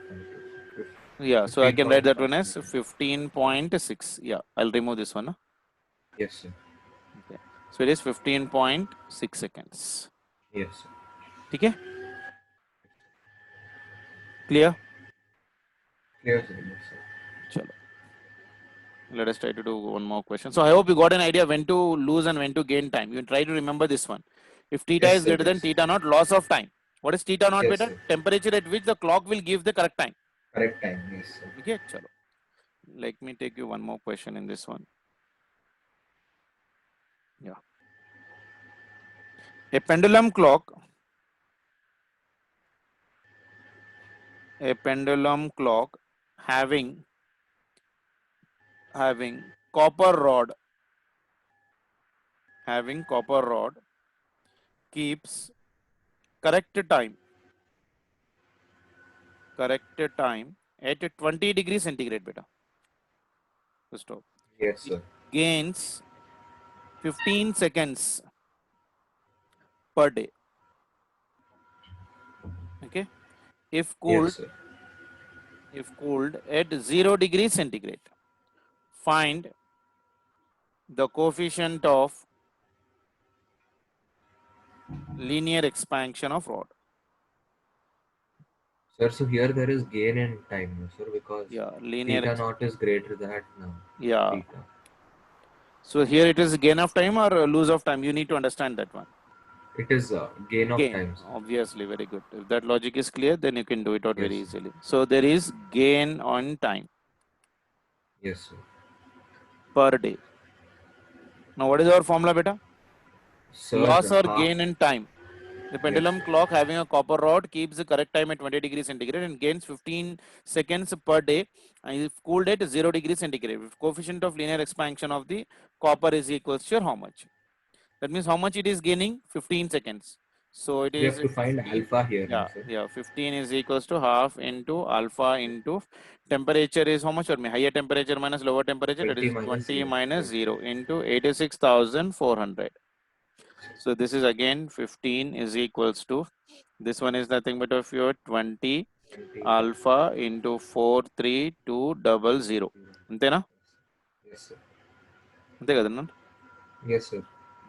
[SPEAKER 3] Yeah, so I can write that one as
[SPEAKER 2] 15.5.
[SPEAKER 3] 15.6. Yeah, I'll remove this one. Huh?
[SPEAKER 2] Yes, sir.
[SPEAKER 3] Okay. So it is 15.6 seconds.
[SPEAKER 2] Yes, sir.
[SPEAKER 3] Okay? Clear?
[SPEAKER 2] Clear, sir. Yes, sir.
[SPEAKER 3] Chalo. Let us try to do one more question. So I hope you got an idea when to lose and when to gain time. You try to remember this one. If theta
[SPEAKER 2] Yes,
[SPEAKER 3] is
[SPEAKER 2] sir,
[SPEAKER 3] greater than
[SPEAKER 2] yes.
[SPEAKER 3] theta naught, loss of time. What is theta naught,
[SPEAKER 2] Yes,
[SPEAKER 3] beta?
[SPEAKER 2] sir.
[SPEAKER 3] Temperature at which the clock will give the correct time.
[SPEAKER 2] Correct time. Yes, sir.
[SPEAKER 3] Okay, chalo. Let me take you one more question in this one. Yeah. A pendulum clock having copper rod keeps correct time at 20 degrees centigrade, beta. So stop.
[SPEAKER 2] Yes,
[SPEAKER 3] It
[SPEAKER 2] sir.
[SPEAKER 3] gains 15 seconds per day. Okay. If
[SPEAKER 2] Yes, sir.
[SPEAKER 3] cooled at 0 degrees centigrade, find the coefficient of linear expansion of rod.
[SPEAKER 2] Sir, so here there is gain in time, no, sir, because
[SPEAKER 3] Yeah, linear.
[SPEAKER 2] theta naught is greater than
[SPEAKER 3] Yeah.
[SPEAKER 2] theta.
[SPEAKER 3] So here it is gain of time or lose of time. You need to understand that one.
[SPEAKER 2] It is gain of
[SPEAKER 3] Gain,
[SPEAKER 2] time, sir.
[SPEAKER 3] obviously, very good. If that logic is clear, then you can do it out very
[SPEAKER 2] Yes, sir.
[SPEAKER 3] easily. So there is gain on time
[SPEAKER 2] Yes, sir.
[SPEAKER 3] per day. Now, what is our formula, beta? Loss
[SPEAKER 2] Sir,
[SPEAKER 3] or
[SPEAKER 2] half.
[SPEAKER 3] gain in time. The pendulum
[SPEAKER 2] Yes, sir.
[SPEAKER 3] clock having a copper rod keeps the correct time at 20 degrees centigrade and gains 15 seconds per day. And if cooled at 0 degrees centigrade, if coefficient of linear expansion of the copper is equals to how much? That means how much it is gaining? 15 seconds. So it
[SPEAKER 2] We have
[SPEAKER 3] is
[SPEAKER 2] to find
[SPEAKER 3] 15.
[SPEAKER 2] alpha here, no,
[SPEAKER 3] Yeah,
[SPEAKER 2] sir.
[SPEAKER 3] yeah. 15 is equals to half into alpha into temperature is how much for me? Higher temperature minus lower temperature. That
[SPEAKER 2] 20
[SPEAKER 3] is
[SPEAKER 2] minus
[SPEAKER 3] 20
[SPEAKER 2] 0.
[SPEAKER 3] minus
[SPEAKER 2] 20.
[SPEAKER 3] 0 into 86,400. So this is again 15 is equals to, this one is nothing but of your 20
[SPEAKER 2] 20.
[SPEAKER 3] alpha into 43200. Antena?
[SPEAKER 2] Yes, sir.
[SPEAKER 3] Ante kadana?
[SPEAKER 2] Yes, sir.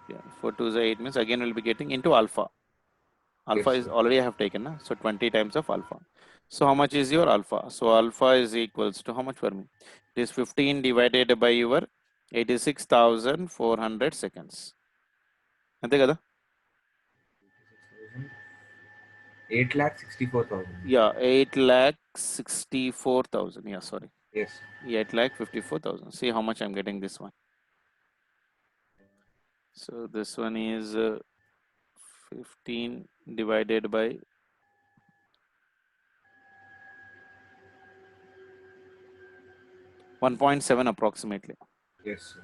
[SPEAKER 3] Yeah, 4 2 is 8 means again we'll be getting into alpha. Alpha
[SPEAKER 2] Yes,
[SPEAKER 3] is
[SPEAKER 2] sir.
[SPEAKER 3] already I have taken, na? So 20 times of alpha. So how much is your alpha? So alpha is equals to how much for me? It is 15 divided by your 86,400 seconds. Ante kada?
[SPEAKER 2] 8,64,000.
[SPEAKER 3] Yeah, 8,64,000. Yeah, sorry.
[SPEAKER 2] Yes.
[SPEAKER 3] 8,54,000. See how much I'm getting this one. So this one is 15 divided by 1.7 approximately.
[SPEAKER 2] Yes, sir.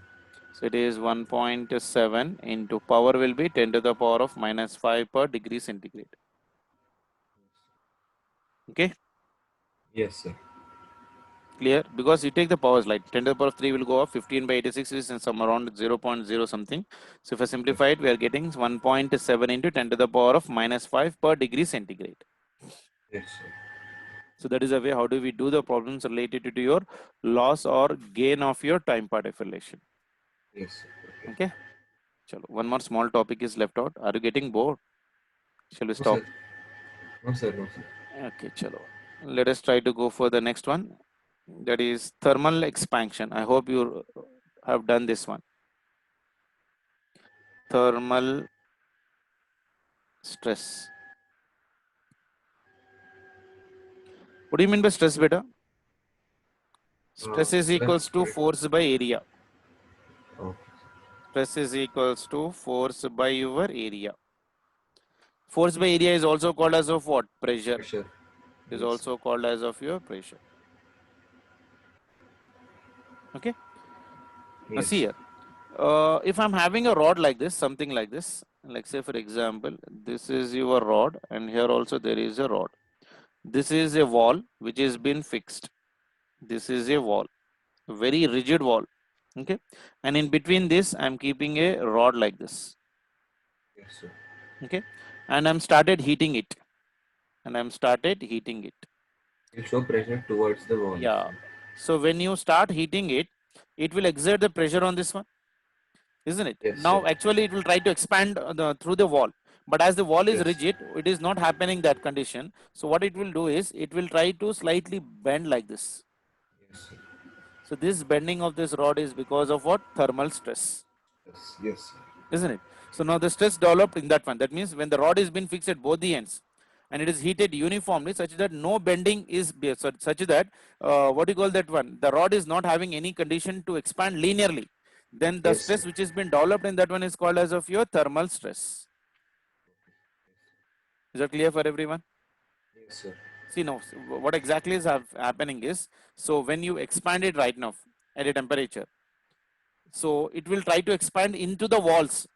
[SPEAKER 3] So it is 1.7 into power will be 10 to the power of minus 5 per degree centigrade. Okay,
[SPEAKER 2] Yes, sir.
[SPEAKER 3] clear? Because you take the powers like 10 to the power of 3 will go up, 15 by 86 is in some around 0.0 something. So if I simplify it, we are getting 1.7 into 10 to the power of minus 5 per degree centigrade.
[SPEAKER 2] Yes, sir.
[SPEAKER 3] So that is a way how do we do the problems related to your loss or gain of your time part relation.
[SPEAKER 2] Yes, sir.
[SPEAKER 3] Okay. Chalo. One more small topic is left out. Are you getting bored? Shall we
[SPEAKER 2] No,
[SPEAKER 3] stop?
[SPEAKER 2] sir. No, sir. No, sir.
[SPEAKER 3] Okay, chalo. Let us try to go for the next one. That is thermal expansion. I hope you have done this one. Thermal stress. What do you mean by stress, beta? Stress is equals to force by area.
[SPEAKER 2] Okay.
[SPEAKER 3] Stress is equals to force by your area. Force by area is also called as of what? Pressure.
[SPEAKER 2] Pressure.
[SPEAKER 3] It is
[SPEAKER 2] Yes,
[SPEAKER 3] also called as of your pressure. Okay. Now
[SPEAKER 2] yes,
[SPEAKER 3] see
[SPEAKER 2] sir.
[SPEAKER 3] here. If I'm having a rod like this, something like this, like say for example, this is your rod and here also there is a rod. This is a wall which has been fixed. This is a wall, a very rigid wall. Okay. And in between this, I'm keeping a rod like this.
[SPEAKER 2] Yes, sir.
[SPEAKER 3] Okay. And I'm started heating it.
[SPEAKER 2] You'll show pressure towards the wall.
[SPEAKER 3] Yeah.
[SPEAKER 2] Sir.
[SPEAKER 3] So when you start heating it, it will exert the pressure on this one, isn't it?
[SPEAKER 2] Yes,
[SPEAKER 3] Now,
[SPEAKER 2] sir.
[SPEAKER 3] actually, it will try to expand through the wall. But as the wall is
[SPEAKER 2] Yes.
[SPEAKER 3] rigid, it is not happening that condition. So what it will do is, it will try to slightly bend like this.
[SPEAKER 2] Yes, sir.
[SPEAKER 3] So this bending of this rod is because of what? Thermal stress,
[SPEAKER 2] Yes, yes, sir.
[SPEAKER 3] isn't it? So now the stress developed in that one. That means when the rod is been fixed at both the ends, and it is heated uniformly such that no bending is such that what do you call that one? The rod is not having any condition to expand linearly. Then the
[SPEAKER 2] Yes,
[SPEAKER 3] stress
[SPEAKER 2] sir.
[SPEAKER 3] which has been developed in that one is called as of your thermal stress. Is that clear for everyone?
[SPEAKER 2] Yes, sir.
[SPEAKER 3] See now, what exactly is happening is, so when you expand it right now at a temperature, so it will try to expand into the walls.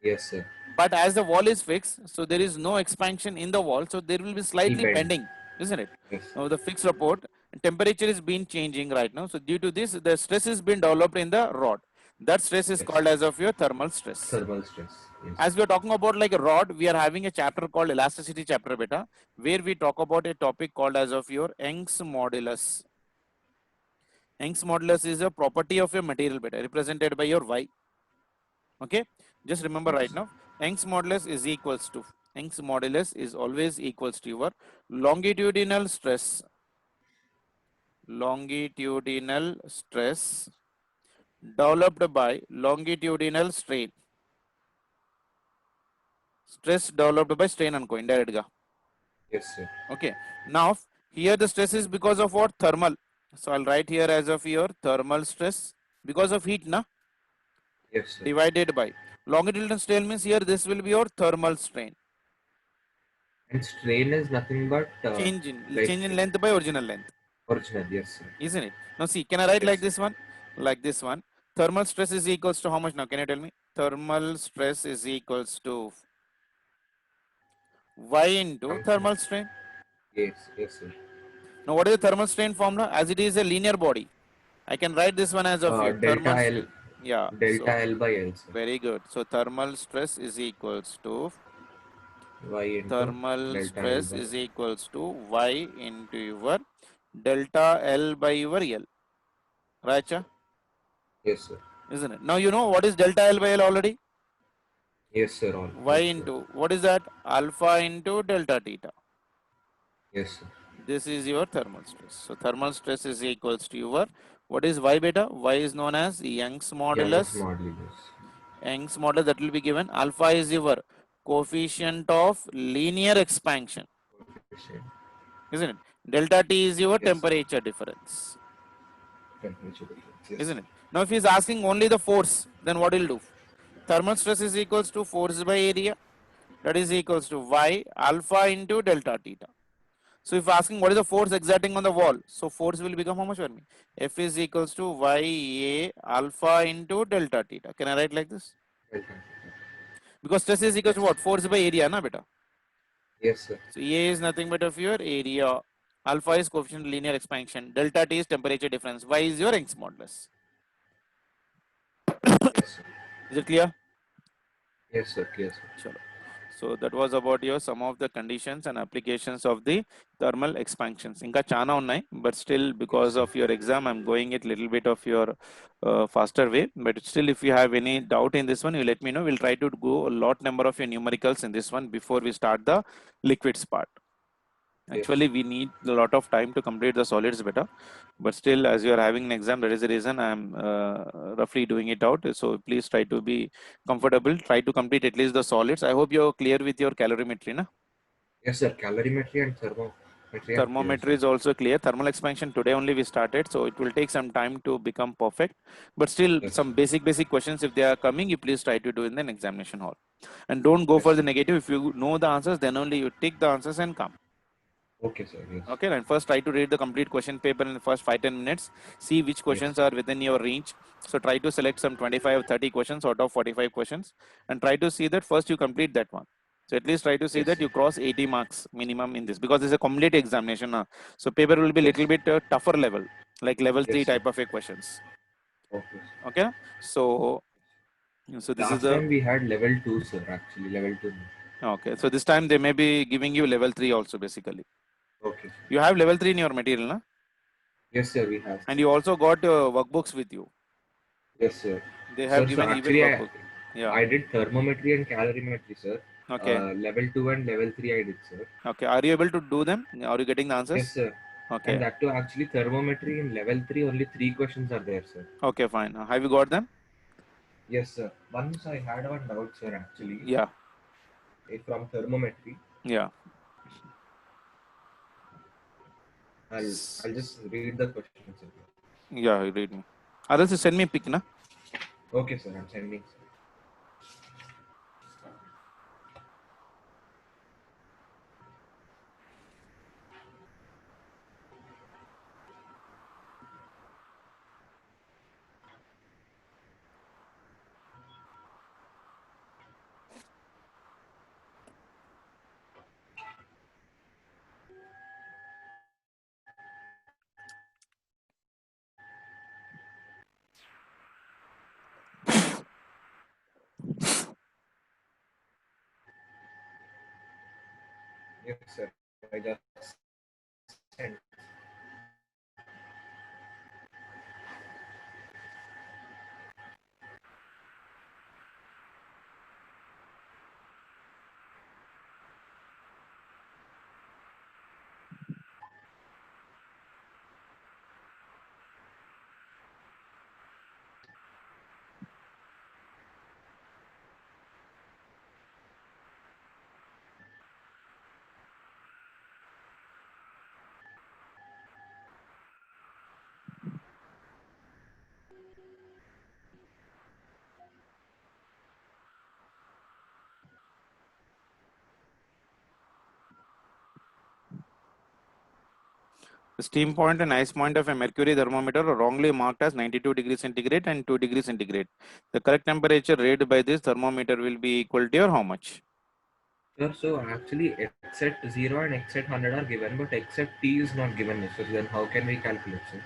[SPEAKER 2] Yes, sir.
[SPEAKER 3] But as the wall is fixed, so there is no expansion in the wall, so there will be slightly
[SPEAKER 2] bend.
[SPEAKER 3] bending, isn't it?
[SPEAKER 2] Yes.
[SPEAKER 3] Now the fixed support temperature is been changing right now. So due to this, the stress is being developed in the rod. That stress is
[SPEAKER 2] Yes.
[SPEAKER 3] called as of your thermal stress.
[SPEAKER 2] Thermal stress. Yes.
[SPEAKER 3] As we are talking about like a rod, we are having a chapter called elasticity chapter beta, where we talk about a topic called as of your Young's modulus. Young's modulus is a property of your material beta represented by your Y. Okay, just remember
[SPEAKER 2] Yes,
[SPEAKER 3] right
[SPEAKER 2] sir.
[SPEAKER 3] now, Young's modulus is equals to, Young's modulus is always equals to your longitudinal stress developed by longitudinal strain. Stress developed by strain and indirect ga.
[SPEAKER 2] Yes, sir.
[SPEAKER 3] Okay, now here the stress is because of what? Thermal. So I'll write here as of your thermal stress because of heat, na?
[SPEAKER 2] Yes, sir.
[SPEAKER 3] Divided by longitudinal strain means here this will be your thermal strain.
[SPEAKER 2] And strain is nothing but
[SPEAKER 3] Change in
[SPEAKER 2] like
[SPEAKER 3] length by original length,
[SPEAKER 2] original. Yes, sir.
[SPEAKER 3] isn't it? Now see, can I write
[SPEAKER 2] Yes,
[SPEAKER 3] like
[SPEAKER 2] sir.
[SPEAKER 3] this one? Like this one. Thermal stress is equals to how much now? Can you tell me? Thermal stress is equals to Y into
[SPEAKER 2] Something.
[SPEAKER 3] thermal strain.
[SPEAKER 2] Yes, yes, sir.
[SPEAKER 3] Now what is the thermal strain formula? As it is a linear body, I can write this one as of your
[SPEAKER 2] Delta
[SPEAKER 3] thermal.
[SPEAKER 2] L.
[SPEAKER 3] Yeah.
[SPEAKER 2] Delta
[SPEAKER 3] So
[SPEAKER 2] L by L, sir.
[SPEAKER 3] very good. So thermal stress is equals to
[SPEAKER 2] Y into
[SPEAKER 3] thermal
[SPEAKER 2] delta L
[SPEAKER 3] stress
[SPEAKER 2] by
[SPEAKER 3] is equals to Y into your delta L by your L. Right?
[SPEAKER 2] Yes, sir.
[SPEAKER 3] Isn't it? Now you know what is delta L by L already?
[SPEAKER 2] Yes, sir. All.
[SPEAKER 3] Y
[SPEAKER 2] Yes,
[SPEAKER 3] into what is that? Alpha into delta theta.
[SPEAKER 2] yes, sir.
[SPEAKER 3] This is your thermal stress. So thermal stress is equals to your, what is Y beta? Y is known as Young's modulus.
[SPEAKER 2] Young's modulus.
[SPEAKER 3] Young's modulus, that will be given. Alpha is your coefficient of linear expansion,
[SPEAKER 2] Coefficient.
[SPEAKER 3] isn't it? Delta T is your
[SPEAKER 2] Yes, sir.
[SPEAKER 3] temperature difference,
[SPEAKER 2] Temperature difference. Yes,
[SPEAKER 3] isn't
[SPEAKER 2] sir.
[SPEAKER 3] it? Now if he is asking only the force, then what will do? Thermal stress is equals to force by area, that is equals to Y alpha into delta theta. So if asking what is the force exerting on the wall, so force will become how much for me? F is equals to Ya alpha into delta theta. Can I write like this?
[SPEAKER 2] Delta.
[SPEAKER 3] Because stress is equals to what? Force by area, na beta?
[SPEAKER 2] Yes, sir.
[SPEAKER 3] So A is nothing but of your area. Alpha is coefficient of linear expansion. Delta T is temperature difference. Y is your Young's modulus.
[SPEAKER 2] Yes, sir.
[SPEAKER 3] Is it clear?
[SPEAKER 2] Yes, sir. Yes, sir.
[SPEAKER 3] Chalo. So that was about your some of the conditions and applications of the thermal expansions. Inka chana unnai, but still because
[SPEAKER 2] Yes,
[SPEAKER 3] of your exam, I'm going it little bit of your faster way. But still, if you have any doubt in this one, you let me know. We'll try to go a lot number of your numericals in this one before we start the liquids part. Actually, we need a lot of time to complete the solids better, but still, as you are having an exam, that is the reason I'm roughly doing it out. So please try to be comfortable. Try to complete at least the solids. I hope you're clear with your calorimetry, na?
[SPEAKER 2] Yes, sir. Calorimetry and thermometry.
[SPEAKER 3] Thermometry is also clear. Thermal expansion today only we started, so it will take some time to become perfect. But still,
[SPEAKER 2] Yes,
[SPEAKER 3] some
[SPEAKER 2] sir.
[SPEAKER 3] basic questions, if they are coming, you please try to do in the examination hall. And don't go
[SPEAKER 2] Yes,
[SPEAKER 3] for the
[SPEAKER 2] sir.
[SPEAKER 3] negative. If you know the answers, then only you take the answers and come.
[SPEAKER 2] Okay, sir. Yes.
[SPEAKER 3] Okay, and first try to read the complete question paper in the first 5-10 minutes. See which questions are within your range. So try to select some 25 or 30 questions out of 45 questions and try to see that first you complete that one. So at least try to see
[SPEAKER 2] Yes,
[SPEAKER 3] that
[SPEAKER 2] sir.
[SPEAKER 3] you cross 80 marks minimum in this because it's a cumulative examination. So paper will be
[SPEAKER 2] Yes.
[SPEAKER 3] little bit tougher level, like level 3
[SPEAKER 2] Yes, sir.
[SPEAKER 3] type of a questions.
[SPEAKER 2] Okay.
[SPEAKER 3] Okay, so this is
[SPEAKER 2] Last
[SPEAKER 3] the
[SPEAKER 2] time we had level 2, sir. Actually, level 2.
[SPEAKER 3] okay. So this time they may be giving you level 3 also basically.
[SPEAKER 2] Okay.
[SPEAKER 3] You have level 3 in your material, na?
[SPEAKER 2] Yes, sir. We have.
[SPEAKER 3] And you also got workbooks with you.
[SPEAKER 2] Yes, sir.
[SPEAKER 3] They have
[SPEAKER 2] Sir, so
[SPEAKER 3] given even
[SPEAKER 2] actually,
[SPEAKER 3] workbook. Yeah.
[SPEAKER 2] I did thermometry and calorimetry, sir.
[SPEAKER 3] Okay.
[SPEAKER 2] Level 2 and level 3 I did, sir.
[SPEAKER 3] Okay. Are you able to do them? Are you getting the answers?
[SPEAKER 2] Yes, sir.
[SPEAKER 3] Okay.
[SPEAKER 2] And that too, actually, thermometry in level 3, only 3 questions are there, sir.
[SPEAKER 3] Okay, fine. Have you got them?
[SPEAKER 2] Yes, sir. Once I had one doubt, sir, actually.
[SPEAKER 3] Yeah.
[SPEAKER 2] From thermometry.
[SPEAKER 3] Yeah.
[SPEAKER 2] I'll just read the question, sir.
[SPEAKER 3] Yeah, you read me. Others you send me a pic, na?
[SPEAKER 2] Okay, sir. I'm sending, sir. Yes, sir. I just sent.
[SPEAKER 3] The steam point and ice point of a mercury thermometer are wrongly marked as 92 degrees centigrade and 2 degrees centigrade. The correct temperature read by this thermometer will be equal to or how much?
[SPEAKER 2] Sir, so actually x at 0 and x at 100 are given, but x at t is not given. So then how can we calculate, sir?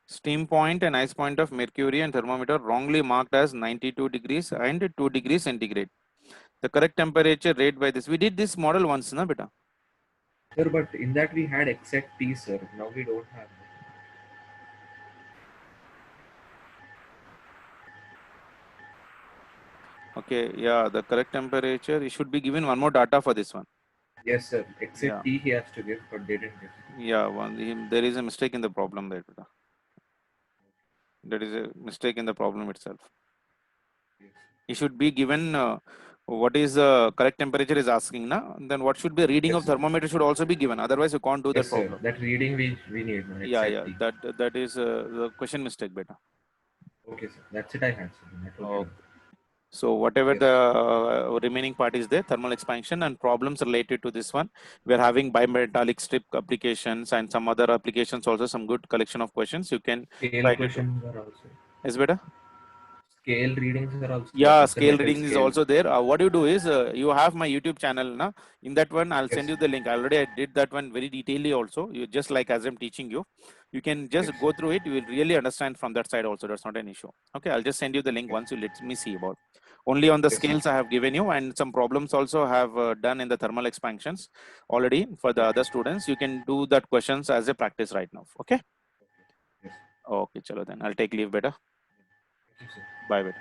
[SPEAKER 3] Steam point and ice point of mercury and thermometer wrongly marked as 92 degrees and 2 degrees centigrade. The correct temperature read by this. We did this model once, na beta?
[SPEAKER 2] Sir, but in that we had x at t, sir. Now we don't have it.
[SPEAKER 3] Okay, yeah, the correct temperature. You should be given one more data for this one.
[SPEAKER 2] Yes, sir. X
[SPEAKER 3] Yeah.
[SPEAKER 2] at t he has to give, but they didn't give.
[SPEAKER 3] Yeah, there is a mistake in the problem there, beta. There is a mistake in the problem itself.
[SPEAKER 2] Yes.
[SPEAKER 3] You should be given what is the correct temperature is asking, na? Then what should be a reading
[SPEAKER 2] Yes,
[SPEAKER 3] of
[SPEAKER 2] sir.
[SPEAKER 3] thermometer should also be given. Otherwise, you can't do that
[SPEAKER 2] Yes, sir.
[SPEAKER 3] problem.
[SPEAKER 2] That reading we need, no? X
[SPEAKER 3] Yeah,
[SPEAKER 2] at
[SPEAKER 3] yeah,
[SPEAKER 2] t.
[SPEAKER 3] that is the question mistake, beta.
[SPEAKER 2] Okay, sir. That's it I had, sir. I told you.
[SPEAKER 3] Okay. So whatever
[SPEAKER 2] Yes,
[SPEAKER 3] the
[SPEAKER 2] sir.
[SPEAKER 3] remaining part is there, thermal expansion and problems related to this one, we are having bimetallic strip applications and some other applications also, some good collection of questions. You can
[SPEAKER 2] Scale
[SPEAKER 3] try to do.
[SPEAKER 2] questions are also.
[SPEAKER 3] Yes, beta?
[SPEAKER 2] Scale readings are also there.
[SPEAKER 3] Yeah,
[SPEAKER 2] It's a
[SPEAKER 3] scale
[SPEAKER 2] metal
[SPEAKER 3] reading is
[SPEAKER 2] scale.
[SPEAKER 3] also there. What you do is you have my YouTube channel, na? In that one, I'll
[SPEAKER 2] Yes,
[SPEAKER 3] send you the link. I did that one very detailedly also. You just like as I'm teaching you, you can just
[SPEAKER 2] yes,
[SPEAKER 3] go through it. You will really understand from that side also. That's not an issue. Okay, I'll just send you the link
[SPEAKER 2] yes,
[SPEAKER 3] once you let me see about. Only on the
[SPEAKER 2] yes, sir.
[SPEAKER 3] scales I have given you and some problems also have done in the thermal expansions already for the other
[SPEAKER 2] Okay.
[SPEAKER 3] students. You can do that questions as a practice right now. Okay.
[SPEAKER 2] Yes.
[SPEAKER 3] Okay, chalo then. I'll take leave, beta.
[SPEAKER 2] Thank you, sir.
[SPEAKER 3] Bye, beta.